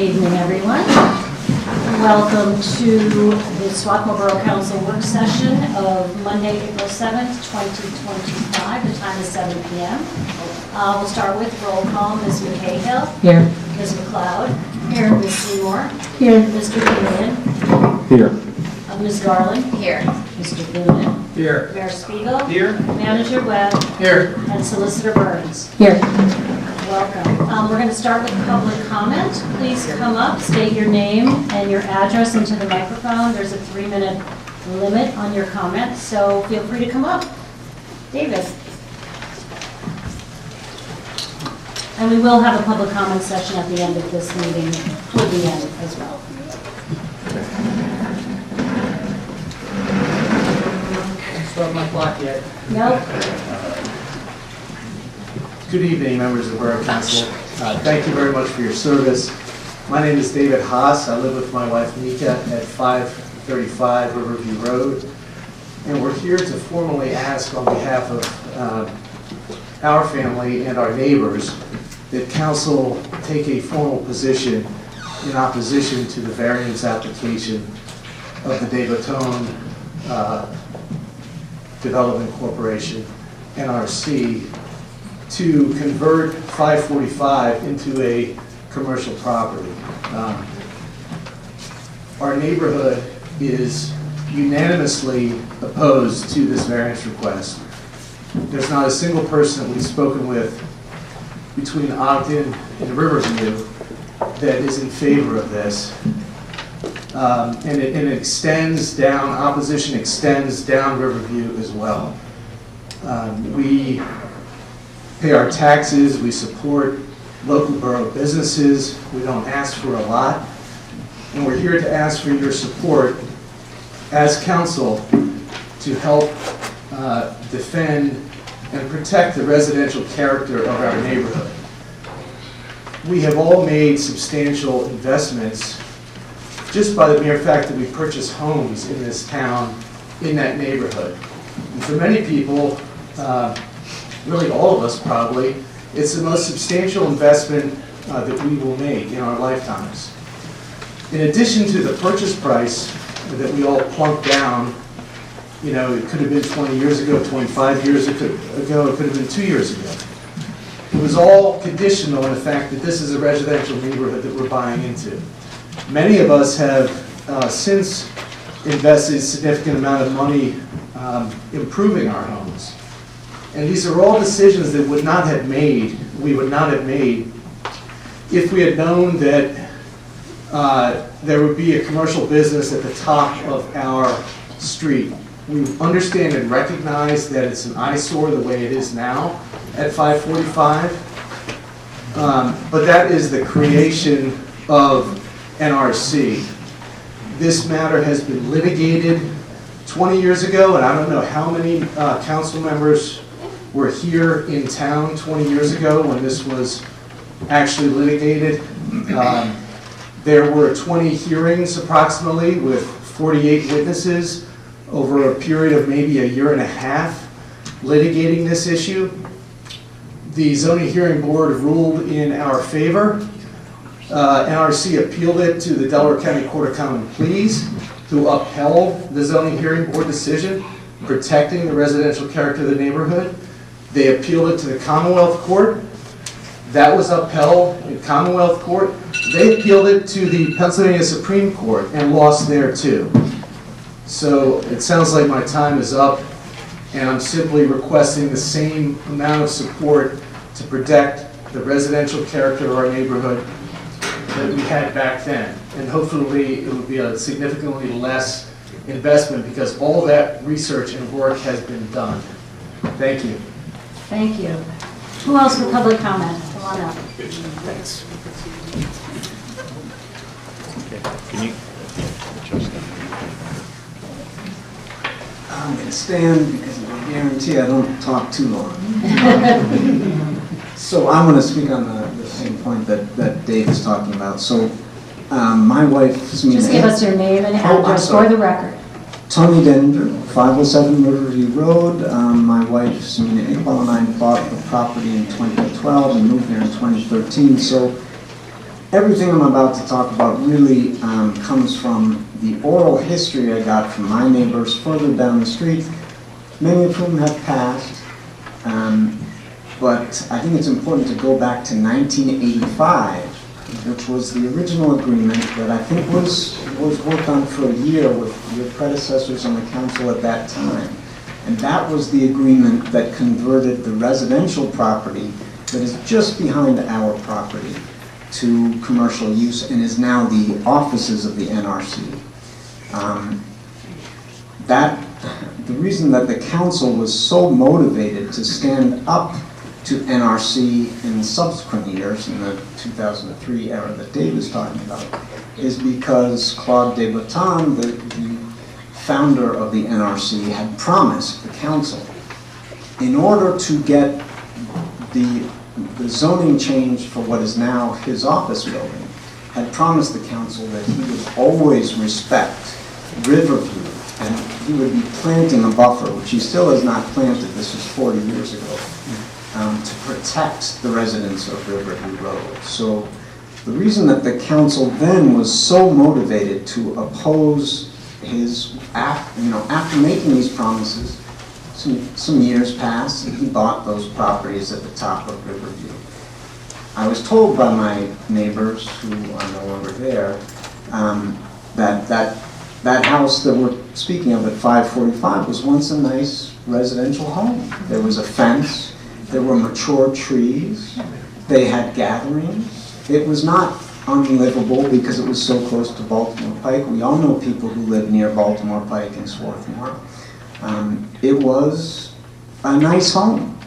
evening, everyone. Welcome to the Swarthmore Borough Council work session of Monday, April 7th, 2025. The time is 7 p.m. We'll start with roll call. Ms. McCahill. Here. Ms. McLeod. Here. Ms. Seymour. Here. Mr. Killian. Here. Ms. Garland. Here. Mr. Boonen. Here. Mayor Spiegel. Here. Manager Webb. Here. And Solicitor Burns. Here. Welcome. We're going to start with public comment. Please come up, state your name and your address into the microphone. There's a 3-minute limit on your comments, so feel free to come up. David. And we will have a public comment session at the end of this meeting, toward the end as well. Start my clock yet. Nope. Good evening, members of the Borough Council. Thank you very much for your service. My name is David Haas. I live with my wife Nika at 535 Riverview Road. And we're here to formally ask on behalf of our family and our neighbors that council take a formal position in opposition to the variance application of the Davatone Development Corporation, NRC, to convert 545 into a commercial property. Our neighborhood is unanimously opposed to this variance request. There's not a single person that we've spoken with between Ogden and Riverview that is in favor of this. And it extends down, opposition extends down Riverview as well. We pay our taxes, we support local borough businesses, we don't ask for a lot, and we're here to ask for your support as council to help defend and protect the residential character of our neighborhood. We have all made substantial investments just by the mere fact that we purchase homes in this town, in that neighborhood. And for many people, really all of us probably, it's the most substantial investment that we will make in our lifetimes. In addition to the purchase price that we all plunked down, you know, it could have been 20 years ago, 25 years ago, it could have been 2 years ago. It was all conditional in the fact that this is a residential neighborhood that we're buying into. Many of us have since invested a significant amount of money improving our homes. And these are all decisions that we would not have made if we had known that there would be a commercial business at the top of our street. We understand and recognize that it's an eyesore the way it is now at 545. But that is the creation of NRC. This matter has been litigated 20 years ago, and I don't know how many council members were here in town 20 years ago when this was actually litigated. There were 20 hearings approximately with 48 witnesses over a period of maybe a year and a half litigating this issue. The zoning hearing board ruled in our favor. NRC appealed it to the Delaware County Court of Common Pleas, who upheld the zoning hearing board decision protecting the residential character of the neighborhood. They appealed it to the Commonwealth Court. That was upheld in Commonwealth Court. They appealed it to the Pennsylvania Supreme Court and lost there too. So it sounds like my time is up, and I'm simply requesting the same amount of support to protect the residential character of our neighborhood that we had back then. And hopefully it will be a significantly less investment because all that research and work has been done. Thank you. Thank you. Who else for public comment? Come on up. Thanks. Can you adjust that? I'm going to stand because I guarantee I don't talk too long. So I'm going to speak on the same point that Dave is talking about. So my wife, Just give us your name and address for the record. Tony Denninger, 507 Riverview Road. My wife, Samina Iqbal, and I bought the property in 2012 and moved there in 2013. So everything I'm about to talk about really comes from the oral history I got from my neighbors further down the street, many of whom have passed. But I think it's important to go back to 1985, which was the original agreement that I think was worked on for a year with your predecessors on the council at that time. And that was the agreement that converted the residential property that is just behind our property to commercial use and is now the offices of the NRC. The reason that the council was so motivated to stand up to NRC in subsequent years, in the 2003 era that Dave was talking about, is because Claude de Botton, the founder of the NRC, had promised the council, in order to get the zoning change for what is now his office building, had promised the council that he would always respect Riverview, and he would be planting a buffer, which he still has not planted, this was 40 years ago, to protect the residents of Riverview Road. So the reason that the council then was so motivated to oppose his, after making these promises, some years passed and he bought those properties at the top of Riverview. I was told by my neighbors, who are no longer there, that house that we're speaking of at 545 was once a nice residential home. There was a fence, there were mature trees, they had gatherings. It was not unlivable because it was so close to Baltimore Pike. We all know people who live near Baltimore Pike and Swarthmore. It was a nice home.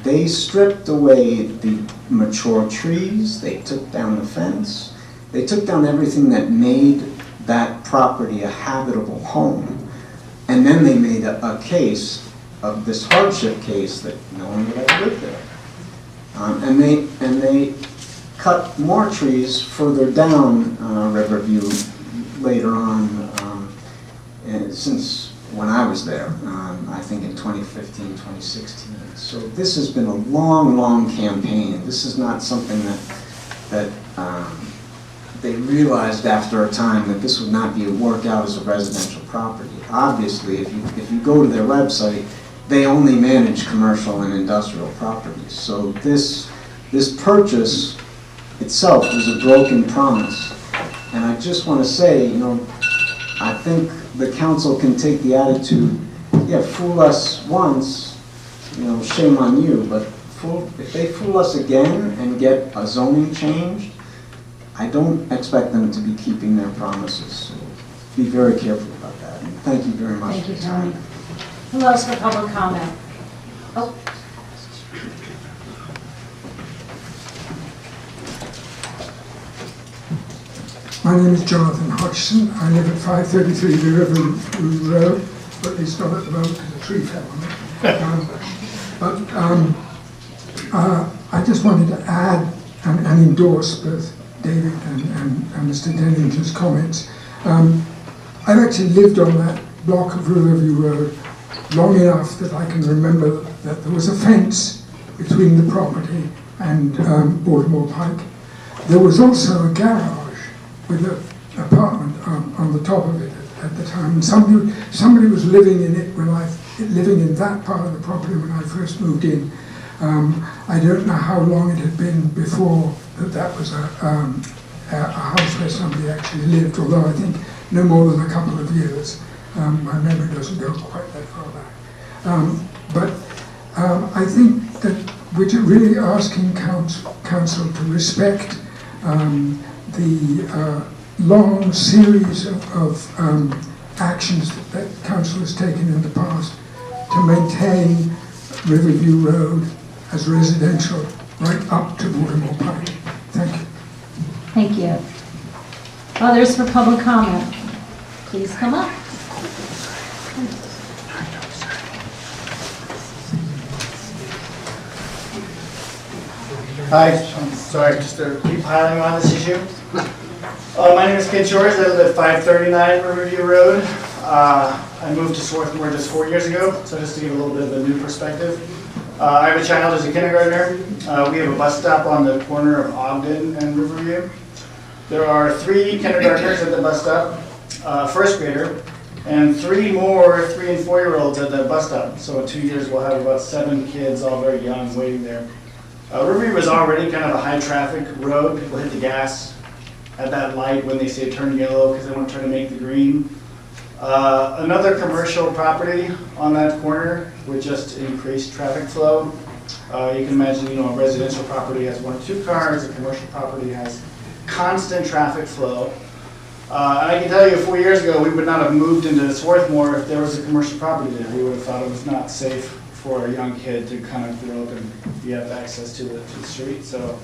They stripped away the mature trees, they took down the fence, they took down everything that made that property a habitable home, and then they made a case of this hardship case that no one would ever live there. And they cut more trees further down Riverview later on, since when I was there, I think in 2015, 2016. So this has been a long, long campaign. This is not something that they realized after a time that this would not be a workout as a residential property. Obviously, if you go to their website, they only manage commercial and industrial properties. So this purchase itself was a broken promise. And I just want to say, I think the council can take the attitude, yeah, fool us once, shame on you, but if they fool us again and get a zoning changed, I don't expect them to be keeping their promises. So be very careful about that. And thank you very much. Thank you, Tony. Who else for public comment? Oh. My name is Jonathan Hodgson. I live at 533 Riverview Road, but it's not at the moment because a tree fell on it. I just wanted to add and endorse both David and Mr. Denninger's comments. I've actually lived on that block of Riverview Road long enough that I can remember that there was a fence between the property and Baltimore Pike. There was also a garage with an apartment on the top of it at the time. And somebody was living in it living in that part of the property when I first moved in. I don't know how long it had been before that was a house where somebody actually lived, although I think no more than a couple of years. My memory doesn't go quite that far back. But I think that we're really asking council to respect the long series of actions that council has taken in the past to maintain Riverview Road as residential right up to Baltimore Pike. Thank you. Thank you. Others for public comment? Please come up. Hi, I'm sorry, just to keep piling on this issue. My name is Ken Shores. I live at 539 Riverview Road. I moved to Swarthmore just 4 years ago, so just to give a little bit of a new perspective. I have a child who's a kindergartner. We have a bus stop on the corner of Ogden and Riverview. There are 3 kindergartners at the bus stop, first grader, and 3 more 3 and 4-year-olds at the bus stop. So in 2 years, we'll have about 7 kids, all very young, waiting there. Riverview is already kind of a high-traffic road. People hit the gas at that light when they say turn yellow because they want to try to make the green. Another commercial property on that corner would just increase traffic flow. You can imagine, a residential property has 1 or 2 cars, a commercial property has constant traffic flow. And I can tell you 4 years ago, we would not have moved into Swarthmore if there was a commercial property there. We would have thought it was not safe for a young kid to kind of grow up and have access to the street. So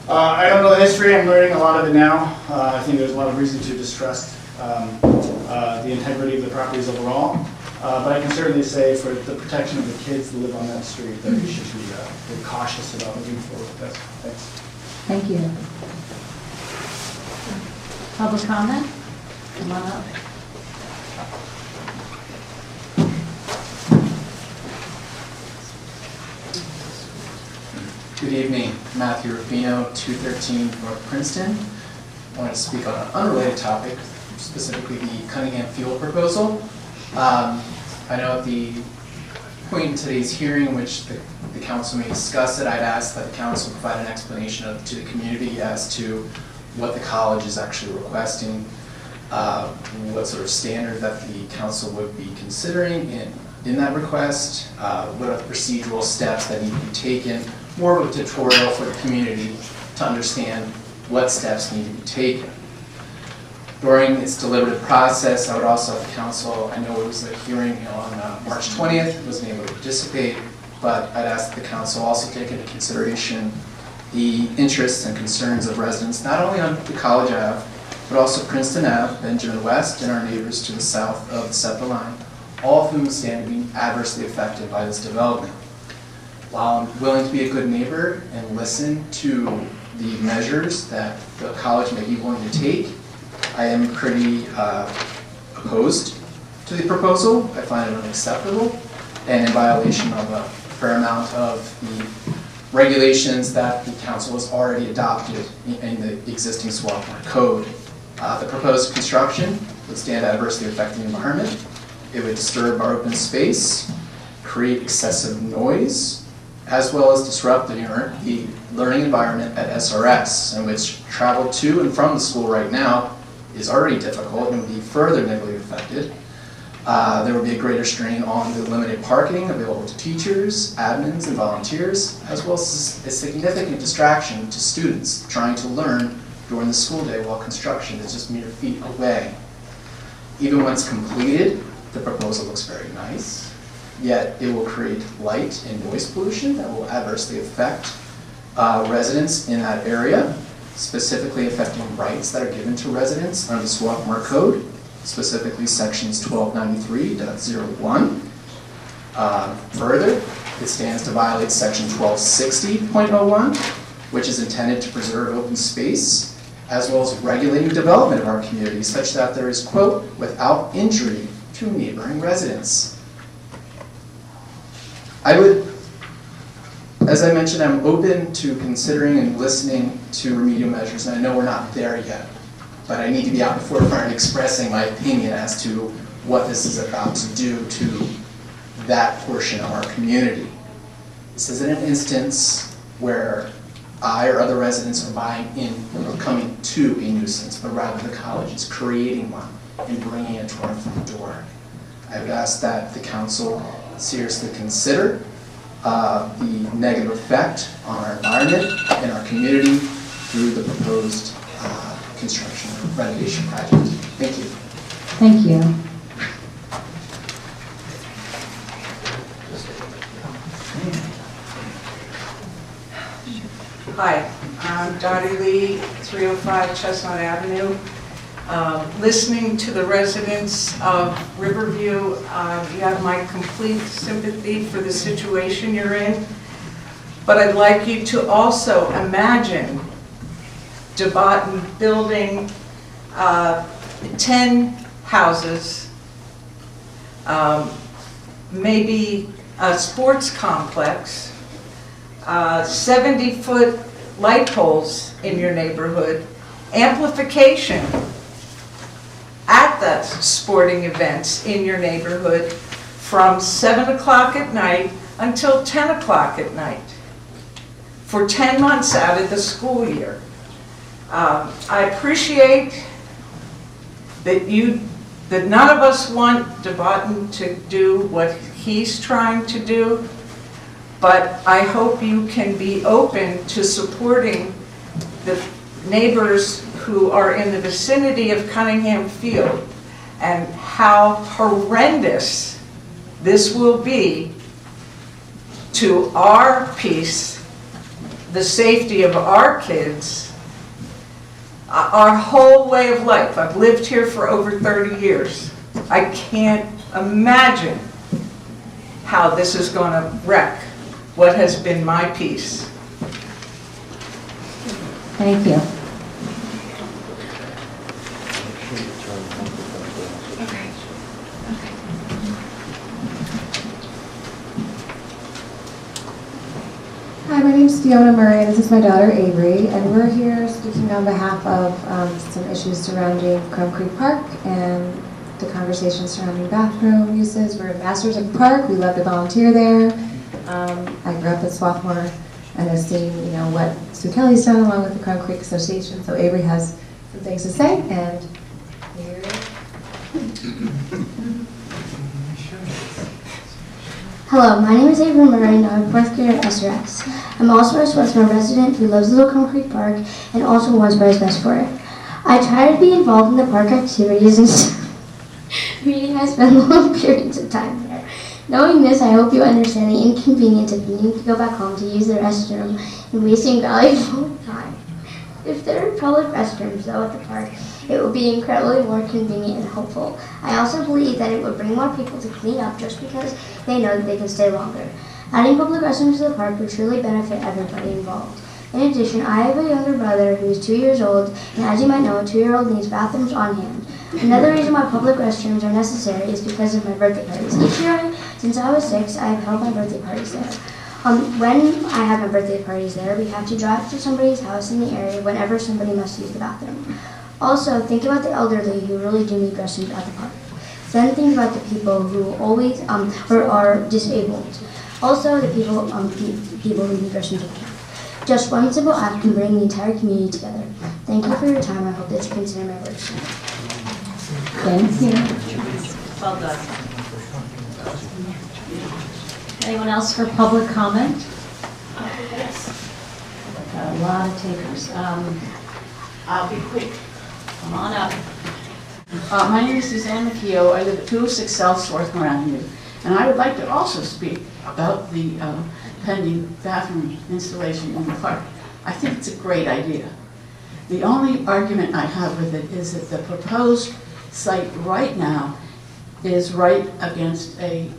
I don't know the history, I'm learning a lot of it now. I think there's a lot of reason to distrust the integrity of the properties overall. But I can certainly say for the protection of the kids that live on that street that we should be cautious about moving forward with this. Thanks. Thank you. Public comment? Come on up. Good evening, Matthew Rufino, 213 North Princeton. I wanted to speak on an unrelated topic, specifically the Cunningham Fuel proposal. I know at the point in today's hearing in which the council may discuss it, I'd ask that the council provide an explanation to the community as to what the college is actually requesting, what sort of standard that the council would be considering in that request, what are the procedural steps that need to be taken, more of a tutorial for the community to understand what steps need to be taken. During its deliberative process, I would also have the council, I know it was a hearing on March 20th, wasn't able to participate, but I'd ask the council also take into consideration the interests and concerns of residents, not only on the College Ave, but also Princeton Ave, Benjamin West, and our neighbors to the south of the SEPTA line, all of whom stand to be adversely affected by this development. While I'm willing to be a good neighbor and listen to the measures that the college may be willing to take, I am pretty opposed to the proposal. I find it unacceptable and in violation of a fair amount of the regulations that the council has already adopted in the existing Swarthmore Code. The proposed construction would stand adversely affect the environment. It would disturb our open space, create excessive noise, as well as disrupt the learning environment at SRS, in which travel to and from the school right now is already difficult and would be further negatively affected. There would be a greater strain on the limited parking available to teachers, admins, and volunteers, as well as a significant distraction to students trying to learn during the school day while construction is just mere feet away. Even once completed, the proposal looks very nice, yet it will create light and noise pollution that will adversely affect residents in that area, specifically affecting rights that are given to residents under the Swarthmore Code, specifically sections 1293.01. Further, it stands to violate section 1260.01, which is intended to preserve open space, as well as regulating development of our community such that there is, quote, without injury to neighboring residents. I would, as I mentioned, I'm open to considering and listening to remedial measures, and I know we're not there yet, but I need to be out in the forefront expressing my opinion as to what this is about to do to that portion of our community. This isn't an instance where I or other residents are buying in or coming to a nuisance, but rather the college is creating one and bringing it to our front door. I would ask that the council seriously consider the negative effect on our environment and our community through the proposed construction or renovation project. Thank you. Thank you. Hi, I'm Dottie Lee, 305 Chestnut Avenue. Listening to the residents of Riverview, you have my complete sympathy for the situation you're in, but I'd like you to also imagine building 10 houses, maybe a sports complex, 70-foot light poles in your neighborhood, amplification at the sporting events in your neighborhood from 7 o'clock at night until 10 o'clock at night for 10 months out of the school year. I appreciate that none of us want DeBotton to do what he's trying to do, but I hope you can be open to supporting the neighbors who are in the vicinity of Cunningham Field and how horrendous this will be to our peace, the safety of our kids, our whole way of life. I've lived here for over 30 years. I can't imagine how this is going to wreck what has been my peace. Thank you. Hi, my name's Fiona Murray, and this is my daughter Avery, and we're here speaking on behalf of some issues surrounding Chrome Creek Park and the conversation surrounding bathroom uses. We're ambassadors of the park. We love to volunteer there. I grew up in Swarthmore and have seen, what Sue Kelly's done along with the Chrome Creek Association. So Avery has some things to say, and here. Hello, my name is Avery Murray and I'm a 4th grader at SRX. I'm also a Swarthmore resident who loves Little Chrome Creek Park and also wants what is best for it. I try to be involved in the park activities and meaning I spend long periods of time there. Knowing this, I hope you understand the inconvenience of needing to go back home to use the restroom and wasting valuable time. If there are public restrooms, though, at the park, it will be incredibly more convenient and helpful. I also believe that it would bring more people to clean up just because they know that they can stay longer. Adding public restrooms to the park would truly benefit everybody involved. In addition, I have a younger brother who is 2 years old, and as you might know, a 2-year-old needs bathrooms on hand. Another reason why public restrooms are necessary is because of my birthday parties. Each year, since I was 6, I have held my birthday parties there. When I have my birthday parties there, we have to drive to somebody's house in the area whenever somebody must use the bathroom. Also, think about the elderly who really do need restrooms at the park. Then think about the people who always or are disabled. Also, the people who need restrooms at the park. Just one simple act can bring the entire community together. Thank you for your time. I hope that you consider my words. Thank you. Well done. Anyone else for public comment? Got a lot of takers. I'll be quick. Come on up. My name is Suzanne McKeough. I live at 206 South Swarthmore Avenue. And I would like to also speak about the pending bathroom installation in the park. I think it's a great idea. The only argument I have with it is that the proposed site right now is right against a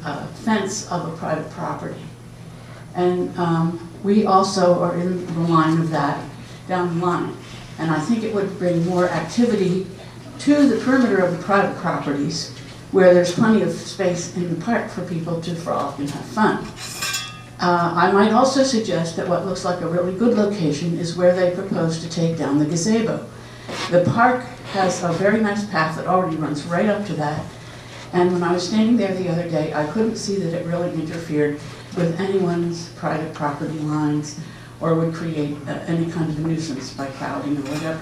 fence of a private property. And we also are in the line of that down the line. And I think it would bring more activity to the perimeter of the private properties where there's plenty of space in the park for people to frolic and have fun. I might also suggest that what looks like a really good location is where they propose to take down the gazebo. The park has a very nice path that already runs right up to that. And when I was standing there the other day, I couldn't see that it really interfered with anyone's private property lines or would create any kind of a nuisance by crowding or whatever.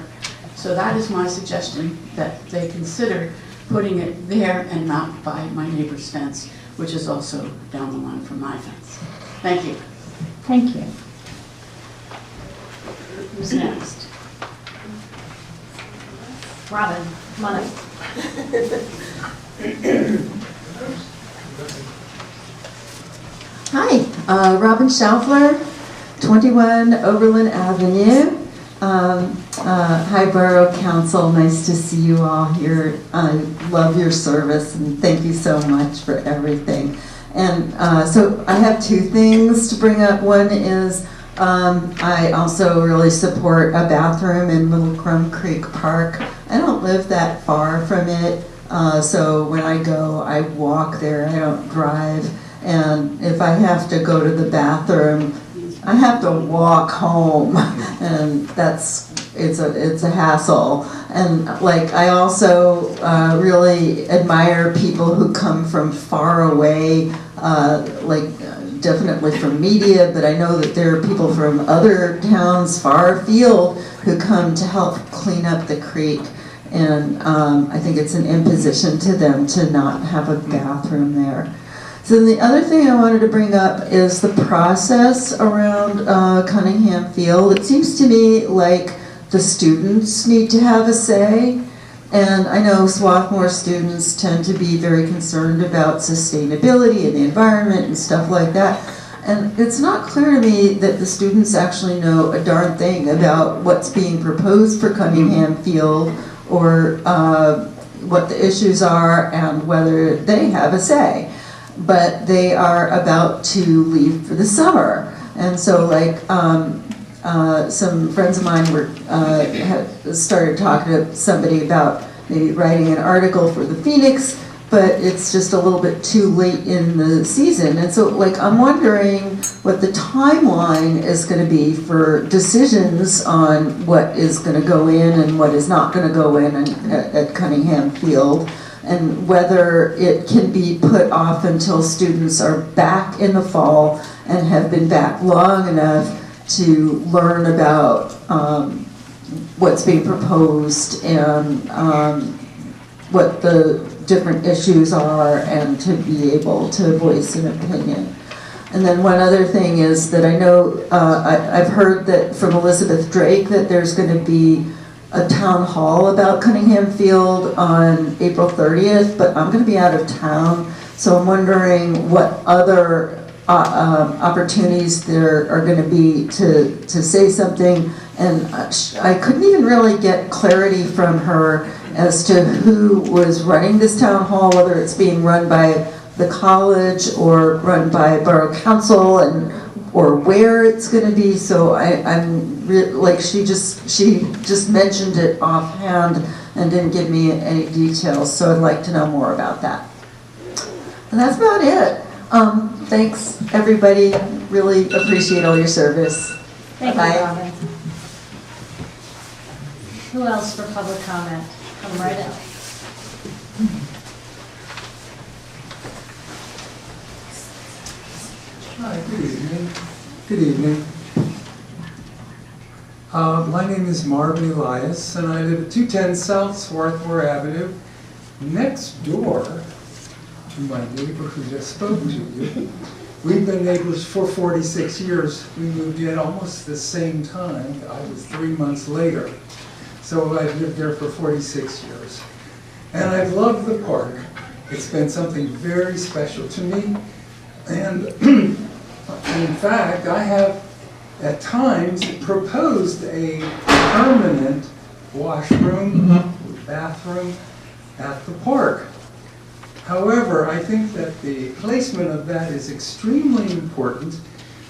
So that is my suggestion, that they consider putting it there and not by my neighbor's fence, which is also down the line from my fence. Thank you. Thank you. Who's next? Robin, come on up. Hi, Robin Schaufler, 21 Oberlin Avenue. Hi, Borough Council. Nice to see you all here. I love your service and thank you so much for everything. And so I have two things to bring up. One is I also really support a bathroom in Little Chrome Creek Park. I don't live that far from it, so when I go, I walk there. I don't drive. And if I have to go to the bathroom, I have to walk home, and that's it's a hassle. And like, I also really admire people who come from far away, definitely from media, but I know that there are people from other towns far afield who come to help clean up the creek. And I think it's an imposition to them to not have a bathroom there. So the other thing I wanted to bring up is the process around Cunningham Field. It seems to me like the students need to have a say. And I know Swarthmore students tend to be very concerned about sustainability and the environment and stuff like that. And it's not clear to me that the students actually know a darn thing about what's being proposed for Cunningham Field, or what the issues are and whether they have a say. But they are about to leave for the summer. And so like some friends of mine had started talking to somebody about maybe writing an article for the Phoenix, but it's just a little bit too late in the season. And so like I'm wondering what the timeline is going to be for decisions on what is going to go in and what is not going to go in at Cunningham Field, and whether it can be put off until students are back in the fall and have been back long enough to learn about what's being proposed and what the different issues are, and to be able to voice an opinion. And then one other thing is that I know, I've heard that from Elizabeth Drake that there's going to be a town hall about Cunningham Field on April 30th, but I'm going to be out of town, so I'm wondering what other opportunities there are going to be to say something. And I couldn't even really get clarity from her as to who was running this town hall, whether it's being run by the college or run by Borough Council, and or where it's going to be. So she just mentioned it offhand and didn't give me any details. So I'd like to know more about that. And that's about it. Thanks, everybody. Really appreciate all your service. Thank you, Bye. Robin. Who else for public comment? Come right up. Hi, good evening. Good evening. My name is Marvin Elias, and I live at 210 South Swarthmore Avenue, next door to my neighbor who just spoke to you. We've been neighbors for 46 years. We moved in almost the same time. I was 3 months later. So I've lived there for 46 years. And I've loved the park. It's been something very special to me. And in fact, I have at times proposed a permanent washroom, bathroom at the park. However, I think that the placement of that is extremely important,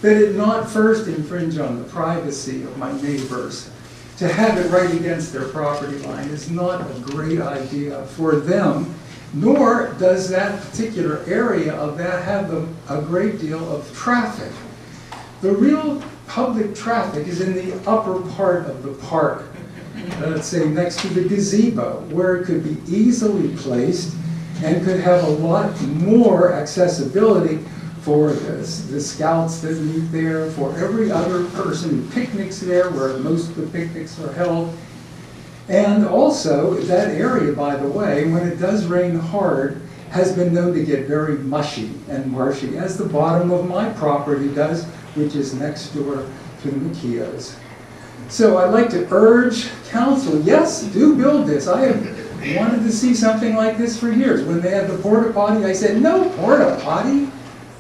that it not first infringe on the privacy of my neighbors. To have it right against their property line is not a great idea for them, nor does that particular area of that have a great deal of traffic. The real public traffic is in the upper part of the park, let's say next to the gazebo, where it could be easily placed and could have a lot more accessibility for the scouts that meet there, for every other person who picnics there, where most of the picnics are held. And also, that area, by the way, when it does rain hard, has been known to get very mushy and marshy, as the bottom of my property does, which is next door to the McKeows. So I'd like to urge council, yes, do build this. I have wanted to see something like this for years. When they had the porta potty, I said, no porta potty,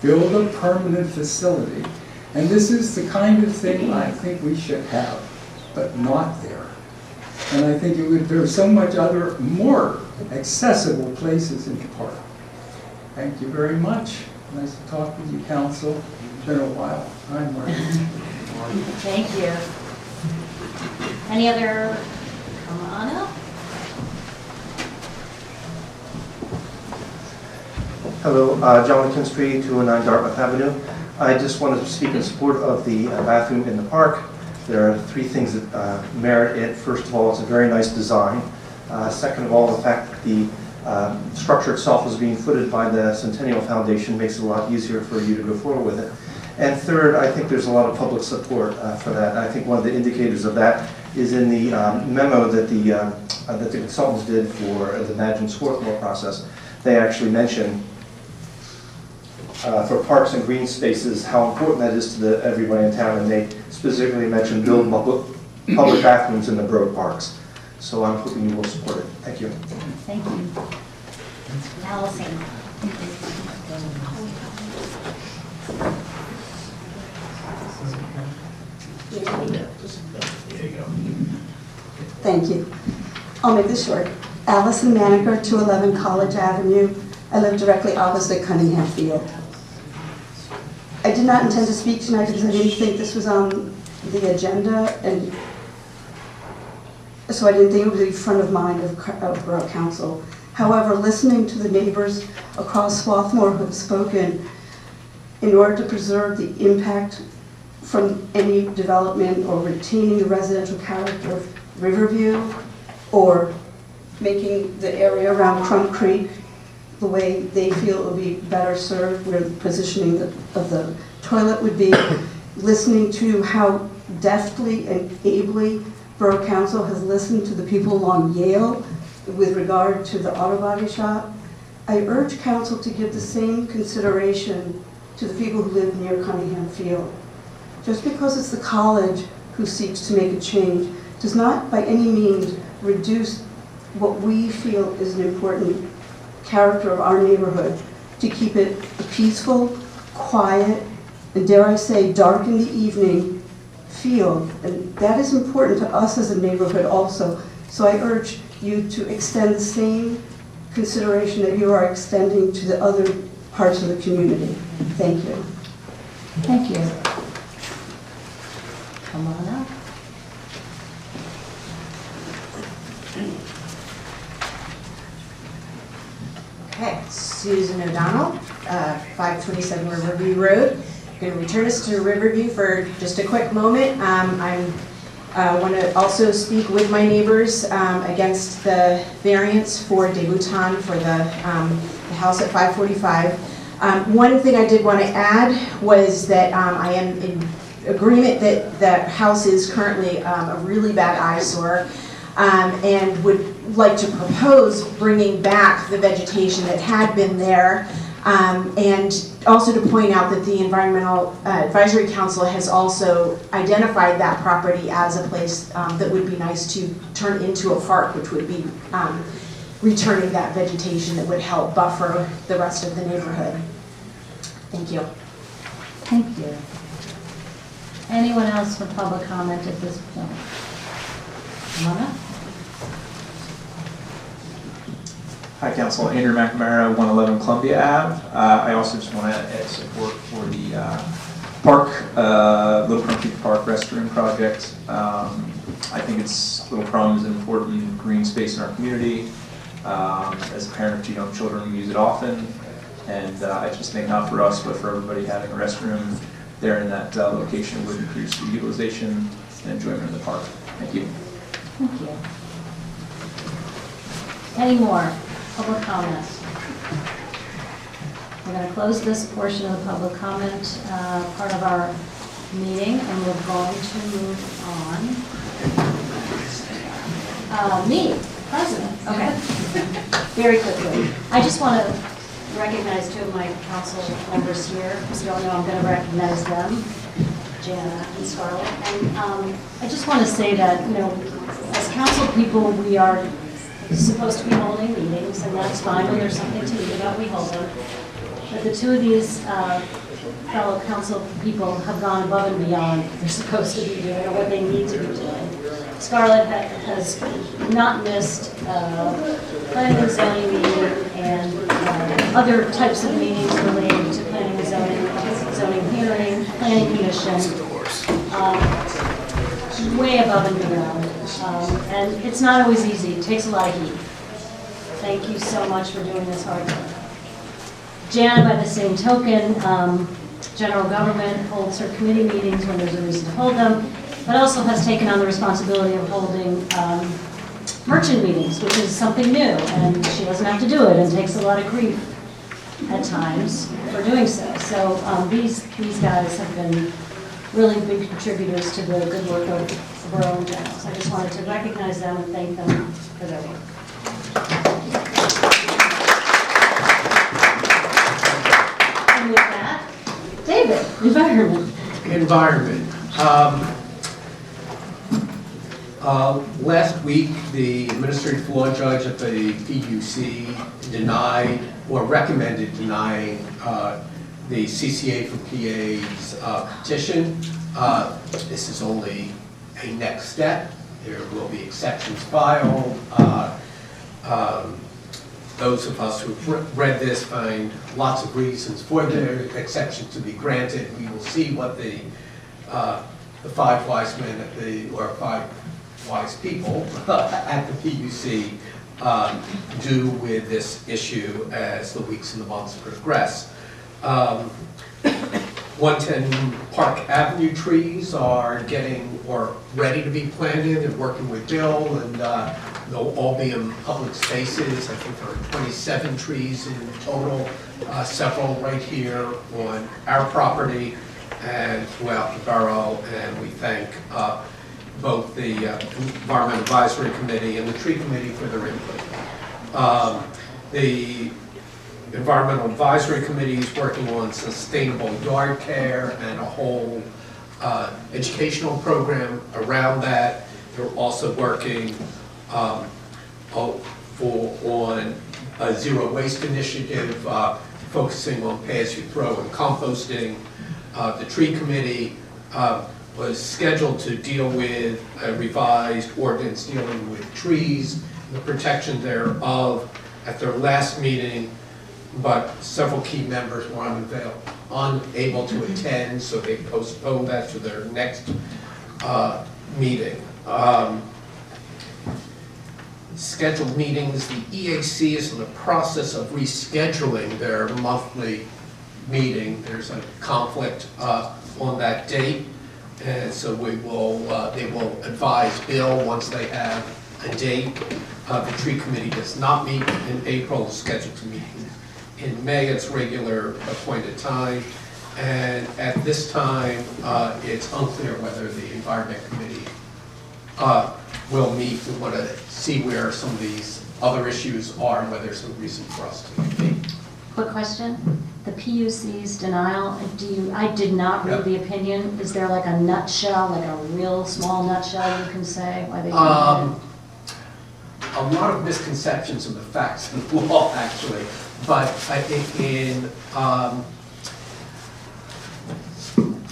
build a permanent facility. And this is the kind of thing I think we should have, but not there. And I think there's so much other more accessible places in the park. Thank you very much. Nice to talk with you, council. It's been a while. I'm Marty. Thank you. Any other, come on up. Hello, John McKinstry, 209 Dartmouth Avenue. I just wanted to speak in support of the bathroom in the park. There are three things that merit it. First of all, it's a very nice design. Second of all, the fact that the structure itself is being footed by the Centennial Foundation makes it a lot easier for you to go forward with it. And third, I think there's a lot of public support for that. I think one of the indicators of that is in the memo that the consultants did for the Imagine Swarthmore process. They actually mention for parks and green spaces how important that is to everybody in town, and they specifically mentioned building public bathrooms in the borough parks. So I'm hoping you will support it. Thank you. Thank you. Allison. Thank you. I'll make this short. Allison Maneker, 211 College Avenue. I live directly opposite Cunningham Field. I did not intend to speak tonight because I didn't think this was on the agenda, and so I didn't think it would be front of mind of Borough Council. However, listening to the neighbors across Swarthmore who have spoken, in order to preserve the impact from any development or retaining the residential character of Riverview or making the area around Crum Creek the way they feel it would be better served, where the positioning of the toilet would be, listening to how deftly and ably Borough Council has listened to the people along Yale with regard to the auto body shop. I urge Council to give the same consideration to the people who live near Cunningham Field. Just because it's the college who seeks to make a change does not by any means reduce what we feel is an important character of our neighborhood, to keep it a peaceful, quiet, and dare I say, dark in the evening feel. And that is important to us as a neighborhood also. So I urge you to extend the same consideration that you are extending to the other parts of the community. Thank you. Thank you. Come on up. Okay, Susan O'Donnell, 527 Riverview Road. I'm going to return us to Riverview for just a quick moment. I want to also speak with my neighbors against the variance for debutante for the house at 545. One thing I did want to add was that I am in agreement that the house is currently a really bad eyesore, and would like to propose bringing back the vegetation that had been there, and also to point out that the Environmental Advisory Council has also identified that property as a place that would be nice to turn into a park, which would be returning that vegetation that would help buffer the rest of the neighborhood. Thank you. Thank you. Anyone else for public comment at this point? Mona? Hi, Council. Andrew McNamara, 111 Columbia Ave. I also just want to add support for the Little Crum Creek Park restroom project. I think Little Crum is an important green space in our community. As a parent of two young children, we use it often. And I just think not for us, but for everybody, having a restroom there in that location would increase the utilization and enjoyment of the park. Thank you. Thank you. Any more public comments? We're going to close this portion of the public comment part of our meeting, and we're going to move on. Me, President. Okay. Very quickly. I just want to recognize two of my council members here, because you all know I'm going to recognize them, Jana and Scarlett. And I just want to say that, as council people, we are supposed to be holding meetings, and that's fine. When there's something to meet about, we hold them. But the two of these fellow council people have gone above and beyond what they're supposed to be doing or what they need to be doing. Scarlett has not missed planning and zoning meeting and other types of meetings related to planning and zoning hearing, planning commission, way above and beyond. And it's not always easy. It takes a lot of heat. Thank you so much for doing this hard work. Jana, by the same token, general government holds her committee meetings when there's a reason to hold them. but also has taken on the responsibility of holding merchant meetings, which is something new, and she doesn't have to do it, and takes a lot of grief at times for doing so. So these guys have been really big contributors to the good work of the borough in general. So I just wanted to recognize them and thank them for their work. And with that, David, environment. Environment. Last week, the administrative law judge at the PUC denied or recommended denying the CCA for PA's petition. This is only a next step. There will be exceptions filed. Those of us who've read this find lots of reasons for their exception to be granted. We will see what the five wise men at the, or five wise people at the PUC do with this issue as the weeks and the months progress. 110 Park Avenue trees are getting or ready to be planted and working with Bill, and they'll all be in public spaces. I think there are 27 trees in total, several right here on our property and throughout the borough, and we thank both the Environmental Advisory Committee and the Tree Committee for their input. The Environmental Advisory Committee is working on sustainable yard care and a whole educational program around that. They're also working on a zero waste initiative, focusing on pay-as-you-throw and composting. The Tree Committee was scheduled to deal with a revised ordinance dealing with trees, the protection thereof at their last meeting, but several key members were unable to attend, so they postponed that to their next meeting. Scheduled meetings, the EAC is in the process of rescheduling their monthly meeting. There's a conflict on that date, and so they will advise Bill once they have a date. The Tree Committee does not meet in April, scheduled to meet in May, its regular appointed time. And at this time, it's unclear whether the Environment Committee will meet. We want to see where some of these other issues are and whether there's some reason for us to meet. Quick question. The PUC's denial, I did not read the opinion. Is there like a nutshell, like a real small nutshell you can say why they denied it? A lot of misconceptions of the facts in the law, actually, but I think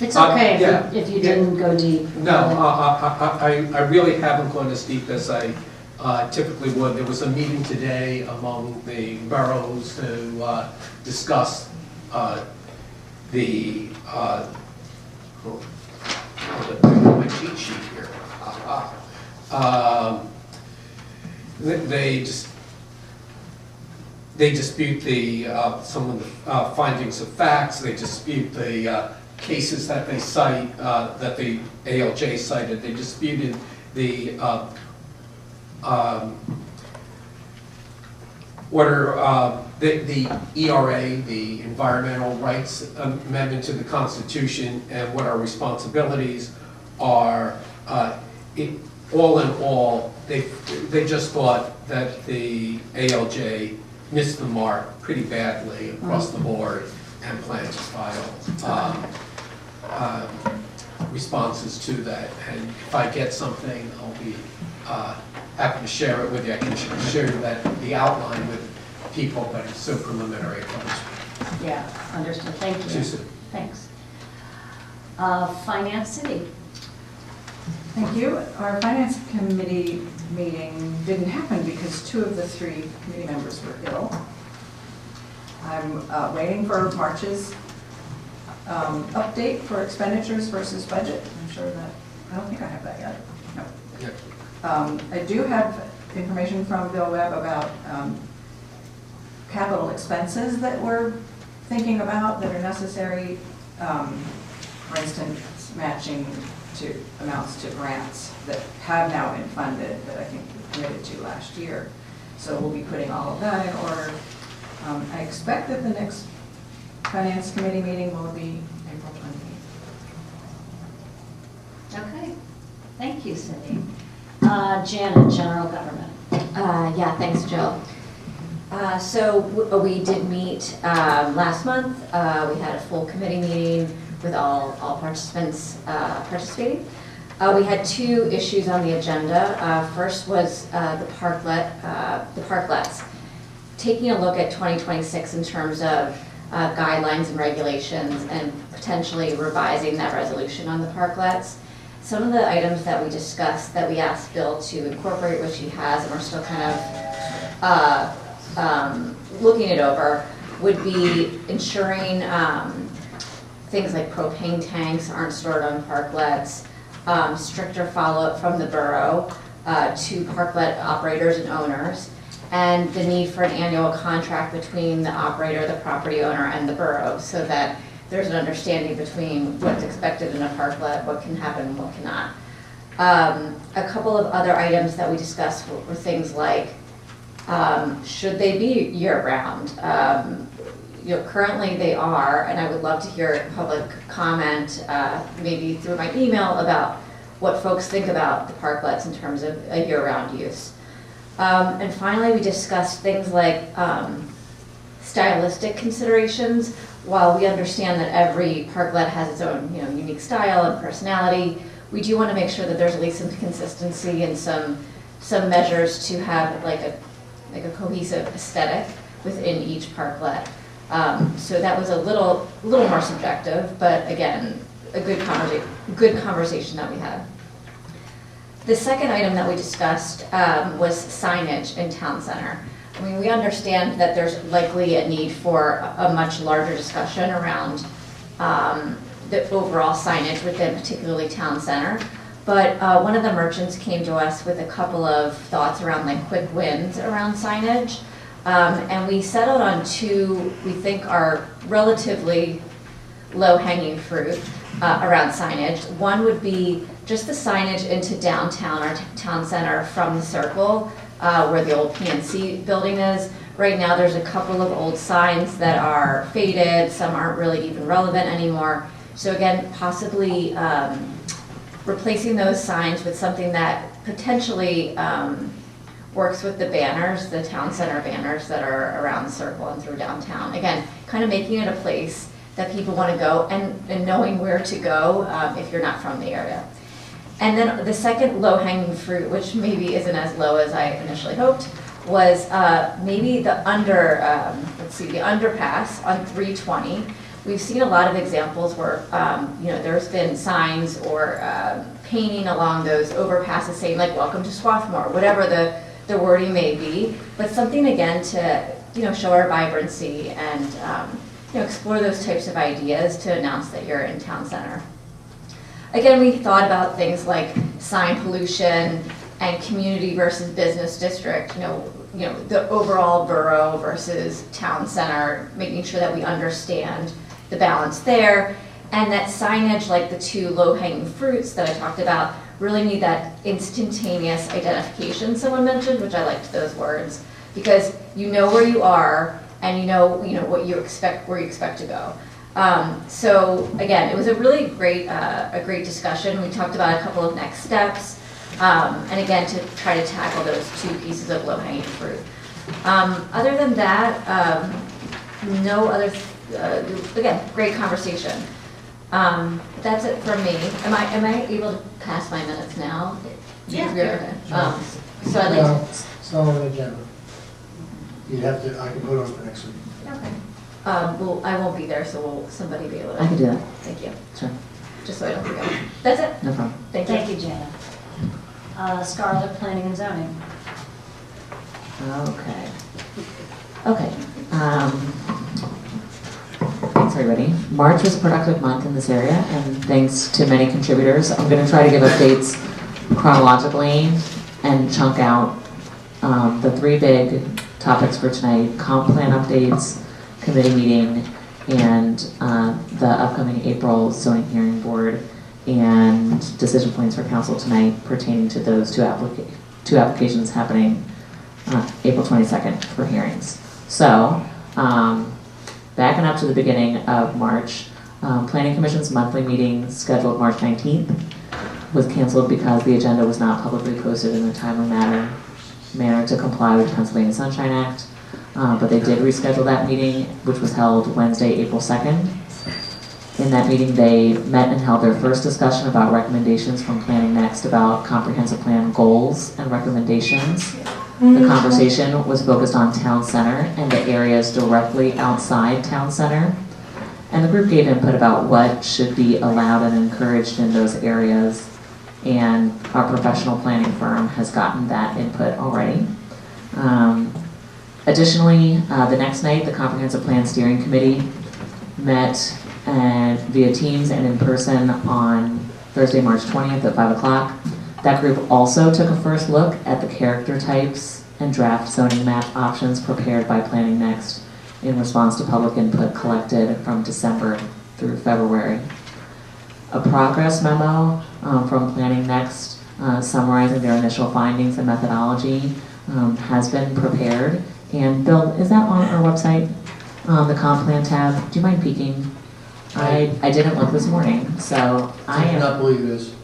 it's okay if you didn't go deep. No, I really haven't gone as deep as I typically would. There was a meeting today among the boroughs to discuss the my cheat sheet here. They dispute some of the findings of facts. They dispute the cases that they cite, that the ALJ cited. They disputed the the ERA, the Environmental Rights Amendment to the Constitution, and what our responsibilities are. All in all, they just thought that the ALJ missed the mark pretty badly across the board and plan to file responses to that. And if I get something, I'll be happy to share it with you. I can share the outline with people, but it's so preliminary. Yeah, understood. Thank you. Too soon. Thanks. Finance City. Thank you. Our Finance Committee meeting didn't happen because 2 of the 3 committee members were ill. I'm waiting for March's update for expenditures versus budget. I'm sure that, I don't think I have that yet. No. I do have information from Bill Webb about capital expenses that we're thinking about that are necessary. For instance, matching to amounts to grants that have now been funded that I think we committed to last year. So we'll be putting all of that in order. I expect that the next Finance Committee meeting will be April 28th. Okay, thank you, Cindy. Janet, General Government. Yeah, thanks, Jill. So we did meet last month. We had a full committee meeting with all participants participating. We had 2 issues on the agenda. First was the parklets. Taking a look at 2026 in terms of guidelines and regulations and potentially revising that resolution on the parklets. Some of the items that we discussed that we asked Bill to incorporate, which he has, and we're still kind of looking it over, would be ensuring things like propane tanks aren't stored on parklets, stricter follow-up from the borough to parklet operators and owners, and the need for an annual contract between the operator, the property owner, and the borough, so that there's an understanding between what's expected in a parklet, what can happen and what cannot. A couple of other items that we discussed were things like, should they be year-round? Currently they are, and I would love to hear public comment, maybe through my email, about what folks think about the parklets in terms of a year-round use. And finally, we discussed things like stylistic considerations. While we understand that every parklet has its own, unique style and personality, we do want to make sure that there's at least some consistency and some measures to have like a cohesive aesthetic within each parklet. So that was a little more subjective, but again, a good conversation that we had. The second item that we discussed was signage in town center. I mean, we understand that there's likely a need for a much larger discussion around the overall signage within particularly town center. But one of the merchants came to us with a couple of thoughts around like quick wins around signage. And we settled on 2 we think are relatively low-hanging fruit around signage. One would be just the signage into downtown or town center from the circle where the old PNC building is. Right now there's a couple of old signs that are faded, some aren't really even relevant anymore. So again, possibly replacing those signs with something that potentially works with the banners, the town center banners that are around the circle and through downtown. Again, kind of making it a place that people want to go and knowing where to go if you're not from the area. And then the second low-hanging fruit, which maybe isn't as low as I initially hoped, was maybe the the underpass on 320. We've seen a lot of examples where there's been signs or painting along those overpasses saying like "Welcome to Swarthmore," whatever the wording may be, but something again to show our vibrancy and explore those types of ideas to announce that you're in town center. Again, we thought about things like sign pollution and community versus business district, the overall borough versus town center, making sure that we understand the balance there, and that signage, like the 2 low-hanging fruits that I talked about, really need that instantaneous identification someone mentioned, which I liked those words, because you know where you are and you know what you expect, where you expect to go. So again, it was a really great discussion. We talked about a couple of next steps, and again, to try to tackle those 2 pieces of low-hanging fruit. Other than that, no other, again, great conversation. That's it from me. Am I able to pass my minutes now? Yeah. Okay. So I'd like to. It's not on the agenda. You'd have to, I can put it on for next week. Okay. Well, I won't be there, so will somebody be able to? I can do that. Thank you. Sure. Just so I don't forget. That's it. No problem. Thank you, Janet. Scarlett, Planning and Zoning. Okay. Okay. Thanks, everybody. March was a productive month in this area, and thanks to many contributors. I'm going to try to give updates chronologically and chunk out the 3 big topics for tonight: comp plan updates, committee meeting, and the upcoming April zoning hearing board and decision points for council tonight pertaining to those two applications happening April 22nd for hearings. So, backing up to the beginning of March, Planning Commission's monthly meeting scheduled March 19th was canceled because the agenda was not publicly posted in a timely manner to comply with the Pennsylvania Sunshine Act. But they did reschedule that meeting, which was held Wednesday, April 2nd. In that meeting, they met and held their first discussion about recommendations from Planning Next about comprehensive plan goals and recommendations. The conversation was focused on town center and the areas directly outside town center. And the group gave input about what should be allowed and encouraged in those areas. And our professional planning firm has gotten that input already. Additionally, the next night, the Comprehensive Plan Steering Committee met via Teams and in person on Thursday, March 20th at 5 o'clock. That group also took a first look at the character types and draft zoning map options prepared by Planning Next in response to public input collected from December through February. A progress memo from Planning Next summarizing their initial findings and methodology has been prepared. And Bill, is that on our website? The comp plan tab? Do you mind peeking? I didn't look this morning, so I am. I cannot believe this.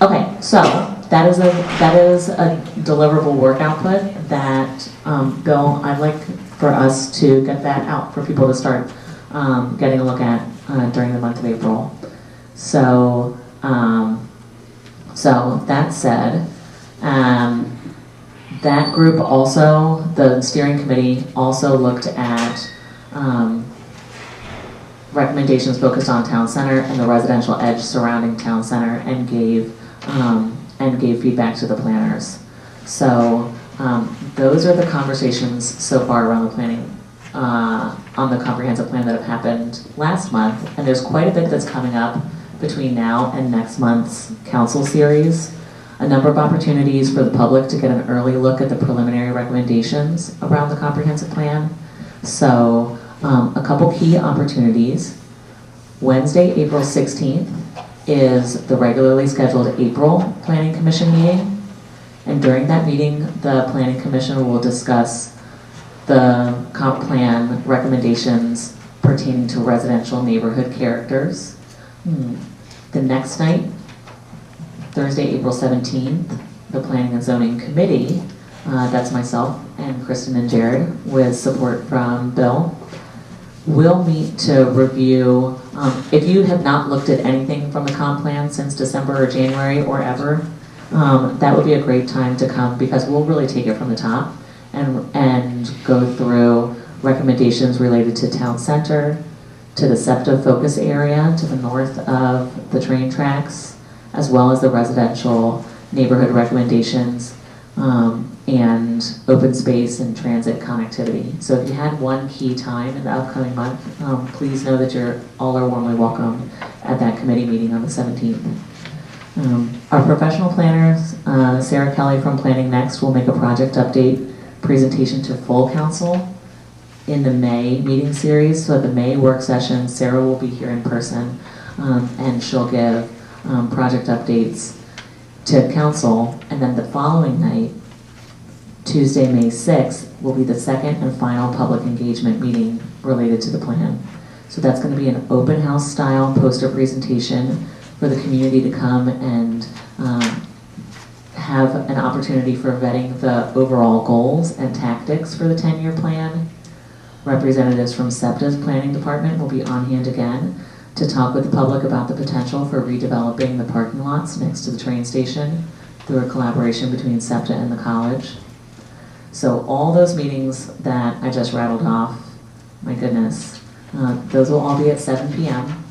Okay, so that is a deliverable work output that Bill, I'd like for us to get that out for people to start getting a look at during the month of April. So, so that said, that group also, the steering committee also looked at recommendations focused on town center and the residential edge surrounding town center and gave feedback to the planners. So those are the conversations so far around the planning on the comprehensive plan that have happened last month, and there's quite a bit that's coming up between now and next month's council series. A number of opportunities for the public to get an early look at the preliminary recommendations around the comprehensive plan. So a couple key opportunities. Wednesday, April 16th is the regularly scheduled April Planning Commission meeting. And during that meeting, the Planning Commission will discuss the comp plan recommendations pertaining to residential neighborhood characters. The next night, Thursday, April 17th, the Planning and Zoning Committee, that's myself and Kristen and Jared with support from Bill, we'll meet to review, if you have not looked at anything from the comp plan since December or January or ever, that would be a great time to come because we'll really take it from the top and go through recommendations related to town center, to the SEPTA focus area to the north of the train tracks, as well as the residential neighborhood recommendations and open space and transit connectivity. So if you had one key time in the upcoming month, please know that you're all are warmly welcome at that committee meeting on the 17th. Our professional planners, Sarah Kelly from Planning Next, will make a project update presentation to full council in the May meeting series. So at the May work session, Sarah will be here in person and she'll give project updates to council, and then the following night, Tuesday, May 6th, will be the second and final public engagement meeting related to the plan. So that's going to be an open house style poster presentation for the community to come and have an opportunity for vetting the overall goals and tactics for the 10-year plan. Representatives from SEPTA's planning department will be on hand again to talk with the public about the potential for redeveloping the parking lots next to the train station through a collaboration between SEPTA and the college. So all those meetings that I just rattled off, my goodness, those will all be at 7 p.m.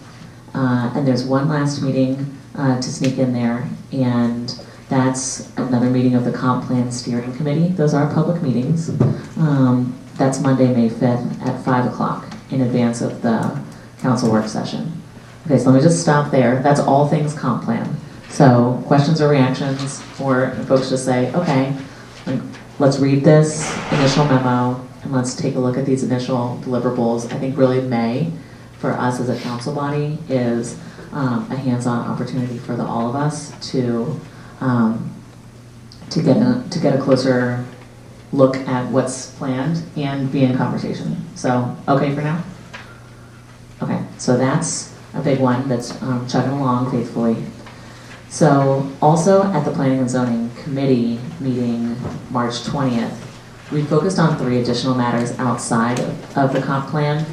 And there's one last meeting to sneak in there, and that's another meeting of the Comp Plan Steering Committee. Those are public meetings. That's Monday, May 5th at 5 o'clock in advance of the council work session. Okay, so let me just stop there. That's all things comp plan. So questions or reactions, or folks just say, okay, let's read this initial memo and let's take a look at these initial deliverables. I think really May for us as a council body is a hands-on opportunity for all of us to get a closer look at what's planned and be in conversation. So, okay for now? Okay, so that's a big one that's chugging along faithfully. So also at the Planning and Zoning Committee meeting March 20th, we focused on 3 additional matters outside of the comp plan.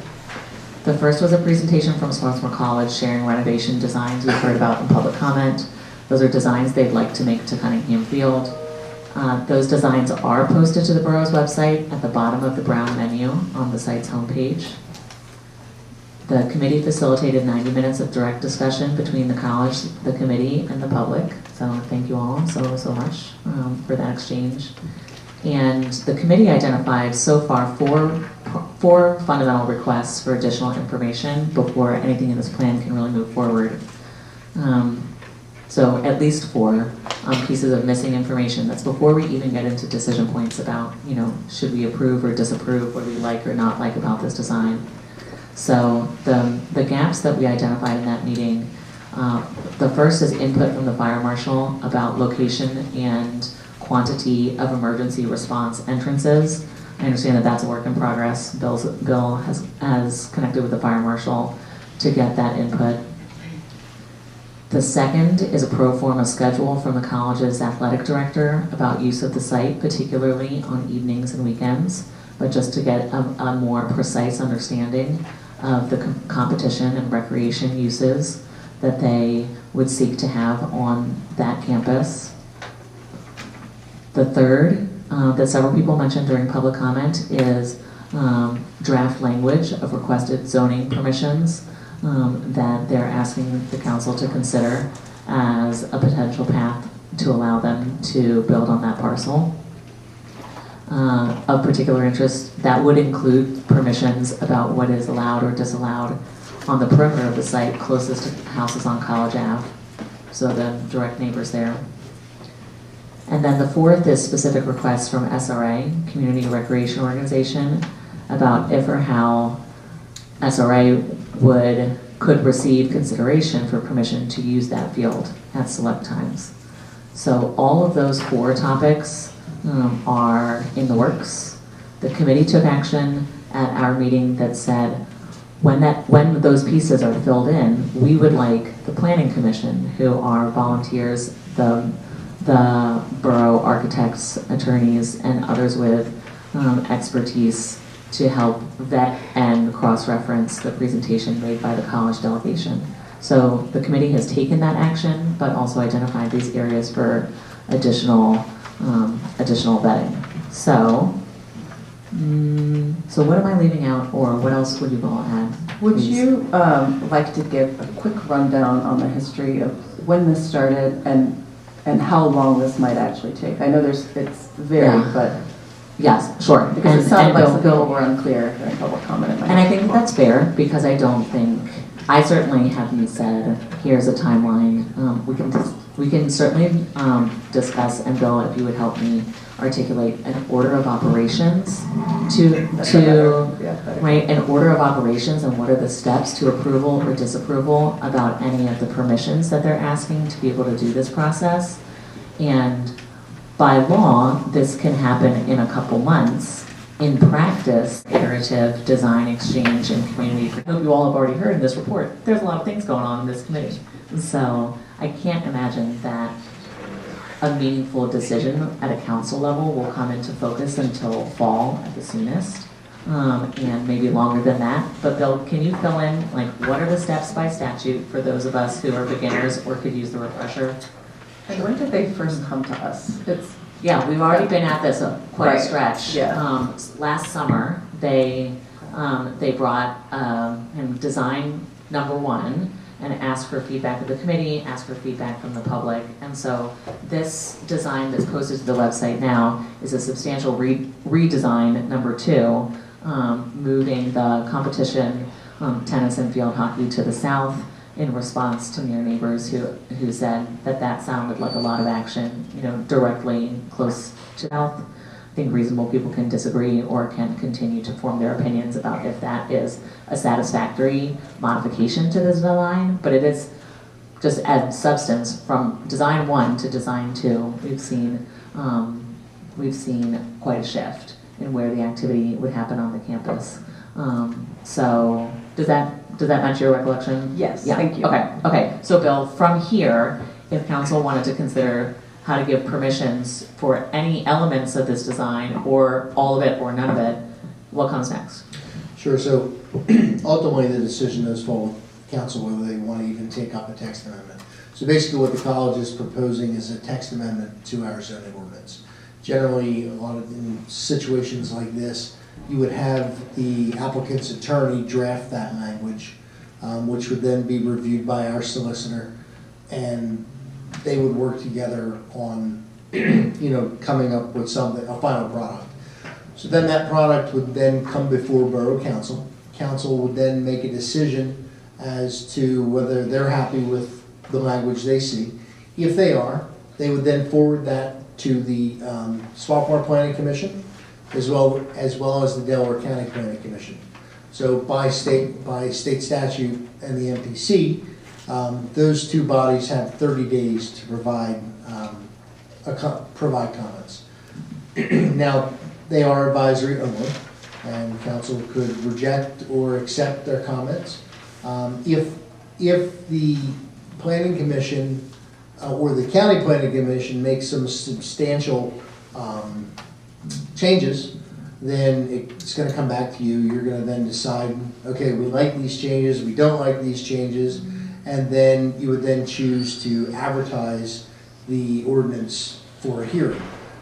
The first was a presentation from Swarthmore College sharing renovation designs we've heard about in public comment. Those are designs they'd like to make to Cunningham Field. Those designs are posted to the borough's website at the bottom of the brown menu on the site's homepage. The committee facilitated 90 minutes of direct discussion between the college, the committee, and the public. So thank you all so much for that exchange. And the committee identified so far four fundamental requests for additional information before anything in this plan can really move forward. So at least 4 pieces of missing information. That's before we even get into decision points about, should we approve or disapprove, what do we like or not like about this design. So the gaps that we identified in that meeting, the first is input from the fire marshal about location and quantity of emergency response entrances. I understand that that's a work in progress. Bill has connected with the fire marshal to get that input. The second is a pro forma schedule from the college's athletic director about use of the site, particularly on evenings and weekends, but just to get a more precise understanding of the competition and recreation uses that they would seek to have on that campus. The third, that several people mentioned during public comment, is draft language of requested zoning permissions that they're asking the council to consider as a potential path to allow them to build on that parcel. Of particular interest, that would include permissions about what is allowed or disallowed on the perimeter of the site closest to houses on College Ave, so the direct neighbors there. And then the fourth is specific requests from SRA, Community Recreation Organization, about if or how SRA could receive consideration for permission to use that field at select times. So all of those 4 topics are in the works. The committee took action at our meeting that said when those pieces are filled in, we would like the Planning Commission, who are volunteers, the borough architects, attorneys, and others with expertise to help vet and cross-reference the presentation made by the college delegation. So the committee has taken that action, but also identified these areas for additional vetting. So what am I leaving out, or what else would you all add? Would please? you like to give a quick rundown on the history of when this started and how long this might actually take? I know it's varied, Yeah. but yes, sure. because it sounded like some people don't- were unclear during public comment. And I think that's fair, because I certainly haven't said, here's a timeline. We can certainly discuss, and Bill, if you would help me articulate an order of operations right, an order of operations, and what are the steps to approval or disapproval about any of the permissions that they're asking to be able to do this process. And by law, this can happen in a couple months. In practice, iterative design exchange and community. I hope you all have already heard in this report, there's a lot of things going on in this committee. So I can't imagine that a meaningful decision at a council level will come into focus until fall at the soonest, and maybe longer than that. But Bill, can you fill in, what are the steps by statute for those of us who are beginners or could use the refresher? And when did they first come to us? Yeah, we've already been at this quite a Right. stretch. Yeah. Last summer, they brought design number 1 and asked for feedback of the committee, asked for feedback from the public. And so this design that's posted to the website now is a substantial redesign number 2, moving the competition, tennis and field hockey to the south, in response to near neighbors who said that sounded like a lot of action, directly close to south. I think reasonable people can disagree or can continue to form their opinions about if that is a satisfactory modification to this design, but it is just add substance from design 1 to design 2, we've seen quite a shift in where the activity would happen on the campus. So does that match your recollection? Yes, Yeah. thank you. Okay. So Bill, from here, if council wanted to consider how to give permissions for any elements of this design, or all of it or none of it, what comes next? Sure, so ultimately the decision does fall with council whether they want to even take up a text amendment. So basically what the college is proposing is a text amendment to our zoning ordinance. Generally, a lot of in situations like this, you would have the applicant's attorney draft that language, which would then be reviewed by our solicitor, and they would work together on, coming up with something, a final product. So then that product would then come before Borough Council. Council would then make a decision as to whether they're happy with the language they see. If they are, they would then forward that to the Swarthmore Planning Commission, as well as the Delaware County Planning Commission. So by state statute and the MPC, those two bodies have 30 days to provide comments. Now, they are advisory only, and council could reject or accept their comments. If the planning commission or the county planning commission makes some substantial changes, then it's going to come back to you. You're going to then decide, okay, we like these changes, we don't like these changes, and then you would then choose to advertise the ordinance for a hearing.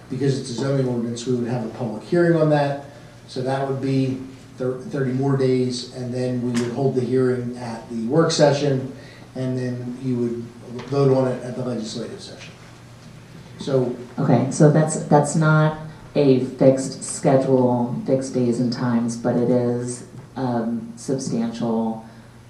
Because it's a zoning ordinance, we would have a public hearing on that, so that would be 30 more days, and then we would hold the hearing at the work session, and then you would vote on it at the legislative session. So. Okay, so that's not a fixed schedule, fixed days and times, but it is substantial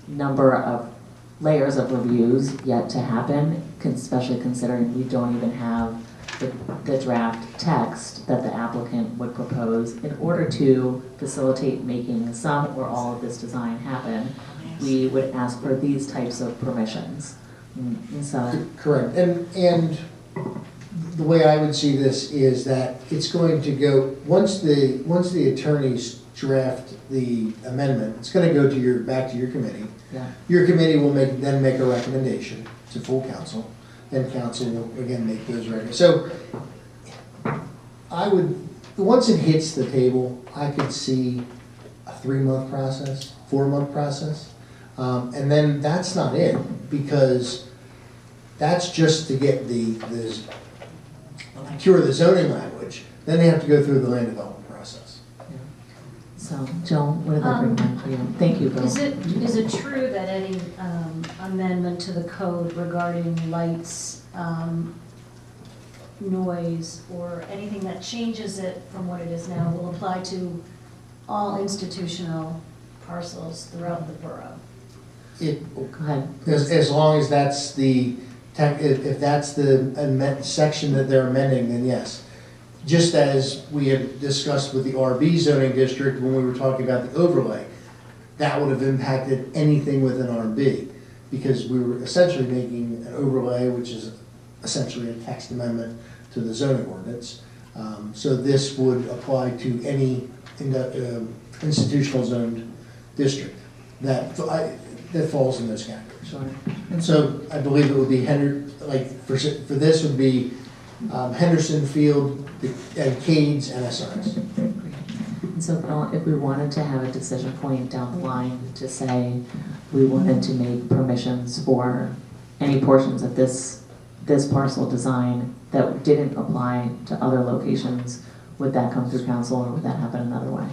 number of layers of reviews yet to happen, especially considering we don't even have the draft text that the applicant would propose. In order to facilitate making some or all of this design happen, we would ask for these types of permissions. So correct, and the way I would see this is that it's going to go, once the attorneys draft the amendment, it's going to go to back to your committee. Yeah. Your committee will then make a recommendation to full council, and council will again make those recommendations. So I would, once it hits the table, I could see a 3-month process, 4-month process, and then that's not it, because that's just to get cure the zoning language. Then they have to go through the land development process. So, Joan, what did that bring down for you? Thank you, Bill. Is it true that any amendment to the code regarding lights, noise, or anything that changes it from what it is now will apply to all institutional parcels throughout the borough? Go ahead. As long as that's if that's the section that they're amending, then yes. Just as we had discussed with the RB zoning district when we were talking about the overlay, that would have impacted anything within RB, because we were essentially making an overlay, which is essentially a text amendment to the zoning ordinance. So this would apply to any institutional zoned district that falls in those categories. Sure. And so I believe it would be for this would be Henderson Field and Cades and SRS. And so, Bill, if we wanted to have a decision point down the line to say we wanted to make permissions for any portions of this parcel design that didn't apply to other locations, would that come through council, or would that happen another way?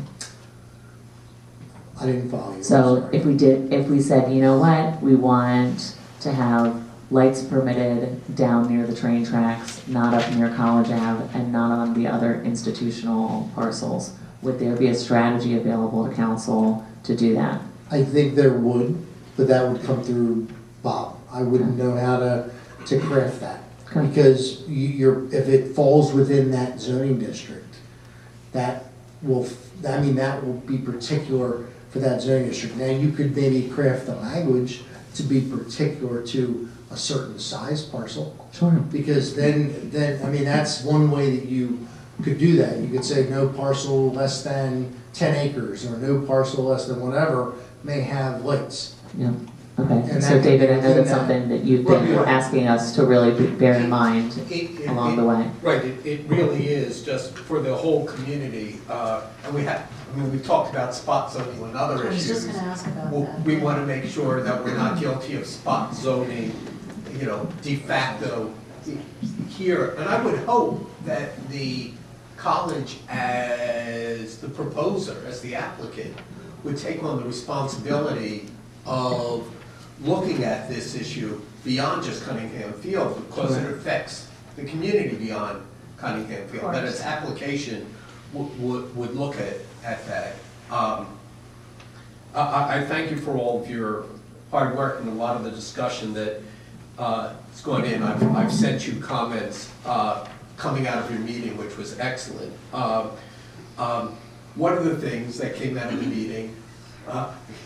I didn't follow you. So if we said, you know what, we want to have lights permitted down near the train tracks, not up near College Ave, and not on the other institutional parcels, would there be a strategy available to council to do that? I think there would, but that would come through Bob. I wouldn't know how to craft that. Okay. Because if it falls within that zoning district, that will be particular for that zoning district. Now, you could maybe craft the language to be particular to a certain size parcel. Sure. Because then, I mean, that's one way that you could do that. You could say no parcel less than 10 acres or no parcel less than whatever may have lights. Yeah, okay. And So that David, I know within that's that- something that you've been Right. asking us to really bear in mind It- along the way. Right, it really is just for the whole community, and we've talked about spot zoning and other I was issues. just gonna ask about Well, that. we want to make sure that we're not guilty of spot zoning, de facto here. And I would hope that the college, as the proposer, as the applicant, would take on the responsibility of looking at this issue beyond just Cunningham Field, because it affects the community beyond Cunningham Field, that its application would look at that. I thank you for all of your hard work and a lot of the discussion that has gone in. I've sent you comments coming out of your meeting, which was excellent. One of the things that came out of the meeting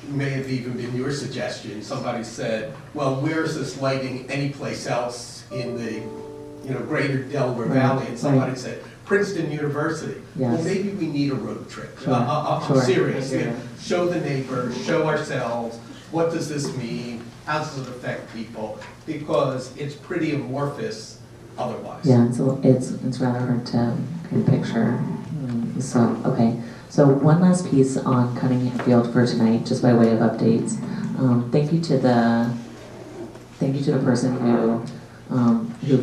may have even been your suggestion. Somebody said, well, where's this lighting anyplace else in the greater Delaware Valley? And somebody said, Princeton University. Yes. Well, maybe we need a road trip. Sure. I'm Sure. serious. Yeah. Show the neighbors, show ourselves, what does this mean? How does it affect people? Because it's pretty amorphous otherwise. Yeah, it's rather hard to kind of picture. So, okay. So one last piece on Cunningham Field for tonight, just by way of updates. Thank you to the person who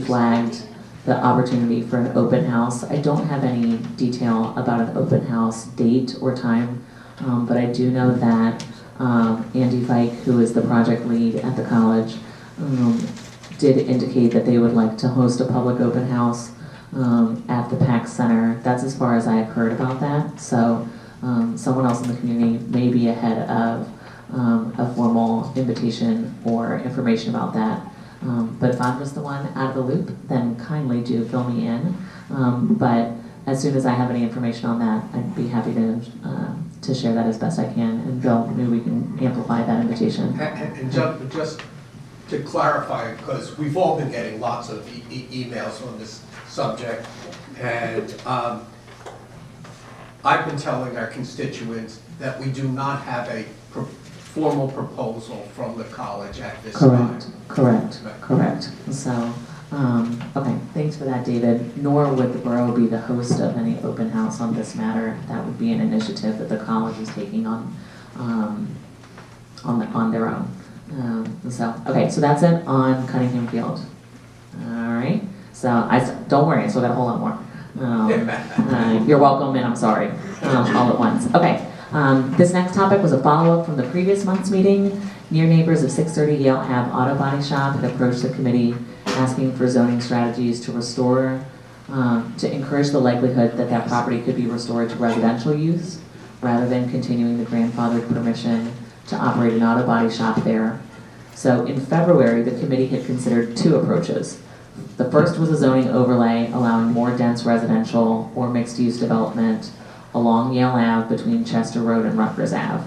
flagged the opportunity for an open house. I don't have any detail about an open house date or time, but I do know that Andy Fike, who is the project lead at the college, did indicate that they would like to host a public open house at the PAC Center. That's as far as I've heard about that. So someone else in the community may be ahead of a formal invitation or information about that. But if I'm just the one out of the loop, then kindly do fill me in. But as soon as I have any information on that, I'd be happy to share that as best I can. And Bill, maybe we can amplify that invitation. And just to clarify, because we've all been getting lots of emails on this subject, and I've been telling our constituents that we do not have a formal proposal from the college at this time. Correct. So, okay, thanks for that, David. Nor would the borough be the host of any open house on this matter. That would be an initiative that the college is taking on their own. Okay, so that's it on Cunningham Field. All right. So don't worry, I still got a whole lot more. You're welcome, and I'm sorry, all at once. Okay. This next topic was a follow-up from the previous month's meeting. Near neighbors of 630 Yale Ave Auto Body Shop had approached the committee asking for zoning strategies to encourage the likelihood that that property could be restored to residential use rather than continuing the grandfathered permission to operate an auto body shop there. So in February, the committee had considered two approaches. The first was a zoning overlay allowing more dense residential or mixed-use development along Yale Ave between Chester Road and Rutgers Ave.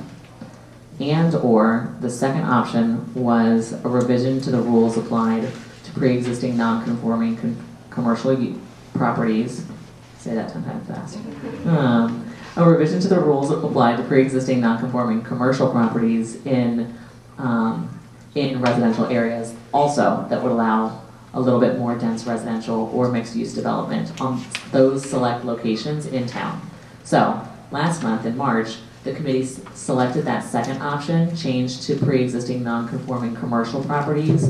And/or the second option was a revision to the rules applied to pre-existing non-conforming commercial properties. Say that 10 times fast. A revision to the rules applied to pre-existing non-conforming commercial properties in residential areas, also that would allow a little bit more dense residential or mixed-use development on those select locations in town. So, last month in March, the committee selected that second option, changed to pre-existing non-conforming commercial properties,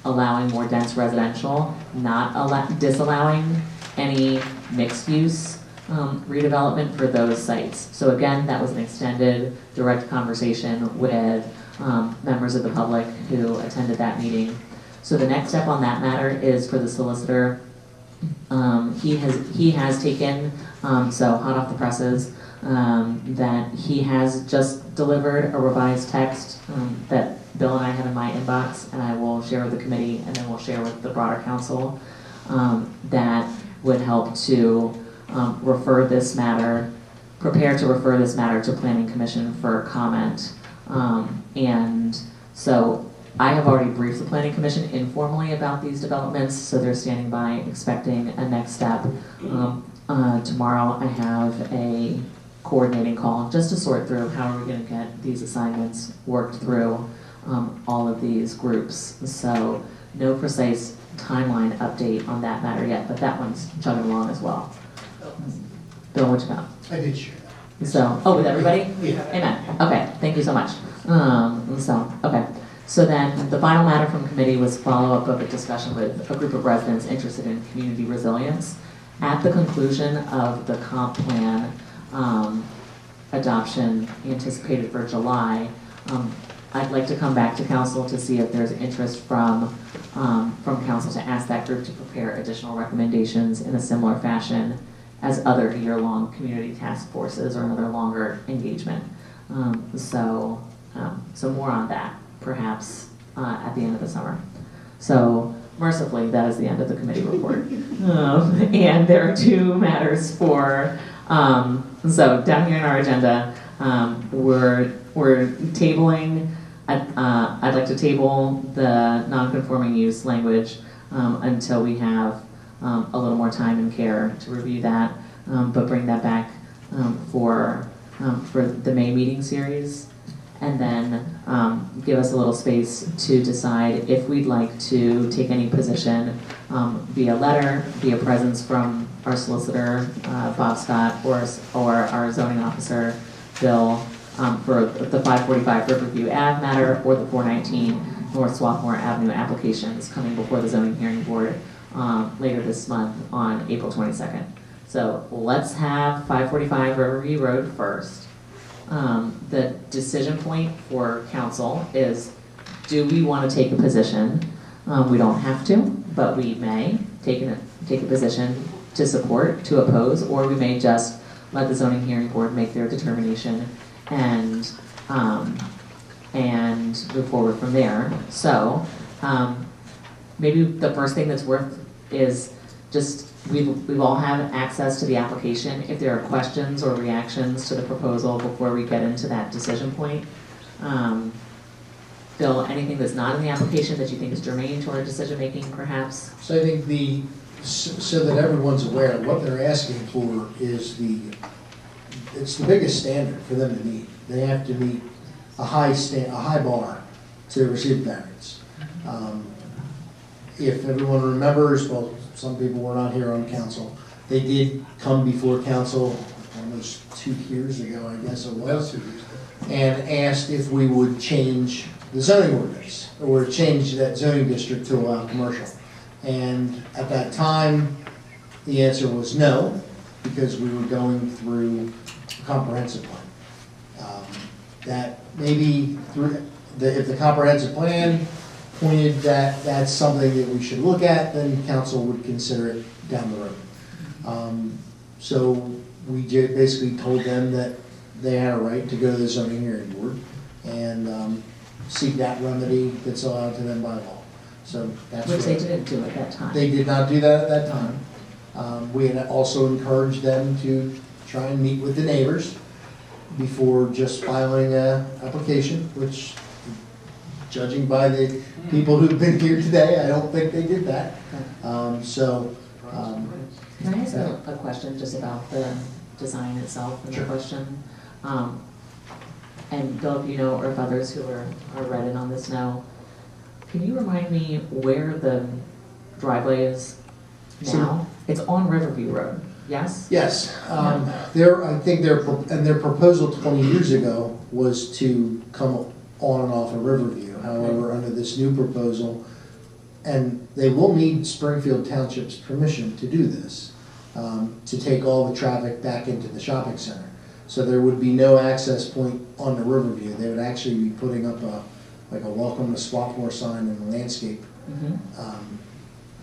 allowing more dense residential, not disallowing any mixed-use redevelopment for those sites. So again, that was an extended, direct conversation with members of the public who attended that meeting. So the next step on that matter is for the solicitor. He has taken, so hot off the presses, that he has just delivered a revised text that Bill and I have in my inbox, and I will share with the committee, and then we'll share with the broader council, that would help to prepare to refer this matter to Planning Commission for comment. And so I have already briefed the planning commission informally about these developments, so they're standing by expecting a next step. Tomorrow I have a coordinating call just to sort through how are we going to get these assignments worked through all of these groups. So no precise timeline update on that matter yet, but that one's chugging along as well. Bill, what you got? I did share that. So, oh, with everybody? Yeah. Amen. Okay, thank you so much. Okay. So then the final matter from committee was follow-up of a discussion with a group of residents interested in community resilience. At the conclusion of the comp plan adoption anticipated for July, I'd like to come back to council to see if there's interest from council to ask that group to prepare additional recommendations in a similar fashion as other year-long community task forces or another longer engagement. So more on that, perhaps at the end of the summer. So mercifully, that is the end of the committee report. And there are two matters for, so down here in our agenda, we're tabling, I'd like to table the non-conforming use language until we have a little more time and care to review that, but bring that back for the May meeting series. And then give us a little space to decide if we'd like to take any position via letter, via presence from our solicitor, Bob Scott, or our zoning officer, Bill, for the 545 Riverview Ave matter or the 419 North Swarthmore Avenue applications coming before the zoning hearing board later this month on April 22nd. So let's have 545 Riverview Road first. The decision point for council is, do we want to take a position? We don't have to, but we may take a position to support, to oppose, or we may just let the zoning hearing board make their determination and move forward from there. So maybe the first thing that's worth is just we've all had access to the application. If there are questions or reactions to the proposal before we get into that decision point, Bill, anything that's not in the application that you think is germane to our decision making, perhaps? So I think so that everyone's aware, what they're asking for is it's the biggest standard for them to meet. They have to meet a high bar to receive variance. If everyone remembers, well, some people were not here on council. They did come before council almost 2 years ago, I guess it was, and asked if we would change the zoning ordinance or change that zoning district to allow commercial. And at that time, the answer was no, because we were going through a comprehensive plan. That maybe if the comprehensive plan pointed that that's something that we should look at, then council would consider it down the road. So we basically told them that they had a right to go to the zoning hearing board and seek that remedy that's allowed to them by law. So that's Which they didn't do at that time. They did not do that at that time. We had also encouraged them to try and meet with the neighbors before just filing an application, which, judging by the people who've been here today, I don't think they did that. Can I ask a question just about the design itself and the question? And Bill, if you know, or if others who are read in on this know, can you remind me where the driveway is now? It's on Riverview Road, yes? Yes. I think their proposal 20 years ago was to come on and off of Riverview. However, under this new proposal, and they will need Springfield Township's permission to do this, to take all the traffic back into the shopping center. So there would be no access point on the Riverview. They would actually be putting up a welcome to Swarthmore sign in the landscape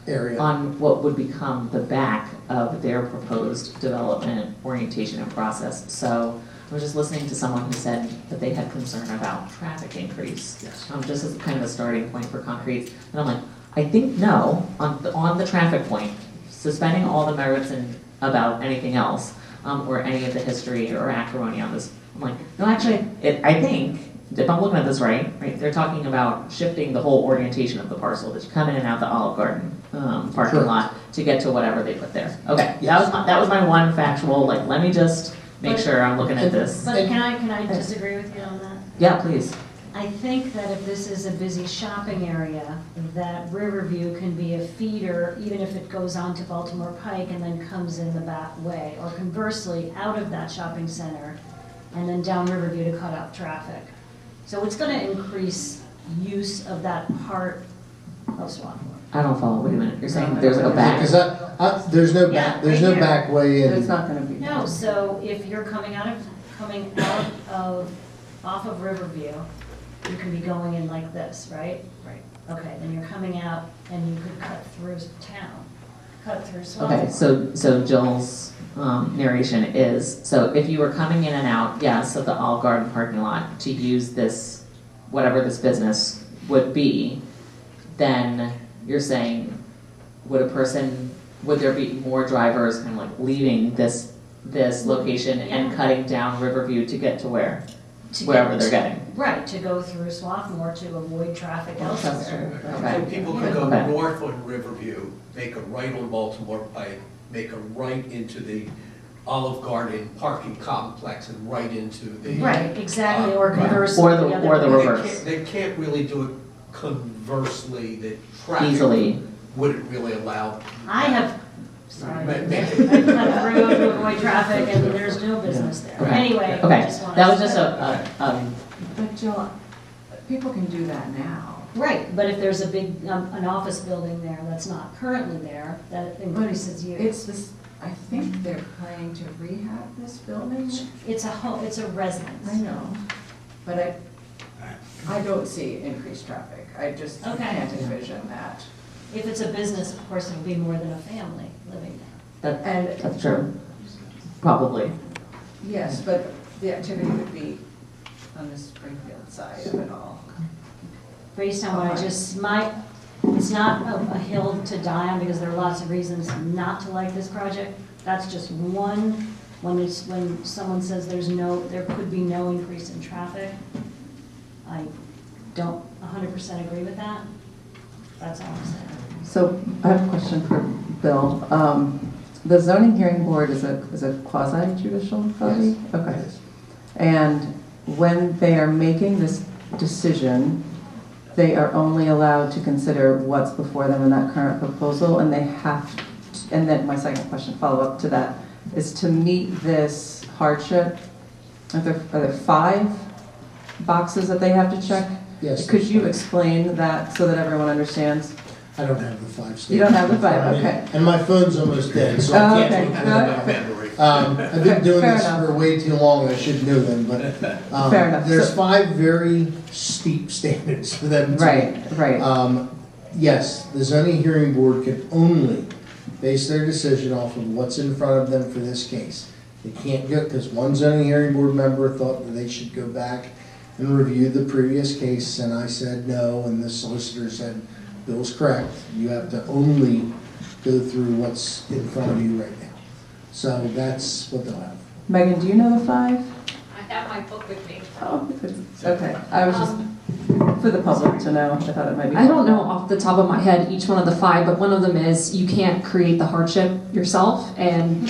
area. On what would become the back of their proposed development orientation and process. So I was just listening to someone who said that they had concern about traffic increase. Yes. Just as kind of a starting point for concrete. And I'm like, I think no, on the traffic point, suspending all the merits and about anything else, or any of the history or acrimony on this. I'm like, no, actually, I think if I'm looking at this right, they're talking about shifting the whole orientation of the parcel, that you come in and out the Olive Garden parking Correct. lot to get to whatever they put there. Okay, that was my one factual, like, let me just make sure I'm looking at this. But can I disagree with you on that? Yeah, please. I think that if this is a busy shopping area, that Riverview can be a feeder, even if it goes on to Baltimore Pike and then comes in the back way, or conversely, out of that shopping center and then down Riverview to cut out traffic. So it's gonna increase use of that part of Swarthmore. I don't follow, wait a minute, you're saying there's like a back? Because there's no Yeah, there's no right back way in. It's not gonna be. No, so if you're coming out of, off of Riverview, you can be going in like this, right? Right. Okay, then you're coming out and you could cut through town, cut through Swarthmore. Okay, so Jill's narration is, so if you were coming in and out, yes, of the Olive Garden parking lot to use this, whatever this business would be, then you're saying, would there be more drivers kind of like leaving this location and cutting down Riverview to get to wherever they're getting? Right, to go through Swarthmore to avoid traffic elsewhere. So people could go Okay. north on Riverview, make a right on Baltimore Pike, make a right into the Olive Garden parking complex and right into the. Right, exactly, or right. conversely. Or the other way. reverse. They can't really do it conversely, the traffic. Easily. Wouldn't really allow. I have, sorry, Ma- ma- I've cut through to avoid traffic and there's no business there. Okay. Anyway, I Okay, just wanted that was to- just But Jill, people can do that now. Right, but if there's a big, an office building there that's not currently there, that increases use. It's this, I think they're planning to rehab this building. It's a home, it's a residence. I know, but I don't see increased traffic. I just Okay. can't envision that. If it's a business, of course, it'll be more than a family living there. that's true, probably. Yes, but the activity would be on the Springfield side of it all. Based on what I just, it's not a hill to die on because there are lots of reasons not to like this project. That's just one, when someone says there could be no increase in traffic. I don't 100% agree with that. That's all I'm saying. So I have a question for Bill. The zoning hearing board is a quasi-judicial body? Yes. Okay. Yes. And when they are making this decision, they are only allowed to consider what's before them in that current proposal, and they have, and then my second question, follow-up to that, is to meet this hardship, are there 5 boxes that they have to check? Yes. Could you explain that so that everyone understands? I don't have the 5 statements. You don't have the 5, okay. And my phone's almost dead, so Oh, I okay. can't look at it. I've been doing Fair this enough. for way too long, I should know them, but Fair enough. there's So- 5 very steep standards for them to. Right. Yes, the zoning hearing board can only base their decision off of what's in front of them for this case. They can't go, because one zoning hearing board member thought that they should go back and review the previous case, and I said no, and the solicitor said, Bill's correct, you have to only go through what's in front of you right now. So that's what they'll have. Megan, do you know the 5? I have my book with me. Oh, okay. I was just, for the public to know, I thought it might be. I don't know off the top of my head each one of the 5, but one of them is you can't create the hardship yourself. And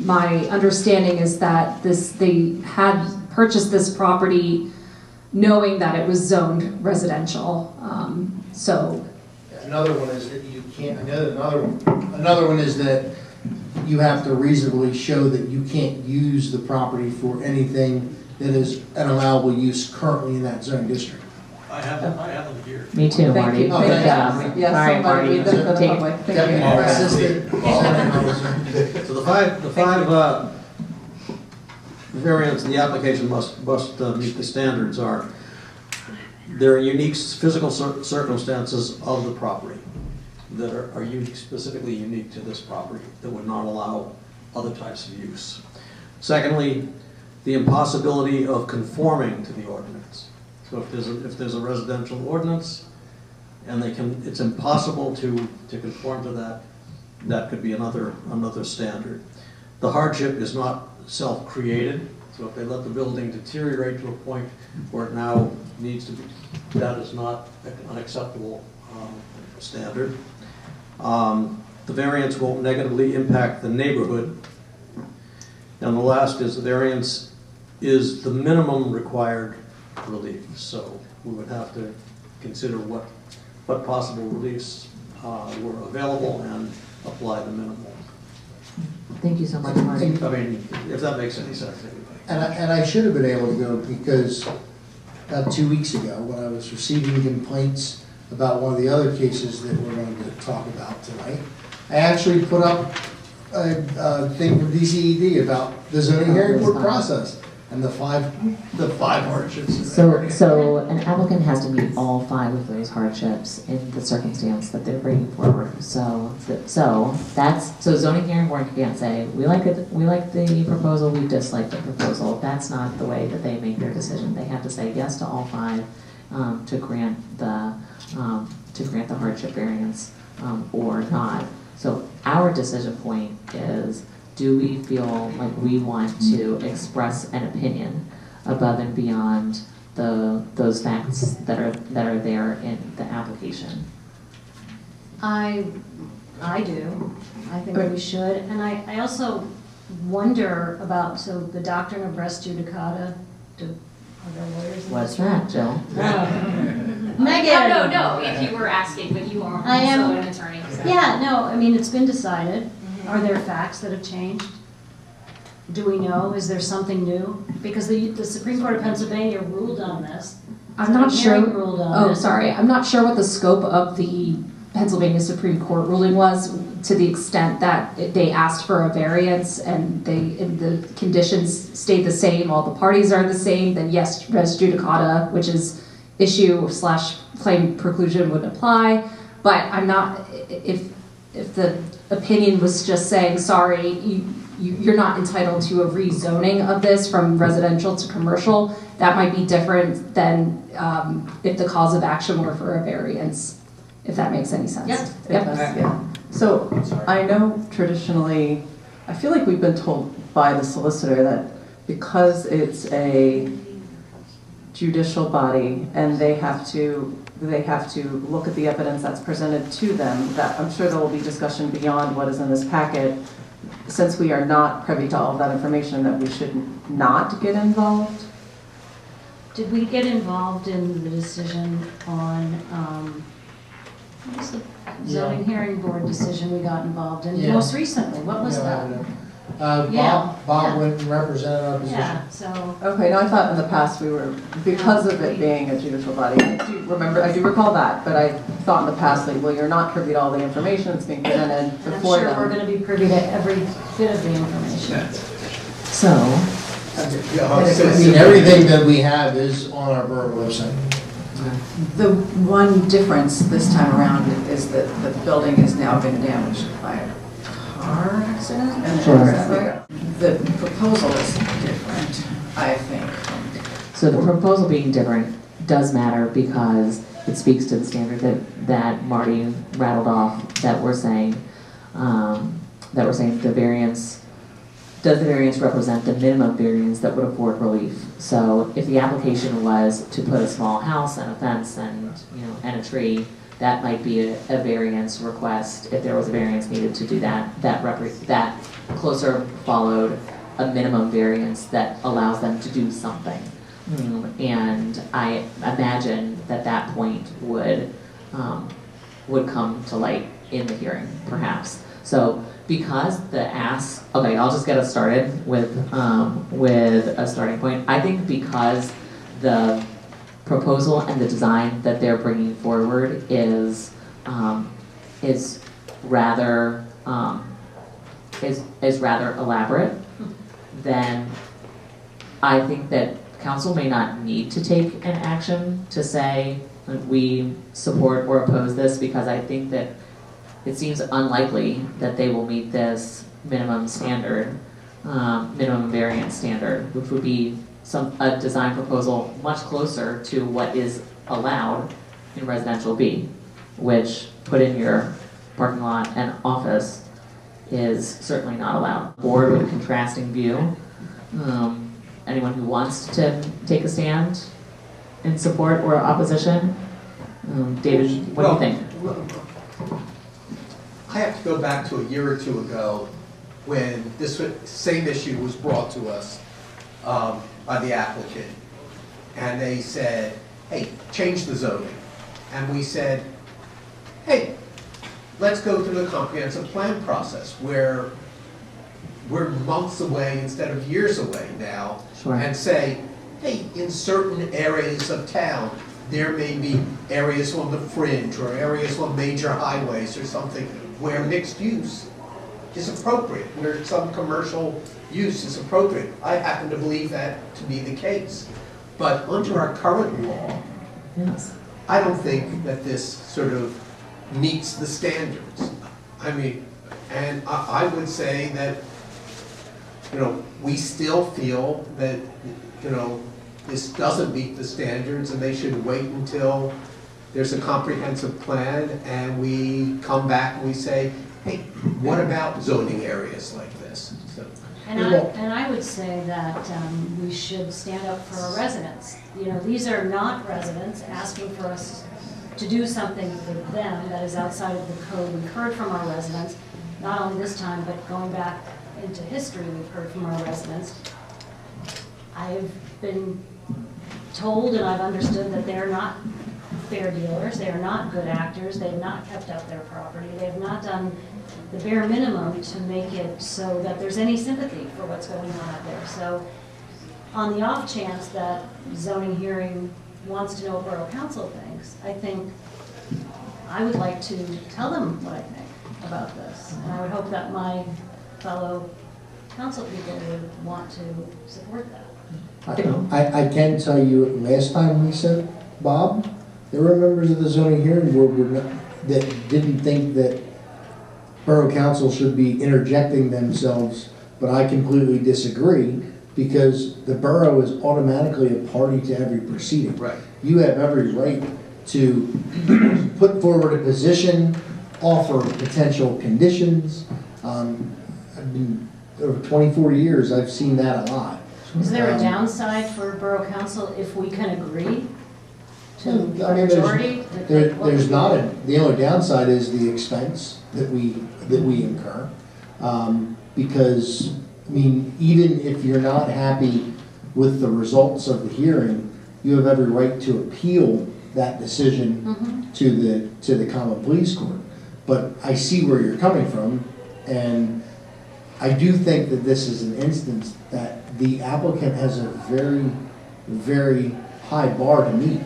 my understanding is that they had purchased this property knowing that it was zoned residential. So Another one is that you can't, another one is that you have to reasonably show that you can't use the property for anything that is an allowable use currently in that zone district. I have them here. Me too, Thank Marty. you. Good Thank you. job. Yes, Sorry, somebody Marty. read them for the Take- public. Thank Deputy you. Assistant. So the five variants, the application must meet the standards are, there are unique physical circumstances of the property that are unique, specifically unique to this property, that would not allow other types of use. Secondly, the impossibility of conforming to the ordinance. So if there's a residential ordinance and it's impossible to conform to that, that could be another standard. The hardship is not self-created, So if they let the building deteriorate to a point where it now needs to be, that is not an unacceptable standard. The variance won't negatively impact the neighborhood. And the last is the variance is the minimum required relief. So we would have to consider what possible reliefs were available and apply the minimum. Thank you so much, Marty. I mean, if that makes any sense. And I should have been able to go because about 2 weeks ago, when I was receiving complaints about one of the other cases that we're going to talk about tonight, I actually put up a thing from DCED about the zoning hearing board process and the five hardships. So an applicant has to meet all 5 of those hardships in the circumstance that they're bringing forward. So zoning hearing board can't say, we like the proposal, we dislike the proposal. That's not the way that they make their decision. They have to say yes to all 5 to grant the hardship variance or not. So our decision point is, do we feel like we want to express an opinion above and beyond those facts that are there in the application? I do. I think we should. And I also wonder about, so the doctrine of res judicata, are there lawyers in What's this room? that, Jill? Megan! No, if you were asking, but you are I am- also an attorney. So. Yeah, no, I mean, it's been decided. Are there facts that have changed? Do we know? Is there something new? Because the Supreme Court of Pennsylvania ruled on this. I'm not sure. Ruled on it. Sorry. I'm not sure what the scope of the Pennsylvania Supreme Court ruling was, to the extent that they asked for a variance and the conditions stayed the same, all the parties are the same, then yes, res judicata, which is issue/claim preclusion, would apply. But I'm not, if the opinion was just saying, sorry, you're not entitled to a rezoning of this from residential to commercial, that might be different than if the cause of action were for a variance, if that makes any sense. Yep. Yeah. So I know traditionally, I feel like we've been told by the solicitor that because it's a judicial body and they have to look at the evidence that's presented to them, that I'm sure there will be discussion beyond what is in this packet, since we are not privy to all of that information, that we should not get involved. Did we get involved in the decision on, what was the zoning hearing board decision we got involved in? Yeah. Most recently, what was that? Yeah. Bob went and represented our position. Yeah, so. Okay, no, I thought in the past we were, because of it being a judicial body, I do recall that, but I thought in the past, like, well, you're not privy to all the information that's being presented And I'm before sure them. we're gonna be privy to every bit of the information. So, I mean, everything that we have is on our borough website. The one difference this time around is that the building has now been damaged by a car accident. And Sure. is that right? The proposal is different, I think. So the proposal being different does matter because it speaks to the standard that Marty rattled off, that we're saying the variance, does the variance represent the minimum variance that would afford relief? So if the application was to put a small house and a fence and a tree, that might be a variance request. If there was a variance needed to do that, that closer followed a minimum variance that allows them to do something. And I imagine that point would come to light in the hearing, perhaps. So because okay, I'll just get us started with a starting point. I think because the proposal and the design that they're bringing forward is rather elaborate, then I think that council may not need to take an action to say we support or oppose this, because I think that it seems unlikely that they will meet this minimum variance standard, which would be a design proposal much closer to what is allowed in residential B, which put in your parking lot and office is certainly not allowed. Board with a contrasting view anyone who wants to take a stand in support or opposition? David, what do you think? I have to go back to a year or two ago when this same issue was brought to us by the applicant. And they said, hey, change the zoning. And we said, hey, let's go through the comprehensive plan process where we're months away instead of years away now. Sure. And say, hey, in certain areas of town, there may be areas on the fringe or areas on major highways or something where mixed use is appropriate, where some commercial use is appropriate. I happen to believe that to be the case. But under our current law, yes, I don't think that this sort of meets the standards. I mean, and I would say that, you know, we still feel that, you know, this doesn't meet the standards and they should wait until there's a comprehensive plan and we come back and we say, hey, what about zoning areas like this? So, And I would say that we should stand up for our residents. You know, these are not residents asking for us to do something for them that is outside of the code. We've heard from our residents, not only this time, but going back into history, we've heard from our residents. I've been told and I've understood that they're not fair dealers, they are not good actors, they have not kept up their property, they have not done the bare minimum to make it so that there's any sympathy for what's going on out there. So on the off chance that zoning hearing wants to know what Borough Council thinks, I think I would like to tell them what I think about this. And I would hope that my fellow council people would want to support that. I can tell you, last time we sent Bob, there were members of the zoning hearing board that didn't think that Borough Council should be interjecting themselves, but I completely disagree because the borough is automatically a party to every proceeding. Right. You have every right to put forward a position, offer potential conditions. I've been, over 24 years, I've seen that a lot. Is there a downside for Borough Council if we can agree to I a mean, majority? there's not the only downside is the expense that we incur. Because, I mean, even if you're not happy with the results of the hearing, you have every right to appeal that decision to the common police court. But I see where you're coming from, and I do think that this is an instance that the applicant has a very, very high bar to meet,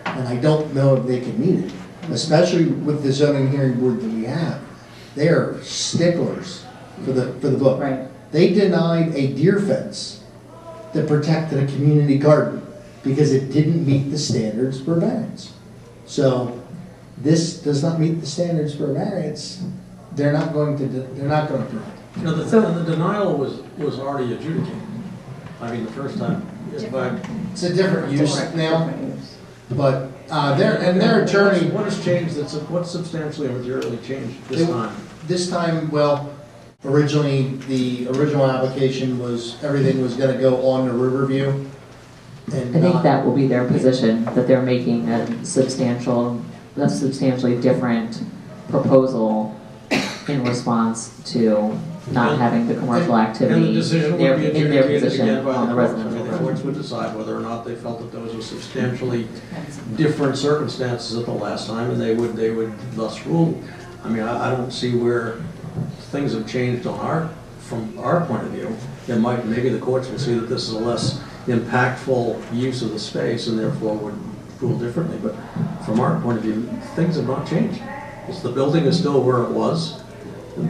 and I don't know if they can meet it, especially with the zoning hearing board that we have. They are sticklers for the book. Right. They denied a deer fence that protected a community garden because it didn't meet the standards for variance. So this does not meet the standards for variance. They're not going to approve it. You know, the denial was already adjudicated. I mean, the first time. It's a different use now, but their attorney. What has changed? What's substantially or materially changed this time? This time, well, originally the original application was everything was going to go on to Riverview. And I think that will be their position, that they're making a substantially different proposal in response to not having the commercial activity And the decision would be in their adjudicated position again by on the the courts. residential The road. courts would decide whether or not they felt that those were substantially different circumstances at the last time, and they would thus rule. I mean, I don't see where things have changed from our point of view. Maybe the courts will see that this is a less impactful use of the space and therefore would rule differently. But from our point of view, things have not changed. The building is still where it was.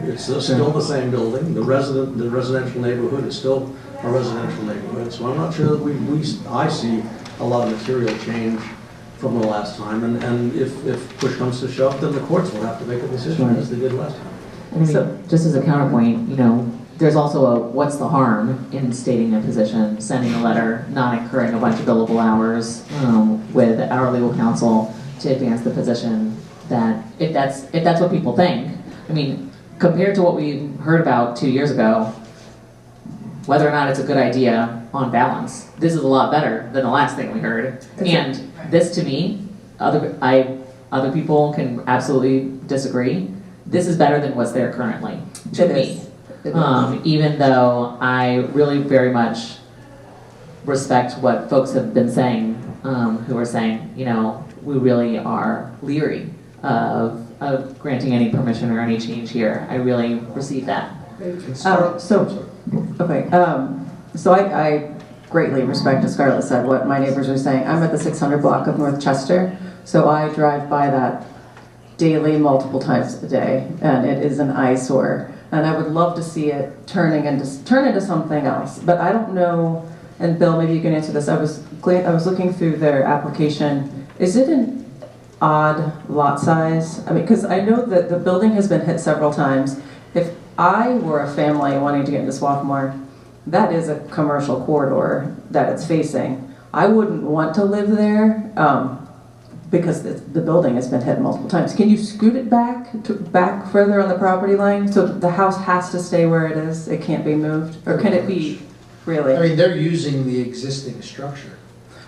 It's still the same building. The residential neighborhood is still a residential neighborhood. So I'm not sure that I see a lot of material change from the last time. And if push comes to shove, then the courts will have to make a decision as they did last time. I mean, just as a counterpoint, you know, there's also a what's the harm in stating a position, sending a letter, not incurring a bunch of billable hours with our legal counsel to advance the position. That if that's what people think, I mean, compared to what we heard about 2 years ago, whether or not it's a good idea on balance. This is a lot better than the last thing we heard. And this to me, other people can absolutely disagree. This is better than what's there currently, to me. Even though I really very much respect what folks have been saying, who are saying, you know, we really are leery of granting any permission or any change here. I really receive that. So I greatly respect, as Scarlett said, what my neighbors are saying. I'm at the 600 block of North Chester, so I drive by that daily, multiple times a day, and it is an eyesore. And I would love to see it turn into something else. But I don't know, and Bill, maybe you can answer this. I was looking through their application. Is it an odd lot size? I mean, because I know that the building has been hit several times. If I were a family wanting to get into Swarthmore, that is a commercial corridor that it's facing. I wouldn't want to live there because the building has been hit multiple times. Can you scoot it back further on the property line so that the house has to stay where it is? It can't be moved? Or can it be, really? I mean, they're using the existing structure.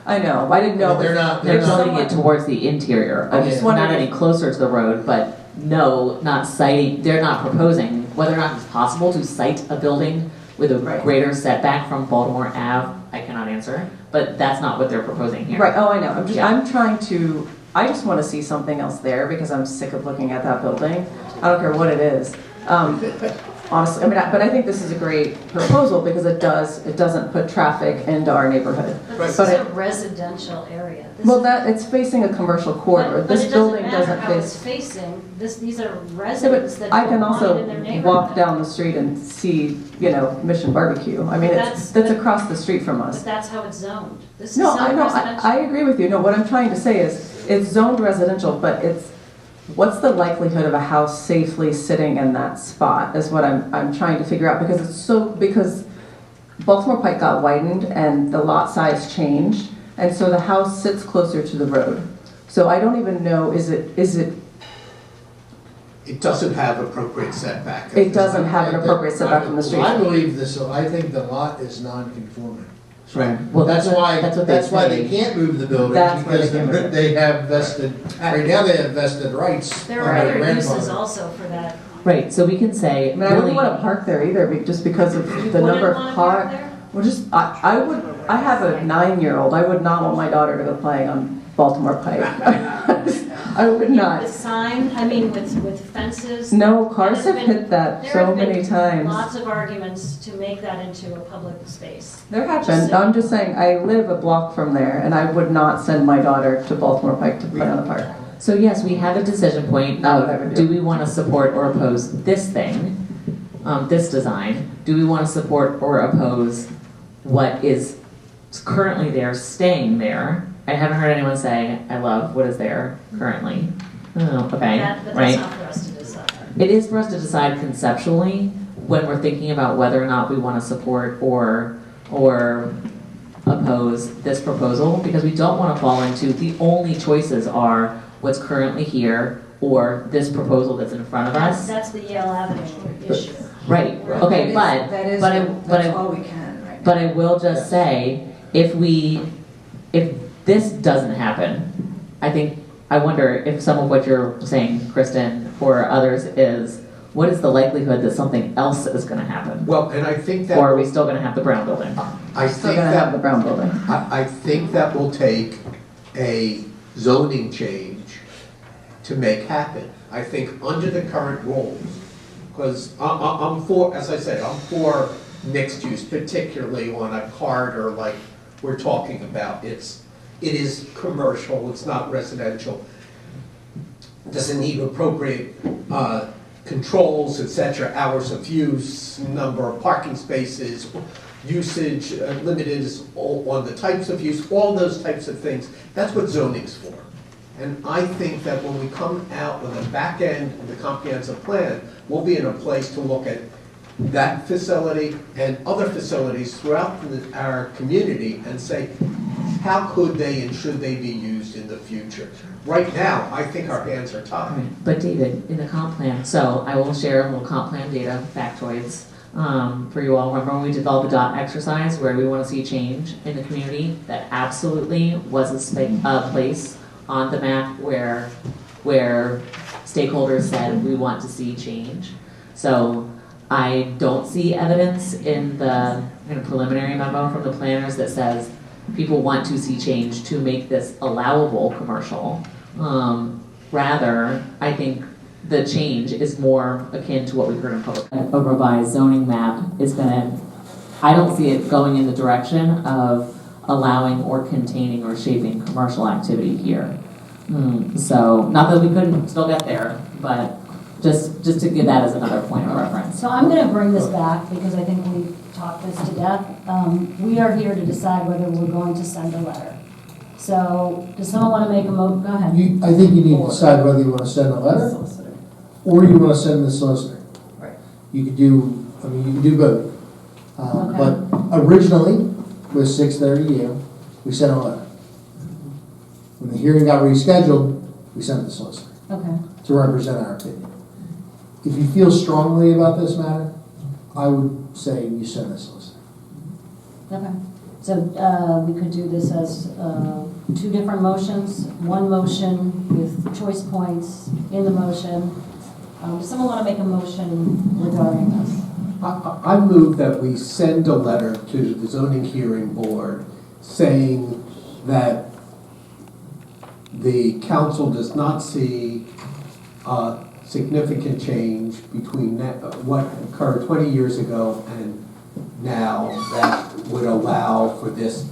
I know, I didn't know. They're building it towards the interior. I just Not wondered any closer to the road, but no, not citing, they're not proposing, whether or not it's possible to cite a building with a greater setback from Baltimore Ave, I cannot answer, but that's not what they're proposing here. Right, oh, I know, I just want to see something else there because I'm sick of looking at that building. I don't care what it is. Honestly, I mean, but I think this is a great proposal because it doesn't put traffic into our neighborhood. But this is a residential area. It's facing a commercial corridor. This building doesn't how it's face. facing. These are residents that I can want also it in their neighborhood. walk down the street and see, Mission Barbecue. I mean, that's across the street from us. But that's how it's zoned. This is No, zoned I know, residential. I agree with you. No, what I'm trying to say is, it's zoned residential, but what's the likelihood of a house safely sitting in that spot is what I'm trying to figure out, because Baltimore Pike got widened and the lot size changed, and so the house sits closer to the road. So I don't even know, is it? It doesn't have appropriate setback. It doesn't have an appropriate setback from the street. I believe this, so I think the lot is non-conforming. Right. Well, that's why say. they can't move the building, That's why they because can't move it. they have vested, right now they have vested rights. There on are their other uses grandfather. also for that. Right, so we can say, I mean, I wouldn't want to park there either, just because of the number of wouldn't wanna park cars. there? Well, I have a 9-year-old. I would not want my daughter to go playing on Baltimore Pike. I would not. The sign, I mean, with fences. No, cars There have been- hit that there so have been many times. Lots of arguments to make that into a public space. There have Just been. saying. I'm just saying, I live a block from there, and I would not send my daughter to Baltimore Pike to play on the park. so yes, we have a decision point No, never of, do. do we want to support or oppose this thing, this design? Do we want to support or oppose what is currently there, staying there? I haven't heard anyone say, I love what is there currently. Oh, okay, But right? that's not for us to decide. It is for us to decide conceptually when we're thinking about whether or not we want to support or oppose this proposal, because we don't want to fall into the only choices are what's currently here or this proposal that's in front of us. That's the Yale Avenue issue. Right, okay, That's all we can right now. but I will just say, if this doesn't happen, I wonder if some of what you're saying, Kristen, or others is, what is the likelihood that something else is gonna happen? Well, and I think that. Or are we still gonna have the brown building? I Still think gonna have the that, brown building. I think that will take a zoning change to make happen. I think under the current rules, because I'm for, as I said, I'm for mixed use, particularly on a corridor like we're talking about. It is commercial, it's not residential. Doesn't need appropriate controls, etc., hours of use, number of parking spaces, usage, limited on the types of use, all those types of things. That's what zoning's for. And I think that when we come out with the back end of the comprehensive plan, we'll be in a place to look at that facility and other facilities throughout our community and say, how could they and should they be used in the future? Right now, I think our hands are tied. But David, in the comp plan, so I will share a little comp plan data, factoids. for you all. Remember when we did all the dot exercise where we want to see change in the community? That absolutely was a place on the map where stakeholders said we want to see change. So I don't see evidence in the kind of preliminary memo from the planners that says people want to see change to make this allowable commercial. Rather, I think the change is more akin to what we heard in public. A revised zoning map is gonna, I don't see it going in the direction of allowing or containing or shaping commercial activity here. So, not that we couldn't still get there, but just to give that as another point of reference. So I'm going to bring this back because I think we've talked this to death. We are here to decide whether we're going to send a letter. So does someone want to make a motion? Go ahead. I think you need to decide whether you want to send a letter or you want to send the solicitor. Right. You could do, I mean, you can do both. Okay. But originally, with 6:30 we sent a letter. When the hearing got rescheduled, we sent the solicitor Okay. to represent our opinion. If you feel strongly about this matter, I would say you send the solicitor. Okay. So we could do this as two different motions, one motion with choice points in the motion. Does someone want to make a motion regarding this? I move that we send a letter to the zoning hearing board saying that the council does not see significant change between what occurred 20 years ago and now that would allow for this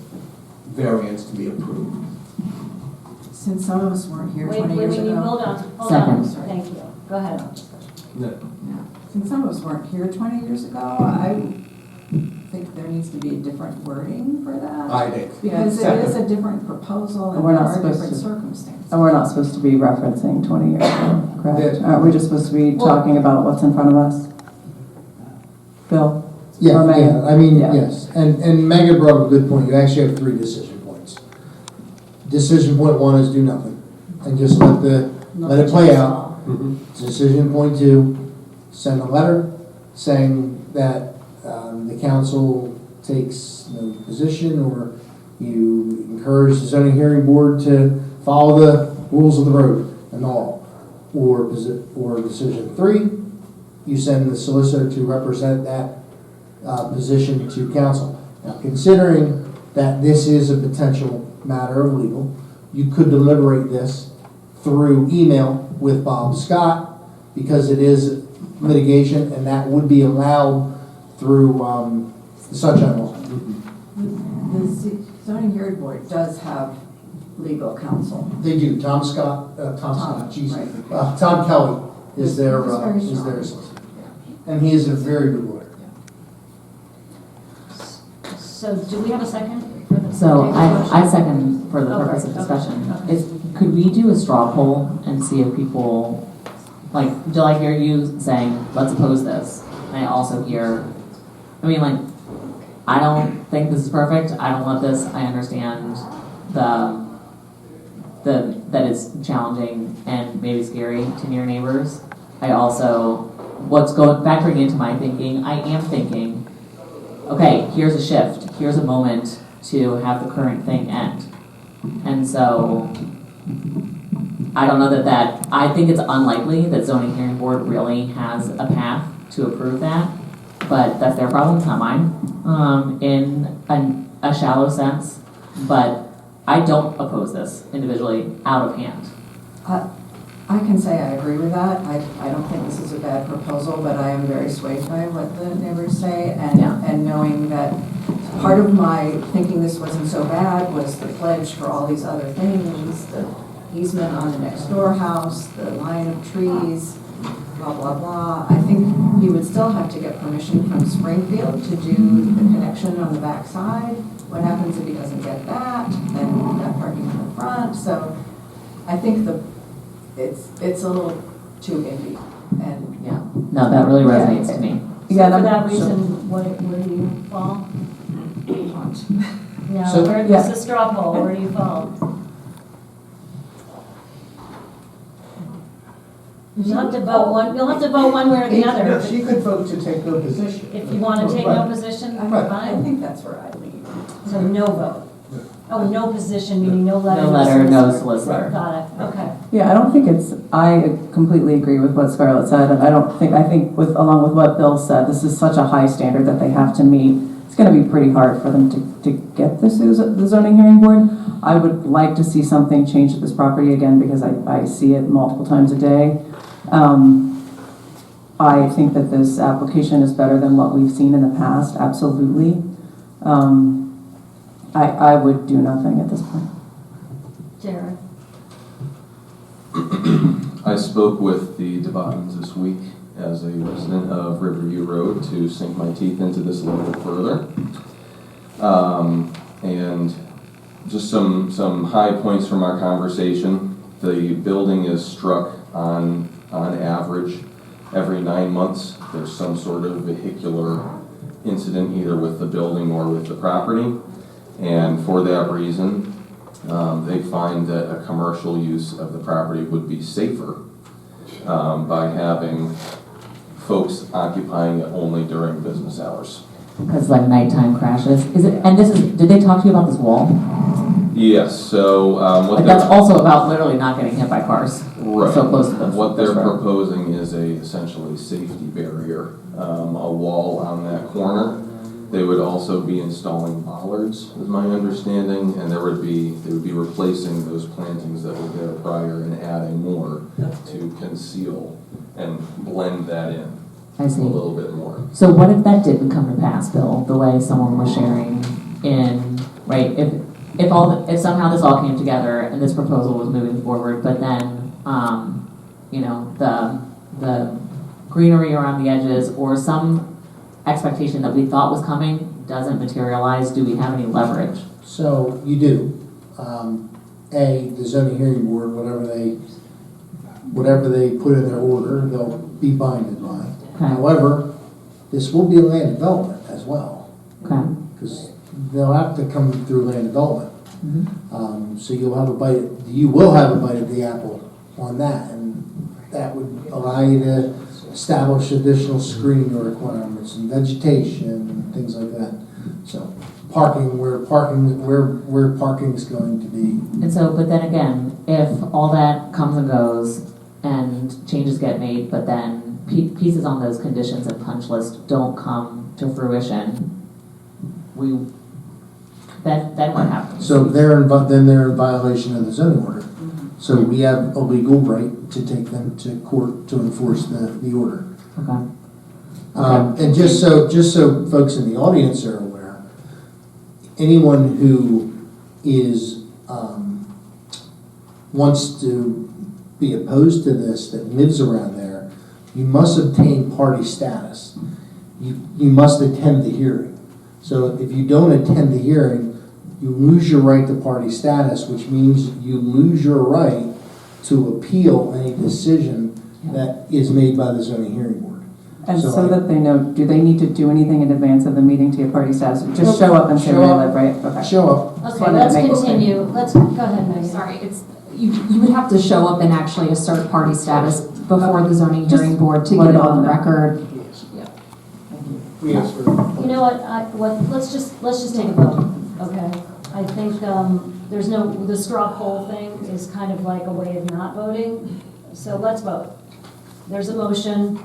variance to be approved. Since some of us weren't here Wait, 20 years ago. hold on. Second. Thank you. Go ahead. Since some of us weren't here 20 years ago, I think there needs to be a different wording for that. I think. Because it is a different proposal and We're there not are supposed different to. circumstances. And we're not supposed to be referencing 20 years ago, correct? Yeah. Aren't we just supposed to be talking about what's in front of us? Bill? Yeah, Or Megan? yeah, I mean, Yeah. yes, and Megan brought up a good point, you actually have 3 decision points. Decision point 1 is do nothing, and just let it play out. Decision point 2, send a letter saying that the council takes no position, or you encourage the zoning hearing board to follow the rules of the road and the law. Or decision 3, you send the solicitor to represent that position to council. Now, considering that this is a potential matter of legal, you could deliberate this through email with Bob Scott, because it is litigation, and that would be allowed through the sunshine law. The zoning hearing board does have legal counsel. They do. Tom Kelly is their solicitor, and he is a very good lawyer. So do we have a second for the So motion? I second for the purpose of Okay, discussion. okay. Could we do a straw poll and see if people, like, do I hear you saying, let's oppose this? And I also hear, I mean, like, I don't think this is perfect, I don't love this, I understand that it's challenging and maybe scary to near neighbors. I also, factoring into my thinking, I am thinking, okay, here's a shift, here's a moment to have the current thing end. And so, I don't know that I think it's unlikely that zoning hearing board really has a path to approve that, but that's their problem, it's not mine, in a shallow sense. But I don't oppose this individually out of hand. I can say I agree with that. I don't think this is a bad proposal, but I am very swayed by what the neighbors say, and knowing that part of my thinking this wasn't so bad was the pledge for all these other things, the easement on the next door house, the line of trees, blah, blah, blah. I think you would still have to get permission from Springfield to do the connection on the back side. What happens if he doesn't get that? Then you've got parking in the front. So I think it's a little too iffy. And yeah, no, that really resonates to me. So for that reason, where do you fall? No, it's a straw poll, where do you fall? You'll have to vote one way or the other. No, she could vote to take no position. If you want to take no position, Right. I fine. think that's where I lean. So no vote. Oh, no position, meaning no letter. No letter, no solicitor. Got it, okay. Yeah, I don't think I completely agree with what Scarlett said, and I think along with what Bill said, this is such a high standard that they have to meet. It's gonna be pretty hard for them to get this to the zoning hearing board. I would like to see something change at this property again, because I see it multiple times a day. I think that this application is better than what we've seen in the past, absolutely. I would do nothing at this point. Jared? I spoke with the DeBottons this week as a resident of Riverview Road to sink my teeth into this a little bit further. And just some high points from our conversation. The building is struck on average every 9 months. There's some sort of vehicular incident either with the building or with the property. And for that reason, they find that a commercial use of the property would be safer by having folks occupying it only during business hours. Because like nighttime crashes. Did they talk to you about this wall? Yes, so that's also about literally not getting hit by cars. Right. So close to the What they're proposing is essentially safety barrier, a wall on that corner. They would also be installing bollards, is my understanding, and they would be replacing those plantings that were there prior and adding more to conceal and blend that in I see. a little bit more. So what if that didn't come to pass, Bill, the way someone was sharing right? If somehow this all came together and this proposal was moving forward, but then, the greenery around the edges or some expectation that we thought was coming doesn't materialize, do we have any leverage? So you do. The zoning hearing board, whatever they put in their order, they'll be binded by. Okay. However, this will be a land development as well. Okay. Because they'll have to come through land development. Mm-hmm. So you will have a bite of the apple on that, and that would allow you to establish additional screening requirements and vegetation and things like that. So parking where parking's going to be. And so, but then again, if all that comes and goes and changes get made, but then pieces on those conditions and punch list don't come to fruition, then what happens? So they're in violation of the zoning order. So we have a legal right to take them to court to enforce the order. Okay. And just so folks in the audience are aware, anyone who is wants to be opposed to this that lives around there, you must obtain party status. You must attend the hearing. So if you don't attend the hearing, you lose your right to party status, which means you lose your right to appeal any decision that is made by the zoning hearing board. And so that they know, do they need to do anything in advance of the meeting to get party status? Just show up and say where they live, right? Okay. Show up. Okay, let's continue. Go ahead, Megan. Sorry, you would have to show up and actually assert party status before the zoning hearing board to get it on the record. You know what, let's just take a vote, okay? I think the straw poll thing is kind of like a way of not voting, so let's vote. There's a motion,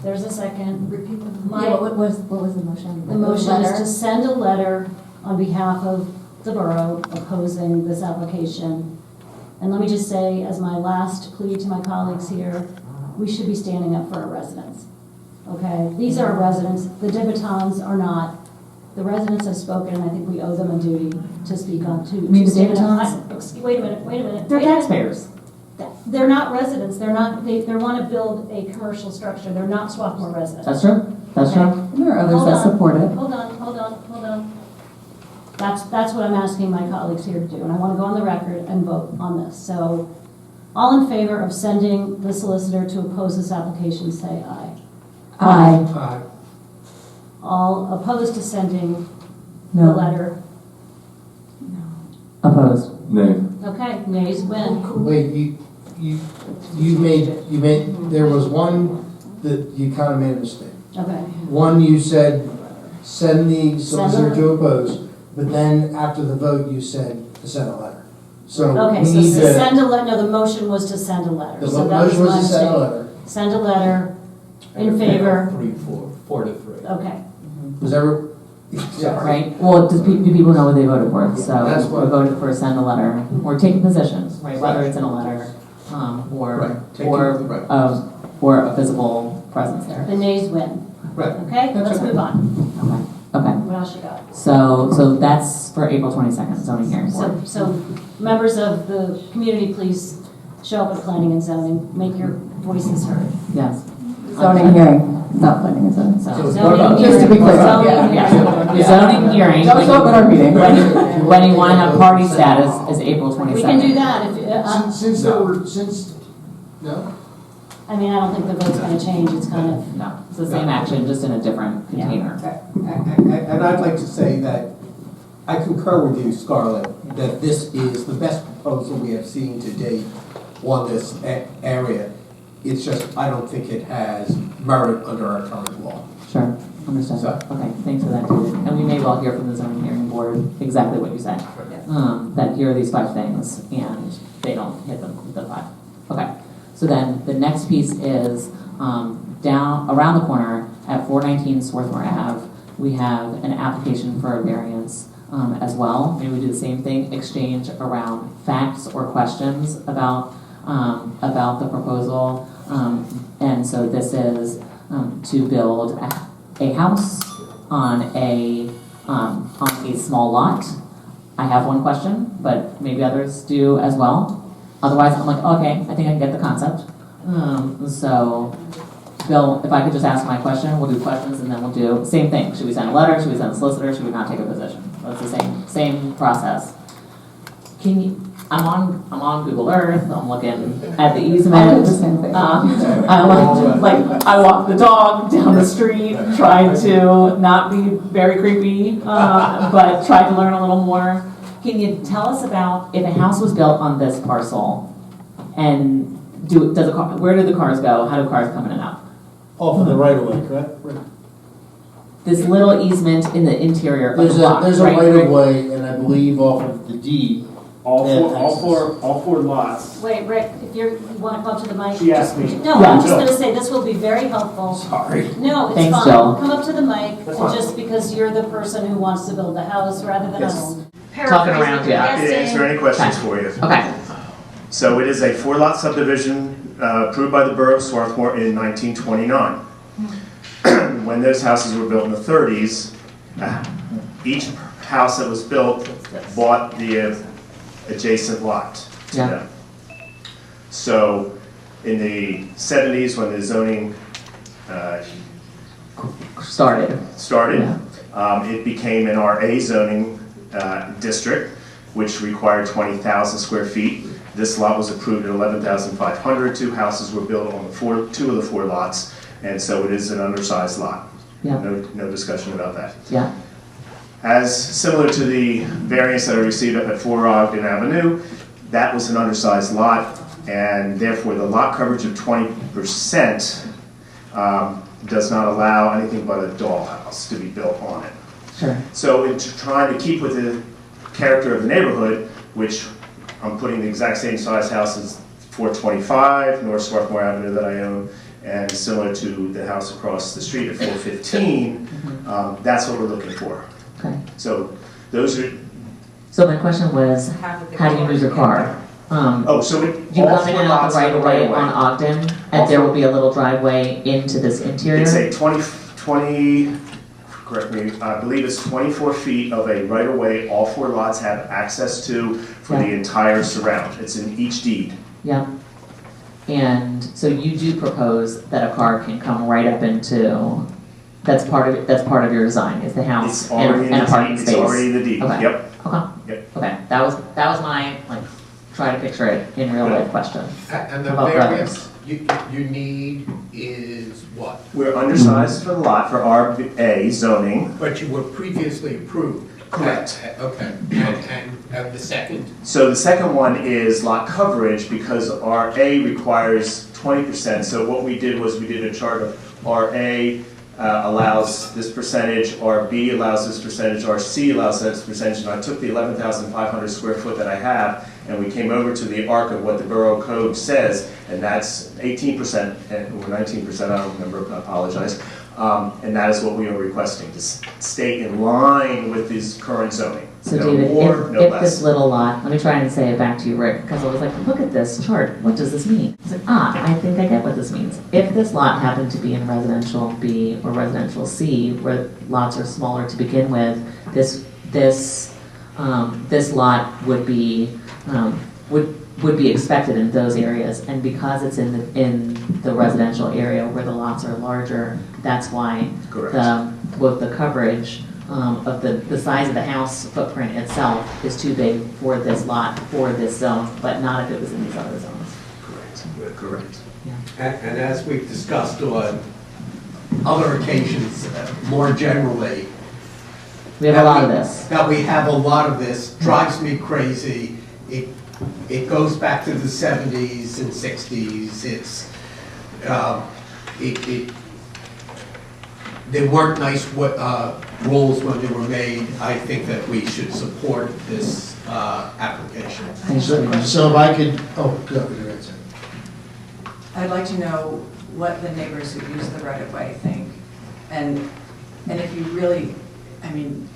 there's a second. Repeat the motion. What was the motion? The motion is to send a letter on behalf of the borough opposing this application. And let me just say, as my last plea to my colleagues here, we should be standing up for our residents. Okay, these are our residents, the debutants are not. The residents have spoken, and I think we owe them a duty to speak on, to stand up. Wait a minute. They're taxpayers. They're not residents, they want to build a commercial structure, they're not Swarthmore residents. That's true, that's true. There are others that support it. Hold on. That's what I'm asking my colleagues here to do, and I want to go on the record and vote on this. So, all in favor of sending the solicitor to oppose this application, say aye. Aye. Aye. All opposed to sending the No. letter? Opposed. Nay. Okay, nays win. Wait, you made, there was one that you kind of made a mistake. Okay. One, you said, send the solicitor Send to oppose, but then after the vote, you said to send a letter. So Okay, we so need to, send a letter, no, the motion was to send a letter. the So that motion was my to send a mistake. letter. Send a letter in favor. 4 to 3. Okay. Was ever, Right, well, do people know what they voted for? So that's what- we voted for send a letter, or taking positions, right, whether it's in a letter, or, Right, or a physical presence there. The nays win. Right. Okay, That's let's okay. move on. Okay, What else you got? so that's for April 22nd, zoning hearing board. So members of the community, please show up at planning and zoning, make your voices heard. Yes. Zoning hearing, not planning and zoning. Zoning Just to be clear. Zoning Yeah. hearing. The zoning hearing. Don't show up at our meeting. When you want to have party status is April 22nd. We can do that if, since there were, since, no? I mean, I don't think the vote's gonna change, it's kind of. No, it's the same action, just in a different container. And I'd like to say that I concur with you, Scarlett, that this is the best proposal we have seen to date on this area. It's just, I don't think it has merit under our current law. Sure, understood. So- Okay, thanks for that, David. And we may well hear from the zoning hearing board exactly what you said. That here are these 5 things, and they don't hit the 5. Okay, so then the next piece is down around the corner at 419 Swarthmore Ave, we have an application for a variance as well. Maybe we do the same thing, exchange around facts or questions about the proposal. And so this is to build a house on a small lot. I have one question, but maybe others do as well. Otherwise, I'm like, okay, I think I can get the concept. So, Bill, if I could just ask my question, we'll do questions and then we'll do same thing. Should we send a letter? Should we send a solicitor? Should we not take a position? So it's the same process. Can you? I'm on Google Earth. I'm looking at the easement. I do the same thing. I walk the dog down the street, try to not be very creepy, but try to learn a little more. Can you tell us about if a house was built on this parcel, and where do the cars go? How do cars come in and out? Off of the right of way, correct? This little easement in the interior of the There's block, a right? right of way, and I believe off of the deed. All four lots. Wait, Rick, if you want to come up to the mic. She asked me. No, I'm just going to say, this will be very helpful. Sorry. No, it's Thanks, fine. Jill. Come up to the mic, That's fine. just because you're the person who wants to build the house rather than us. Talking around, yeah. Answer any questions for you. Okay. So it is a 4-lot subdivision approved by the Borough of Swarthmore in 1929. When those houses were built in the 30s, each house that was built bought the adjacent lot to Yeah. them. So in the 70s, when the zoning Started. it became an RA zoning district, which required 20,000 square feet. This lot was approved at 11,500. 2 houses were built on 2 of the 4 lots, and so it is an undersized lot. Yeah. No discussion about that. Yeah. As similar to the variance that I received up at 4 Ogden Avenue, that was an undersized lot, and therefore the lot coverage of 20% does not allow anything but a dollhouse to be built on it. Sure. So in trying to keep with the character of the neighborhood, which I'm putting the exact same size house as 425 North Swarthmore Avenue that I own, and similar to the house across the street at 415, that's what we're looking for. Okay. So those are. So my question was, how do you use your car? So do you come in and out the right of way on Ogden, and there will be a little driveway into this interior? It's a 20, correct me, I believe it's 24 feet of a right-of-way all 4 lots have access to for the entire surround. It's in each deed. Yeah. And so you do propose that a car can come right up into, that's part of your design, is the house It's already and in a the parking deed. space? It's already in the deed. Okay. Yep. Okay. Yep. Okay, that was my, try to picture it in real life question. And the How about variance you need is what? We're undersized for the lot for RA zoning. But you were previously approved. Correct. Okay, and the second? So the second one is lot coverage, because RA requires 20%. So what we did was we did a chart of RA allows this percentage, RB allows this percentage, RC allows this percentage, and I took the 11,500 square foot that I have, and we came over to the arc of what the borough code says, and that's 18%, or 19%, I don't remember, I apologize. And that is what we are requesting, to stay in line with this current zoning. So No David, more, no if less. this little lot, let me try and say it back to you, Rick, because I was like, look at this chart, what does this mean? It's like, I think I get what this means. If this lot happened to be in residential B or residential C, where lots are smaller to begin with, this lot would be expected in those areas, and because it's in the residential area where the lots are larger, that's why both the coverage of the size of the house footprint itself is too big for this lot, for this zone, but not if it was in these other zones. Correct. Yeah. And as we've discussed on other occasions, more generally, we have a lot of this. That we have a lot of this drives me crazy. It goes back to the 70s and 60s. They weren't nice rules when they were made. I think that we should support this application. So if I could, oh, go ahead. I'd like to know what the neighbors who use the right-of-way think. And if you really, I mean,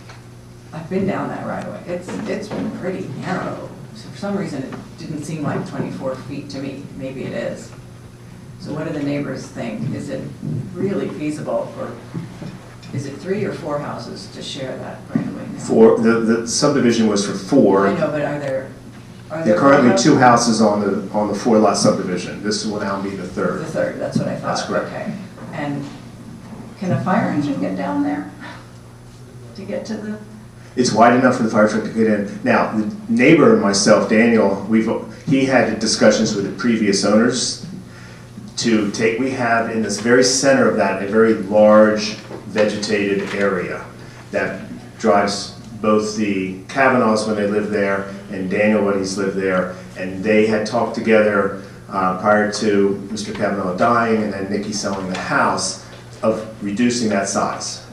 I've been down that right-of-way. It's been pretty narrow. So for some reason, it didn't seem like 24 feet to me. Maybe it is. So what do the neighbors think? Is it really feasible is it 3 or 4 houses to share that right-of-way now? The subdivision was for 4. I know, but are there There are currently 2 houses on the 4-lot subdivision. This will now be the 3rd. The third, that's what I thought. That's correct. Okay. And can a fire engine get down there to get to the? It's wide enough for the fire truck to get in. Now, the neighbor and myself, Daniel, he had discussions with the previous owners we have in this very center of that a very large vegetated area that drives both the Kavanaughs when they lived there and Daniel when he's lived there, and they had talked together prior to Mr. Kavanaugh dying and then Nikki selling the house of reducing that size.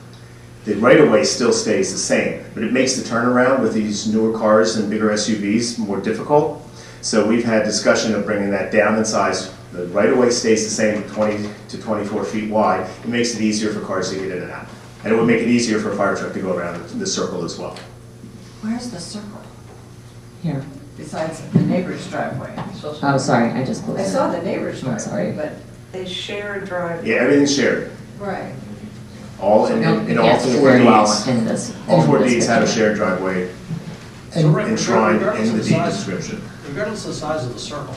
The right-of-way still stays the same, but it makes the turnaround with these newer cars and bigger SUVs more difficult. So we've had discussion of bringing that down in size. The right-of-way stays the same, 20 to 24 feet wide. It makes it easier for cars to get in and out. And it would make it easier for a fire truck to go around the circle as well. Where's the circle? Here. Besides the neighbor's driveway. Oh, sorry, I just closed I it. saw the neighbor's I'm sorry. driveway, but they share a driveway. Yeah, everything's shared. Right. All So in you all can't see it 4 very well deeds. in this- All in 4 this deeds have a picture. shared driveway enshrined in the deed description. Regardless of the size of the circle.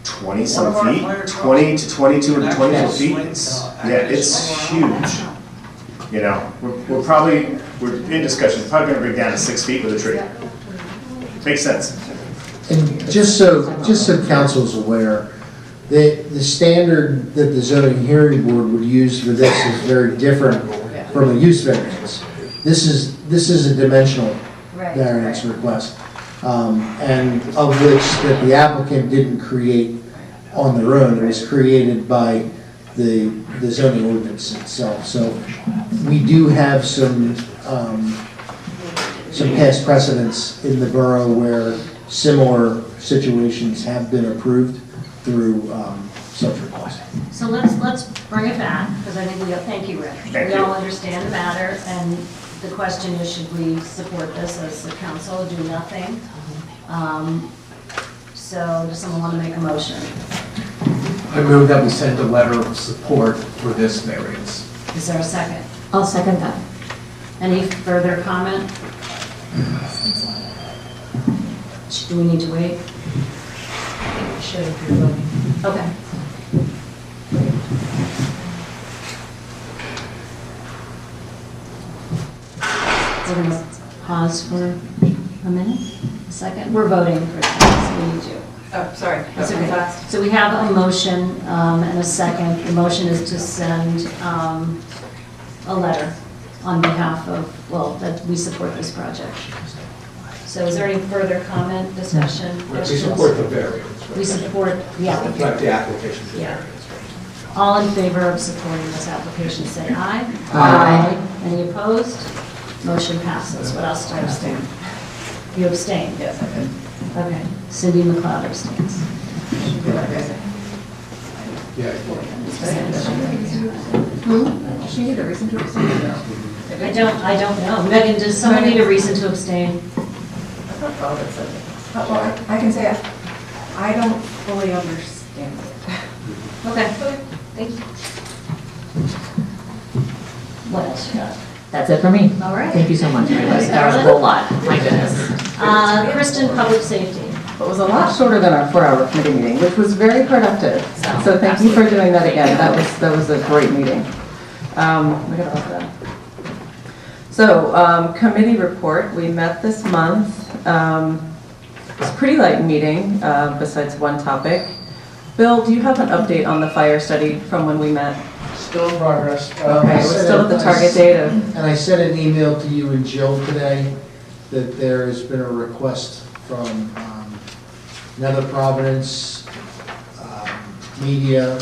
20 One some of our feet, fire trucks 20 to 22 to can 24 actually feet. swing, Yeah, it's huge. You know, we're in discussion, we're probably gonna bring down to 6 feet with a tree. Makes sense. And just so council's aware, the standard that the zoning hearing board would use for this is very different from a use variance. This is a dimensional variance request, and of which that the applicant didn't create on their own. It was created by the zoning ordinance itself. So we do have some past precedents in the borough where similar situations have been approved through such requests. So let's bring it back, because I think thank you, Rick. Thank We you. all understand the matter, and the question is, should we support this as the council, do nothing? So does someone want to make a motion? I move that we send a letter of support for this variance. Is there a second? I'll second that. Any further comment? Do we need to wait? Should if you're voting. Okay. We're going to pause for a minute, a second. We're voting for this, so we need to. Oh, sorry. That's okay. So we have a motion and a second. The motion is to send a letter on behalf of, well, that we support this project. So is there any further comment, discussion, We questions? support the variance. We support the application. The application for Yeah. variance. All in favor of supporting this application, say aye. Aye. Any opposed? Motion passes. What else do I abstain? You abstain? Yes, I did. Okay. Cindy McLeod abstains. Yeah. Does she need a reason to abstain? No. I don't know. Megan, does someone need a reason to abstain? Well, I can say I don't fully understand it. Okay. Thank you. What else you got? That's it for me. All right. Thank you so much, everybody. That was a whole lot, my goodness. Kristen, public safety. It was a lot shorter than our 4-hour committee meeting, which was very productive. So thank you for doing that again. That was a great meeting. We got all of that. So committee report, we met this month. It was a pretty light meeting besides one topic. Bill, do you have an update on the fire study from when we met? Still in progress. Okay, we're still at the target date of... And I sent an email to you and Jill today that there has been a request from Nether Providence, media.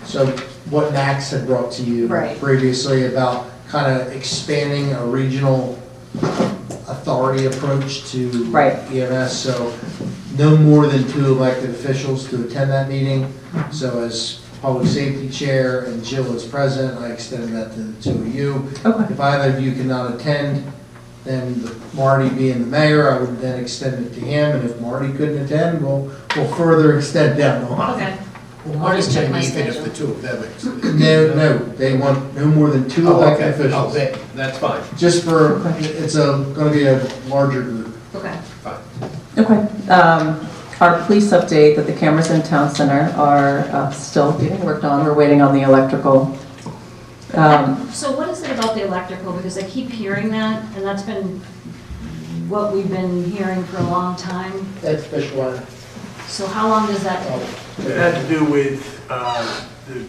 So what Max had brought to you Right. previously about kind of expanding a regional authority approach to EMS. So no more than 2 elected officials to attend that meeting. So as public safety chair and Jill is present, I extended that to the 2 of you. Okay. If either of you cannot attend, then Marty being the mayor, I would then extend it to him. And if Marty couldn't attend, we'll further extend down the line. Okay. Well, Marty's check my saying even if schedule. the 2 of them. No, they want no more than 2 Oh, elected okay. Oh, officials. that's fine. Just for, it's gonna be a larger group. Okay. Fine. Okay. Our police update that the cameras in town center are still being worked on. We're waiting on the electrical. So what is it about the electrical? Because I keep hearing that, and that's been what we've been hearing for a long time. That's fish water. So how long does that take? It had to do with the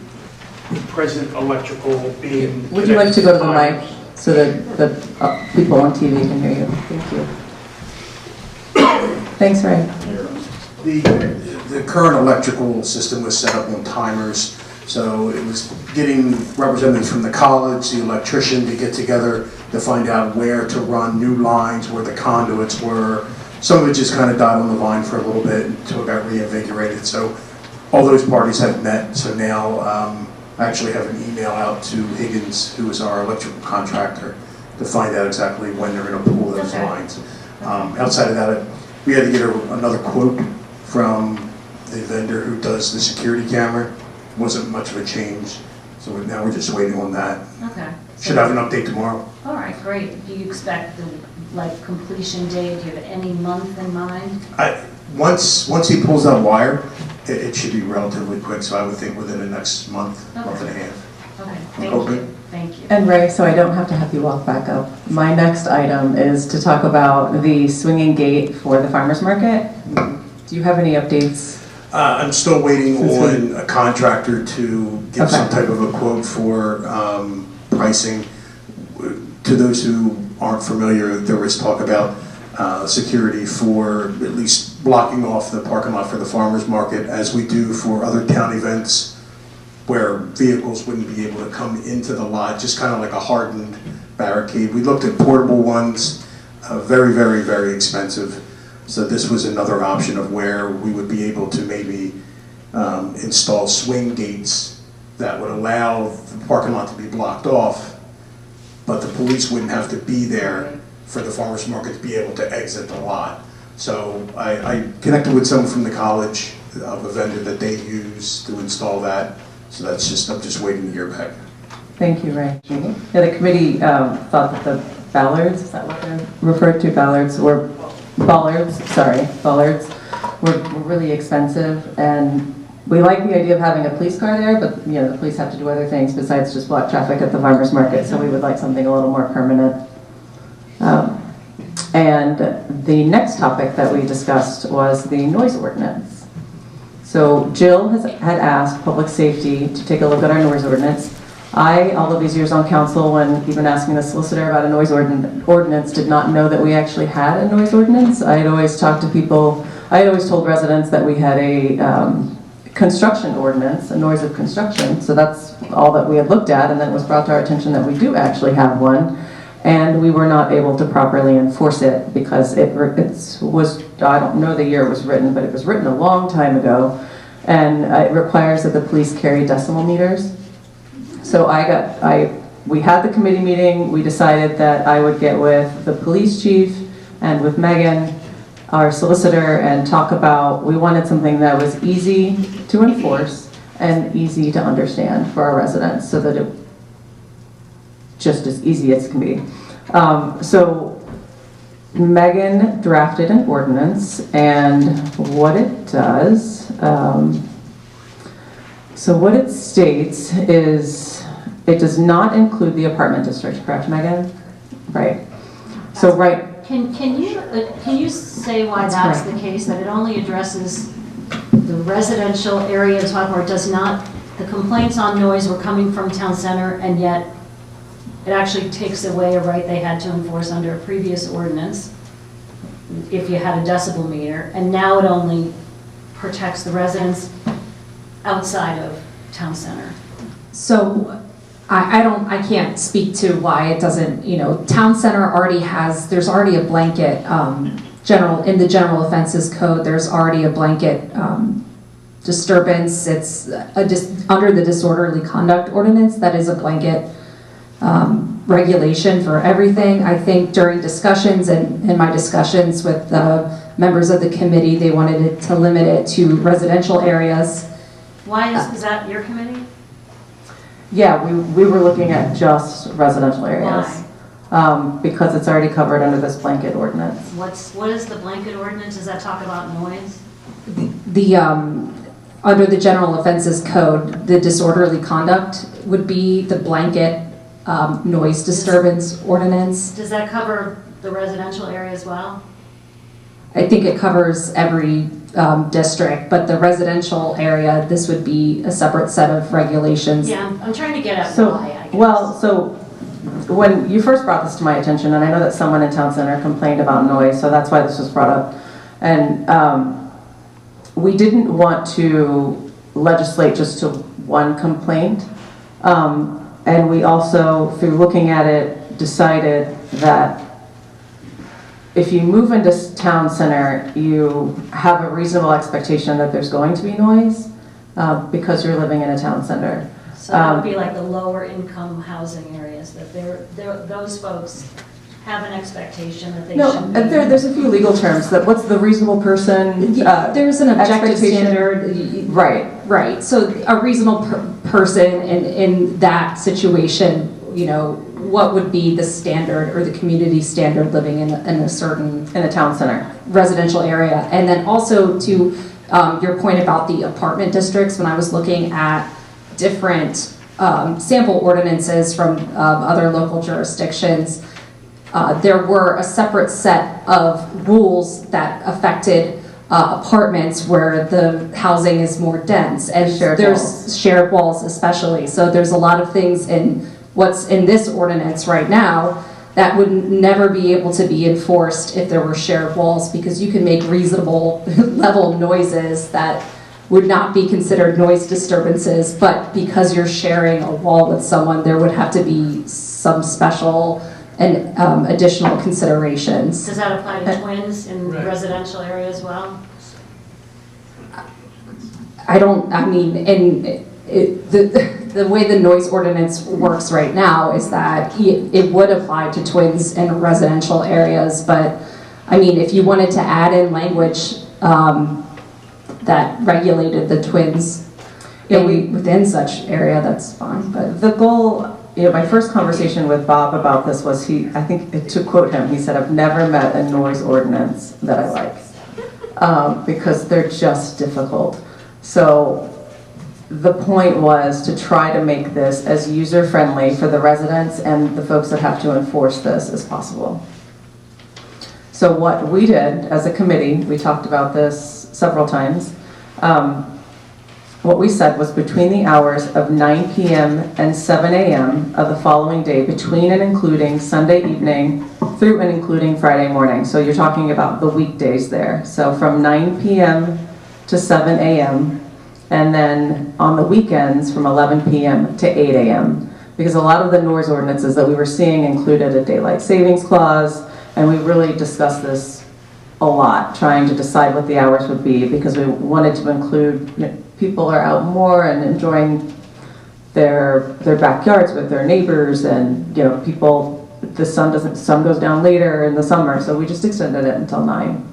present electrical being. Would you like to go to the mic so that the people on TV can hear you? Thank you. Thanks, Ray. The current electrical system was set up on timers, so it was getting representatives from the college, the electrician to get together to find out where to run new lines, where the conduits were. Some of it just kind of died on the vine for a little bit until it got reinvigorated. So all those parties have met. So now I actually have an email out to Higgins, who is our electrical contractor, to find out exactly when they're going to pull those lines. Outside of that, we had to get another quote from the vendor who does the security camera. Wasn't much of a change. So now we're just waiting on that. Okay. Should have an update tomorrow. All right, great. Do you expect the completion date? Do you have any month in mind? Once he pulls that wire, it should be relatively quick. So I would think within the next month, month and a half. Okay, I'm thank hoping. you. Thank you. And Ray, so I don't have to have you walk back up. My next item is to talk about the swinging gate for the farmer's market. Do you have any updates? I'm still waiting on a contractor to give some type of a quote for pricing. To those who aren't familiar, there was talk about security for at least blocking off the parking lot for the farmer's market, as we do for other town events where vehicles wouldn't be able to come into the lot, just kind of like a hardened barricade. We looked at portable ones, very, very, very expensive. So this was another option of where we would be able to maybe install swing gates that would allow the parking lot to be blocked off, but the police wouldn't have to be there for the farmer's market to be able to exit the lot. So I connected with someone from the college of a vendor that they use to install that. So I'm just waiting to hear back. Thank you, Ray. Yeah, the committee thought that the ballards, is that what they're referred to? Bollards were really expensive, and we like the idea of having a police car there, but the police have to do other things besides just block traffic at the farmer's market, so we would like something a little more permanent. And the next topic that we discussed was the noise ordinance. So Jill had asked Public Safety to take a look at our noise ordinance. all of these years on council, when even asking the solicitor about a noise ordinance, did not know that we actually had a noise ordinance. I had always talked to people, I had always told residents that we had a construction ordinance, a noise of construction, so that's all that we had looked at, and then it was brought to our attention that we do actually have one, and we were not able to properly enforce it because it was, I don't know the year it was written, but it was written a long time ago, and it requires that the police carry decimal meters. So we had the committee meeting, we decided that I would get with the police chief and with Megan, our solicitor, and talk about, we wanted something that was easy to enforce and easy to understand for our residents, so that it just as easy as can be. So Megan drafted an ordinance, and what it does, so what it states is, it does not include the apartment district, correct, Megan? Right. So right. Can you say why that's the case, that it only addresses the residential area of Swarthmore? It does not, the complaints on noise were coming from town center, and yet it actually takes away a right they had to enforce under a previous ordinance if you had a decibel meter, and now it only protects the residents outside of town center. So I can't speak to why it doesn't, town center already has, there's already a blanket, in the general offenses code, there's already a blanket disturbance. It's under the disorderly conduct ordinance, that is a blanket regulation for everything. I think during discussions and in my discussions with the members of the committee, they wanted it to limit it to residential areas. Why is that your committee? Yeah, we were looking at just residential areas. Why? Because it's already covered under this blanket ordinance. What is the blanket ordinance? Does that talk about noise? Under the general offenses code, the disorderly conduct would be the blanket noise disturbance ordinance. Does that cover the residential area as well? I think it covers every district, but the residential area, this would be a separate set of regulations. Yeah, I'm trying to get at So, why, I guess. well, so when you first brought this to my attention, and I know that someone in town center complained about noise, so that's why this was brought up. And we didn't want to legislate just to one complaint. And we also, through looking at it, decided that if you move into town center, you have a reasonable expectation that there's going to be noise because you're living in a town center. So that would be like the lower income housing areas, that those folks have an expectation that they shouldn't be. There's a few legal terms, that what's the reasonable person? There's an objective expectation. standard. Right. So a reasonable person in that situation, what would be the standard or the community standard living in a certain in a town center residential area. And then also to your point about the apartment districts, when I was looking at different sample ordinances from other local jurisdictions, there were a separate set of rules that affected apartments where the housing is more dense, and shared walls especially. So there's a lot of things in what's in this ordinance right now that would never be able to be enforced if there were shared walls, because you can make reasonable level noises that would not be considered noise disturbances, but because you're sharing a wall with someone, there would have to be some special and additional considerations. Does that apply to twins in residential area as well? The way the noise ordinance works right now is that it would apply to twins in residential areas, but if you wanted to add in language that regulated the twins within such area, that's fine. But the goal, my first conversation with Bob about this was I think to quote him, he said, "I've never met a noise ordinance that I like," because they're just difficult. So the point was to try to make this as user-friendly for the residents and the folks that have to enforce this as possible. So what we did as a committee, we talked about this several times, what we said was between the hours of 9 p.m. and 7 a.m. of the following day, between and including Sunday evening through and including Friday morning. So you're talking about the weekdays there. So from 9 p.m. to 7 a.m. and then on the weekends from 11 p.m. to 8 a.m. Because a lot of the noise ordinances that we were seeing included a daylight savings clause, and we really discussed this a lot, trying to decide what the hours would be, because we wanted to include, you know, people are out more and enjoying their backyards with their neighbors, and you know, people, the sun goes down later in the summer, so we just extended it until 9.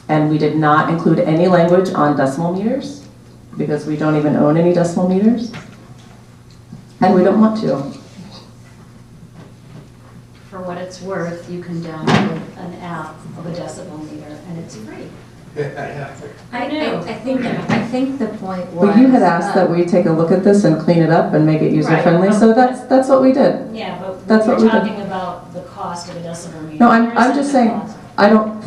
And we did not include any language on decimal meters, because we don't even own any decimal meters, and we don't want to. For what it's worth, you can download an app of a decibel meter, and it's free. I think the point was. But you had asked that we take a look at this and clean it up and make it user-friendly, Right. so that's what we did. Yeah, but That's we're what we did. talking about the cost of a decibel meter. No, There I'm isn't just a saying, cost. I don't,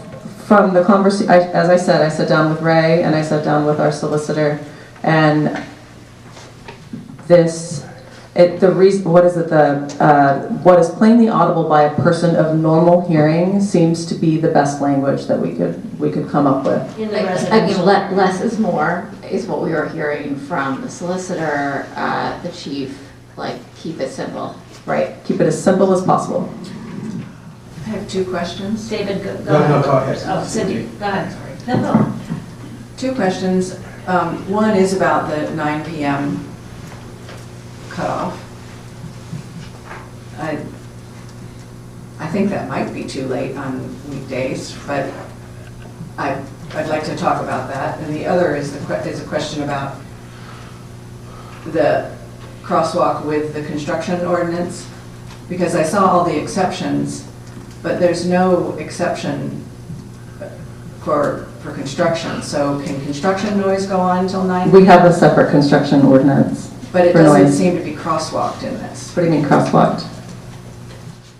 from the conversation, as I said, I sat down with Ray and I sat down with our solicitor, and the reason, what is plainly audible by a person of normal hearing seems to be the best language that we could come up with. In the I mean, residential. less is more is what we were hearing from the solicitor, the chief, like, keep it simple. Right, keep it as simple as possible. I have 2 questions. David, go No, ahead. go ahead. Oh, Cindy, go ahead, sorry. No. 2 questions. One is about the 9 p.m. cutoff. I think that might be too late on weekdays, but I'd like to talk about that. And the other is a question about the crosswalk with the construction ordinance, because I saw all the exceptions, but there's no exception for construction. So can construction noise go on until 9? We have a separate construction ordinance. But it for doesn't noise. seem to be crosswalked in this. What do you mean crosswalked?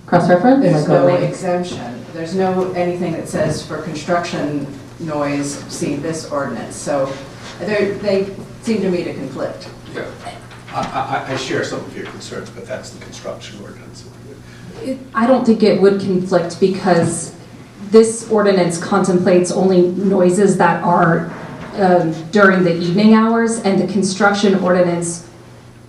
Cross-reference? There's no exemption. There's no anything that says for construction noise, see this ordinance. So they seem to me to conflict. Yeah. I share some of your concerns, but that's the construction ordinance. I don't think it would conflict, because this ordinance contemplates only noises that are during the evening hours, and the construction ordinance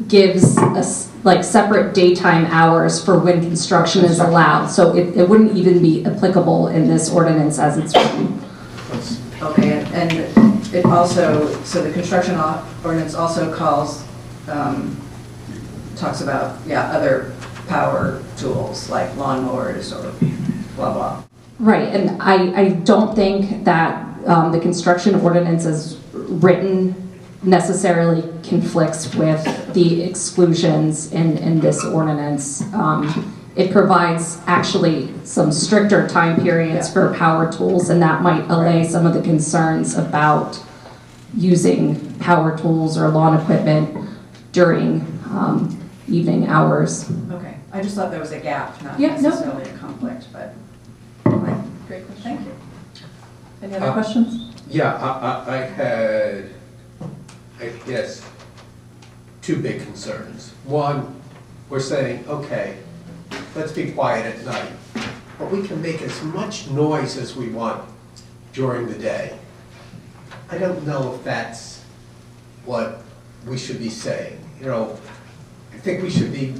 gives us like separate daytime hours for when construction is allowed. So it wouldn't even be applicable in this ordinance as it's written. Okay, and it also, so the construction ordinance also talks about, other power tools like lawnmowers or blah, blah. Right, and I don't think that the construction ordinance as written necessarily conflicts with the exclusions in this ordinance. It provides actually some stricter time periods for power tools, and that might allay some of the concerns about using power tools or lawn equipment during evening hours. Okay, I just thought there was a gap, not Yeah, no. necessarily a conflict, but anyway, great question. Thank you. Any other questions? Yeah, I had, I guess, 2 big concerns. One, we're saying, okay, let's be quiet at night, but we can make as much noise as we want during the day. I don't know if that's what we should be saying. You know, I think we should be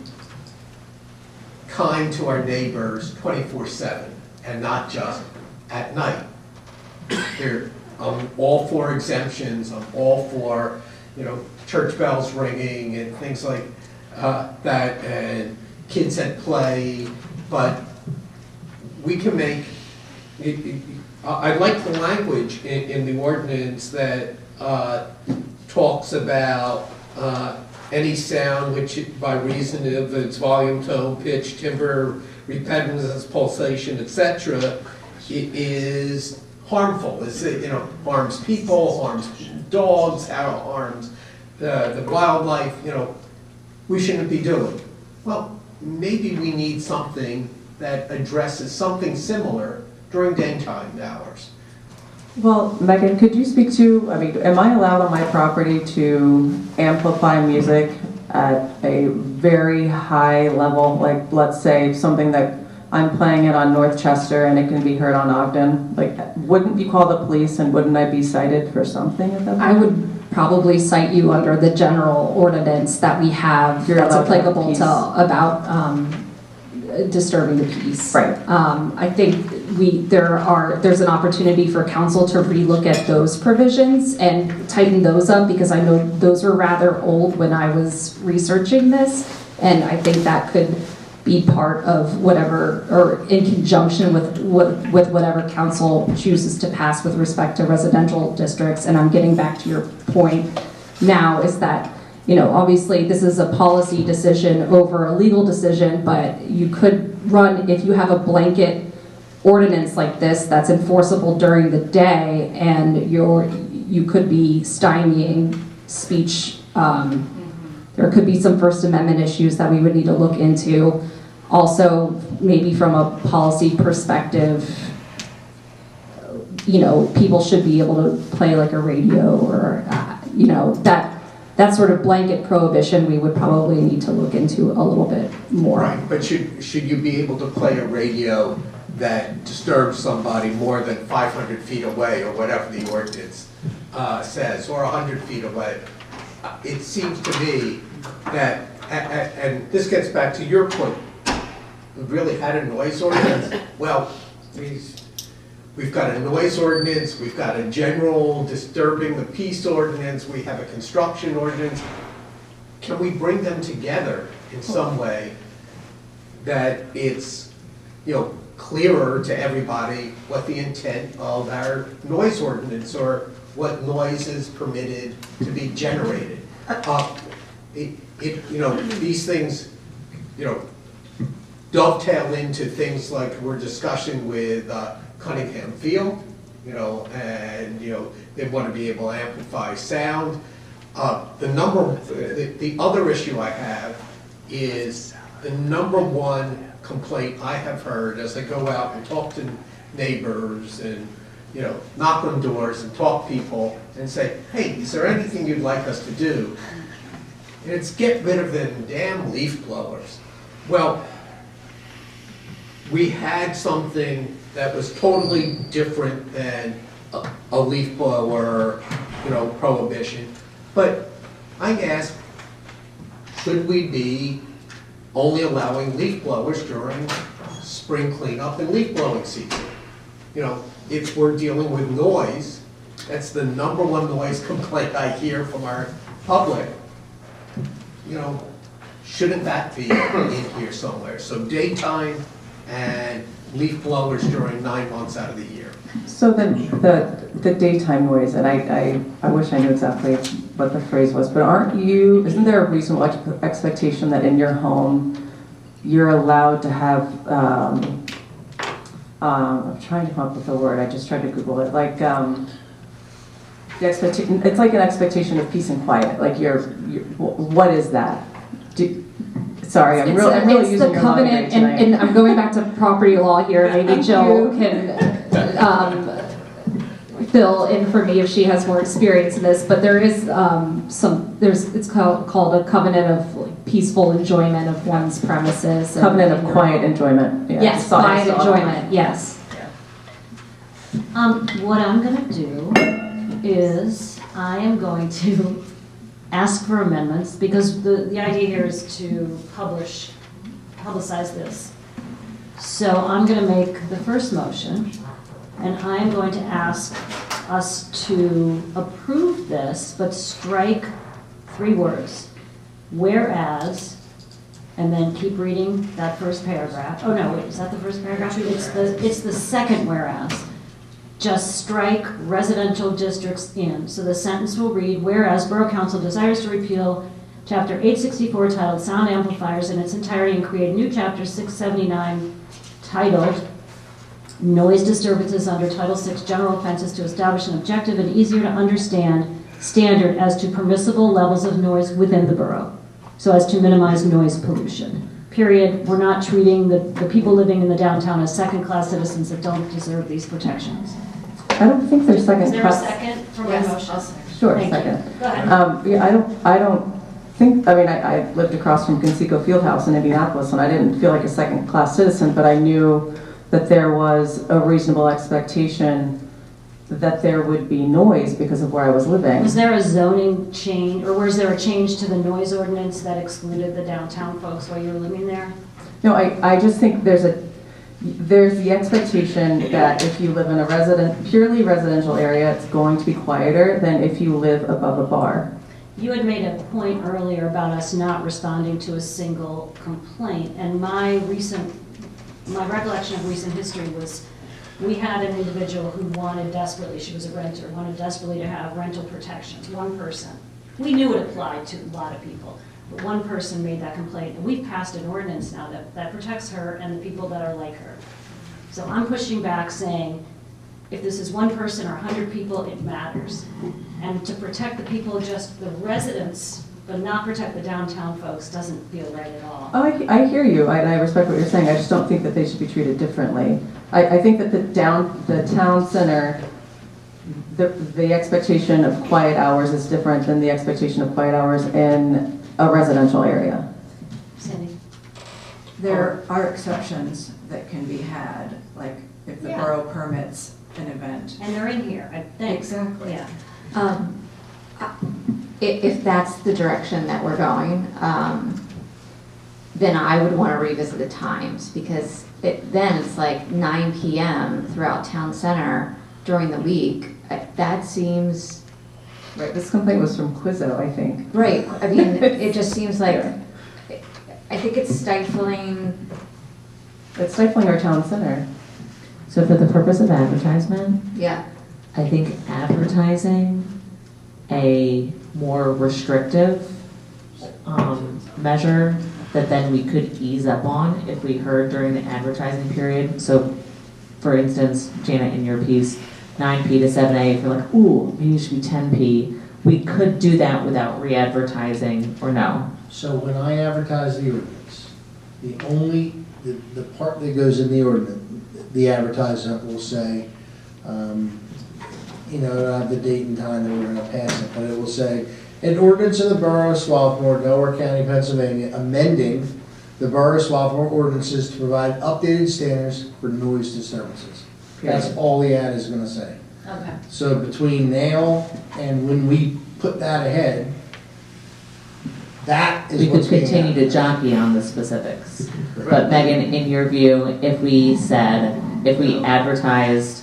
kind to our neighbors 24/7 and not just at night. I'm all for exemptions, I'm all for, church bells ringing and things like that, and kids at play, but we can make, I like the language in the ordinance that talks about any sound which by reason of its volume, tone, pitch, timbre, repetitiveness, pulsation, etc., is harmful. Harms people, harms dogs, harms the wildlife. We shouldn't be doing. Well, maybe we need something that addresses something similar during daytime hours. Well, Megan, could you speak to, I mean, am I allowed on my property to amplify music at a very high level? Like, let's say something that I'm playing it on North Chester and it can be heard on Ogden. Like, wouldn't you call the police and wouldn't I be cited for something at that point? I would probably cite you under the general ordinance that we have that's applicable to about disturbing the peace. Right. I think there's an opportunity for council to relook at those provisions and tighten those up, because I know those were rather old when I was researching this, and I think that could be part of whatever, or in conjunction with whatever council chooses to pass with respect to residential districts. And I'm getting back to your point now, is that, you know, obviously this is a policy decision over a legal decision, but you could run, if you have a blanket ordinance like this that's enforceable during the day, and you could be stymieing speech. There could be some First Amendment issues that we would need to look into. Also, maybe from a policy perspective, you know, people should be able to play like a radio, or, you know, that sort of blanket prohibition we would probably need to look into a little bit more. Right, but should you be able to play a radio that disturbs somebody more than 500 feet away, or whatever the ordinance says, or 100 feet away? It seems to me that, and this gets back to your point, we really had a noise ordinance. Well, we've got a noise ordinance, we've got a general disturbing the peace ordinance, we have a construction ordinance. Can we bring them together in some way that it's, you know, clearer to everybody what the intent of our noise ordinance, or what noise is permitted to be generated? You know, these things, you know, dovetail into things like we're discussing with Cunningham Field, you know, and, you know, they want to be able to amplify sound. The other issue I have is the number one complaint I have heard as I go out and talk to neighbors and, you know, knock on doors and talk to people and say, hey, is there anything you'd like us to do? And it's get rid of them damn leaf blowers. Well, we had something that was totally different than a leaf blower, you know, prohibition. But I ask, should we be only allowing leaf blowers during spring cleanup and leaf blowing season? You know, if we're dealing with noise, that's the number one noise complaint I hear from our public. You know, shouldn't that be in here somewhere? So daytime and leaf blowers during 9 months out of the year. So then the daytime noise, and I wish I knew exactly what the phrase was, but isn't there a reasonable expectation that in your home you're allowed to have, I'm trying to come up with a word, I just tried to Google it, like, the expectation, it's like an expectation of peace and quiet, like what is that? Sorry, I'm really using your covenant, and I'm going back to property law here. Maybe Jill can fill in for me if she has more experience in this. But there is it's called a covenant of like peaceful enjoyment of one's premises. Covenant of quiet enjoyment. Yeah. Yes, quiet enjoyment. Yes. What I'm going to do is I am going to ask for amendments, because the idea here is to publicize this. So I'm going to make the first motion, and I'm going to ask us to approve this, but strike 3 words. Whereas, and then keep reading that first paragraph. Oh no, wait, is that the first paragraph? It's the second whereas. Just strike residential districts in. So the sentence will read, whereas Borough Council desires to repeal Chapter 864 titled Sound Amplifiers in its entirety and create a new Chapter 679 titled Noise Disturbances under Title 6 General Offenses to establish an objective and easier to understand standard as to permissible levels of noise within the borough, so as to minimize noise pollution. Period. We're not treating the people living in the downtown as second-class citizens that don't deserve these protections. I don't think there's second. Is there a second for my Yes, motion? I'll second. Sure, Thank you. second. Go ahead. Yeah, I don't think, I mean, I lived across from Conseco Fieldhouse in Indianapolis, and I didn't feel like a second-class citizen, but I knew that there was a reasonable expectation that there would be noise because of where I was living. Was there a zoning change, or was there a change to the noise ordinance that excluded the downtown folks while you were living there? No, I just think there's the expectation that if you live in a purely residential area, it's going to be quieter than if you live above a bar. You had made a point earlier about us not responding to a single complaint, and my recollection of recent history was we had an individual who wanted desperately, she was a renter, wanted desperately to have rental protections, one person. We knew it applied to a lot of people, but one person made that complaint, and we've passed an ordinance now that protects her and the people that are like her. So I'm pushing back saying, if this is one person or 100 people, it matters. And to protect the people, just the residents, but not protect the downtown folks, doesn't feel right at all. Oh, I hear you, and I respect what you're saying. I just don't think that they should be treated differently. I think that the town center, the expectation of quiet hours is different than the expectation of quiet hours in a residential area. Cindy? There are exceptions that can be had, like if the Yeah. borough permits an event. And they're in here, I think. Exactly. Yeah. If that's the direction that we're going, then I would want to revisit the times, because then it's like 9 p.m. throughout town center during the week. That seems... Right, this complaint was from Quizzo, I think. Right, I mean, it just seems like, I think it's stifling. It's stifling our town center. So for the purpose of advertisement, Yeah. I think advertising a more restrictive measure that then we could ease up on if we heard during the advertising period. So for instance, Janet, in your piece, 9p to 7a, if we're like, ooh, maybe it should be 10p, we could do that without re-advertising, or no? So when I advertise the ordinance, the part that goes in the ordinance, the advertisement will say, it'll have the date and time that we're gonna pass it, but it will say, an ordinance of the Borough of Swarthmore, Delaware County, Pennsylvania, amending the Borough of Swarthmore ordinances to provide updated standards for noise disturbances. That's all the ad is gonna say. Okay. So between now and when we put that ahead, that is We could what's being continue to advertised. jockey on the specifics. But Megan, in your view, if we advertised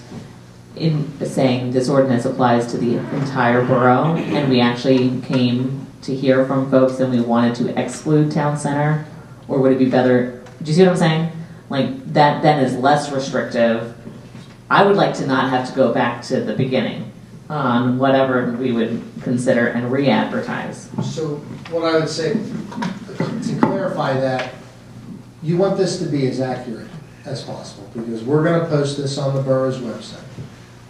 in saying this ordinance applies to the entire borough, and we actually came to hear from folks and we wanted to exclude town center, or would it be better, do you see what I'm saying? Like, that then is less restrictive. I would like to not have to go back to the beginning on whatever we would consider and re-advertise. So what I would say, to clarify that, you want this to be as accurate as possible, because we're gonna post this on the borough's website,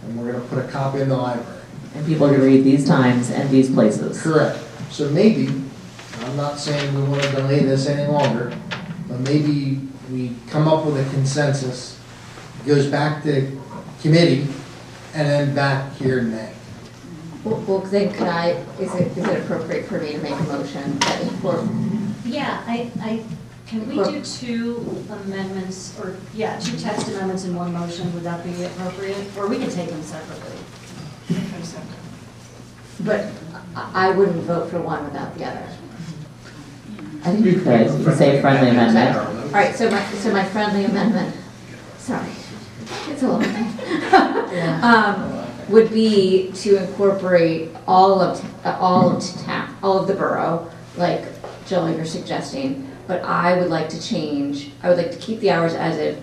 and we're gonna put a copy in the library. And people can read these times and these places. Correct. So maybe, I'm not saying we wanna delay this any longer, but maybe we come up with a consensus, goes back to committee, and then back here in May. Well, then is it appropriate for me to make a motion that Yeah, can we do two amendments, or, two text amendments in one motion? Would that be appropriate? Or we can take them separately. But I wouldn't vote for one without the other. I think you could say friendly amendment. All right, so my friendly amendment, sorry, it's a long thing, would be to incorporate all of the borough, like Jill, you're suggesting, but I would like to keep the hours as is,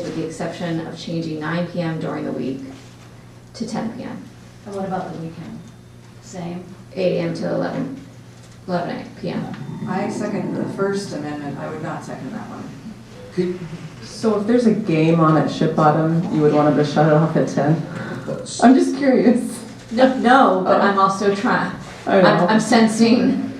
with the exception of changing 9 p.m. during the week to 10 p.m. And what about the weekend? Same? 8 a.m. to 11 p.m. I second the first amendment, I would not second that one. So if there's a game on at Ship Bottom, you would want them to shut it off at 10? I'm just curious. No, but I'm also trying, I know. I'm sensing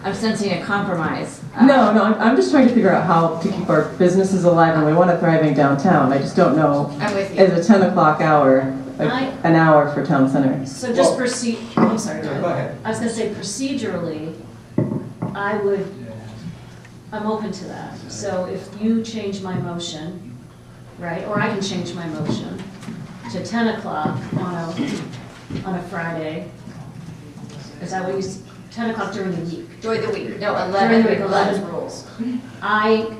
a compromise. No, I'm just trying to figure out how to keep our businesses alive, and we want a thriving downtown. I just don't know. I'm with you. As a 10 o'clock hour, an hour for town center. So just proceed, I'm sorry. Go ahead. I was gonna say procedurally, I'm open to that. So if you change my motion, right, or I can change my motion to 10 o'clock on a Friday, is that what you, 10 o'clock during the week? During the week, no, During the week, 11 rules. I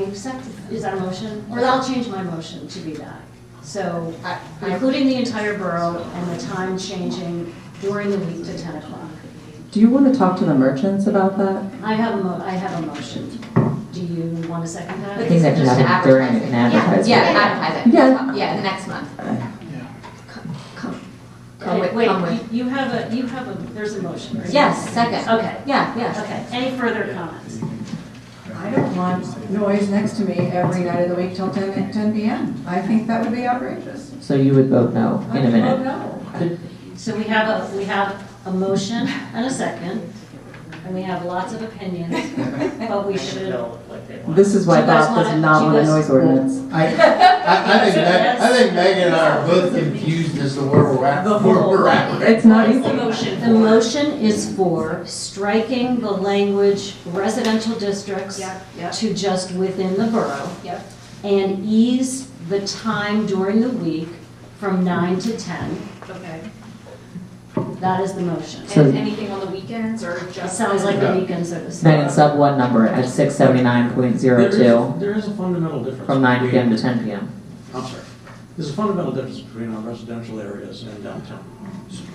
accept, is that a motion? Or I'll change my motion to be that. So, including the entire borough and the time changing during the week to 10 o'clock. Do you want to talk to the merchants about that? I have a motion. Do you want to second that? But these are just to advertise it. Yeah, advertise it. Yeah. Yeah, the next month. Wait, you have a, there's a motion, right? Yes, second. Okay. Yeah, yes. Okay, any further comments? I don't want noise next to me every night of the week till 10 p.m. I think that would be outrageous. So you would vote no in a minute? No. So we have a motion and a second, and we have lots of opinions, but we should. This is why Do you guys Bob does wanna- not do you want a guys- noise ordinance. I think Megan and I are both confused as to where we're at. It's not What is easy. the motion? The motion is for striking the language residential districts to just within the borough. Yep. And ease the time during the week from 9 to 10. Okay. That is the motion. So- And anything on the weekends or It just? sounds like the weekends are the same. Megan, sub one number at 679.02 There is a fundamental difference. from 9 p.m. to between- 10 p.m. I'm sorry. There's a fundamental difference between our residential areas and downtown.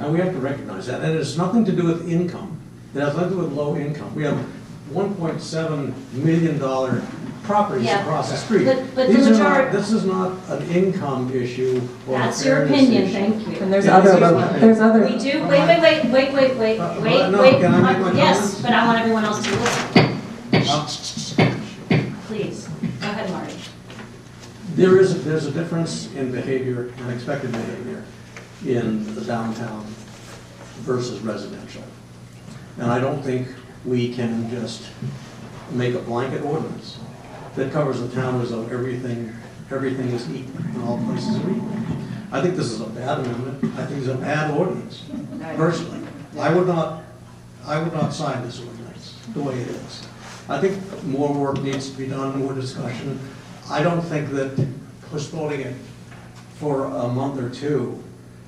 And we have to recognize that. And it has nothing to do with income. It has nothing to do with low income. We have $1.7 million properties Yeah. across the street. But the These are not- majority- This is not an income issue or a That's your fairness opinion, issue. thank you. And there's other. We do, wait, no, can I make my Yes, comments? but I want everyone else to listen. Please, go ahead, Marty. There's a difference in behavior and expected behavior in the downtown versus residential. And I don't think we can just make a blanket ordinance that covers the town as though everything is equal and all places are equal. I think this is a bad amendment. I think it's a bad ordinance, personally. I would not sign this ordinance the way it is. I think more work needs to be done, more discussion. I don't think that postponing it for a month or two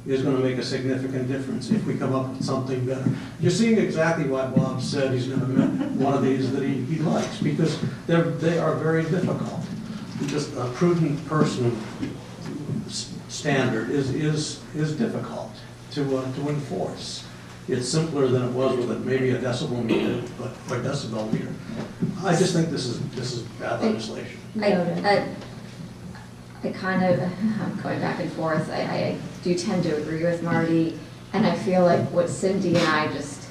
is going to make a significant difference if we come up with something better. You're seeing exactly what Bob said. He's never met one of these that he likes because they are very difficult. Just a prudent person standard is difficult to enforce. It's simpler than it was with maybe a decibel meter, or decibel meter. I just think this is bad legislation. I kind of, I'm going back and forth, I do tend to agree with Marty, and I feel like what Cindy and I just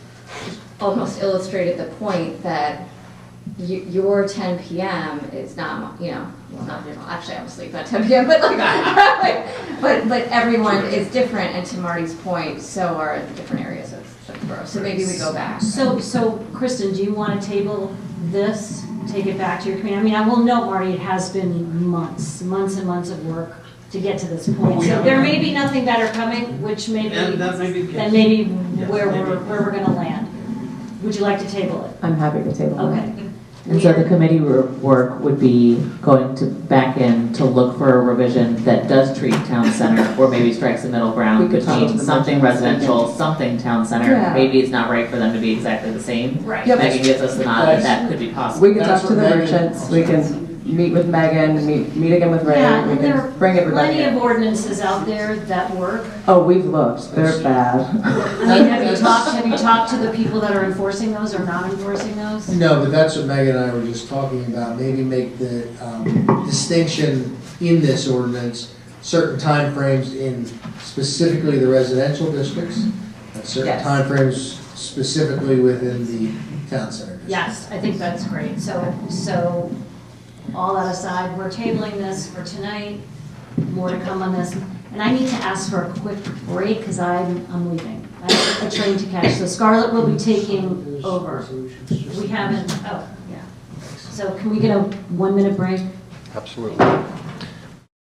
almost illustrated the point that your 10 p.m. is not, well, not, actually I'm asleep at 10 p.m., but but everyone is different, and to Marty's point, so are the different areas of the borough, so maybe we go back. So Kristen, do you want to table this, take it back to your committee? I mean, I will note, Marty, it has been months and months of work to get to this point. So there may be nothing better coming, which may be, then maybe where we're going to land. Would you like to table it? I'm happy to table it. Okay. And so the committee work would be going to back in to look for a revision that does treat town center, or maybe strikes a middle ground We could talk to between the something merchants. residential, something town center. Yeah. Maybe it's not right for them to be exactly the same. Right. Yep. Megan gives us the nod that that could be possible. We can talk to the merchants, we can meet with Megan, meet again with Ray, Yeah, we and there can are bring everybody plenty of in. ordinances out there that work. Oh, we've looked, they're bad. I mean, have you talked to the people that are enforcing those or not enforcing those? No, but that's what Megan and I were just talking about, maybe make the distinction in this ordinance, certain timeframes in specifically the residential districts, and certain Yes. timeframes specifically within the town center districts. Yes, I think that's great. So all that aside, we're tabling this for tonight, more to come on this. And I need to ask for a quick break because I'm leaving. I have a train to catch. So Scarlett will be taking over. We haven't, oh, yeah. So can we get a 1-minute break? Absolutely.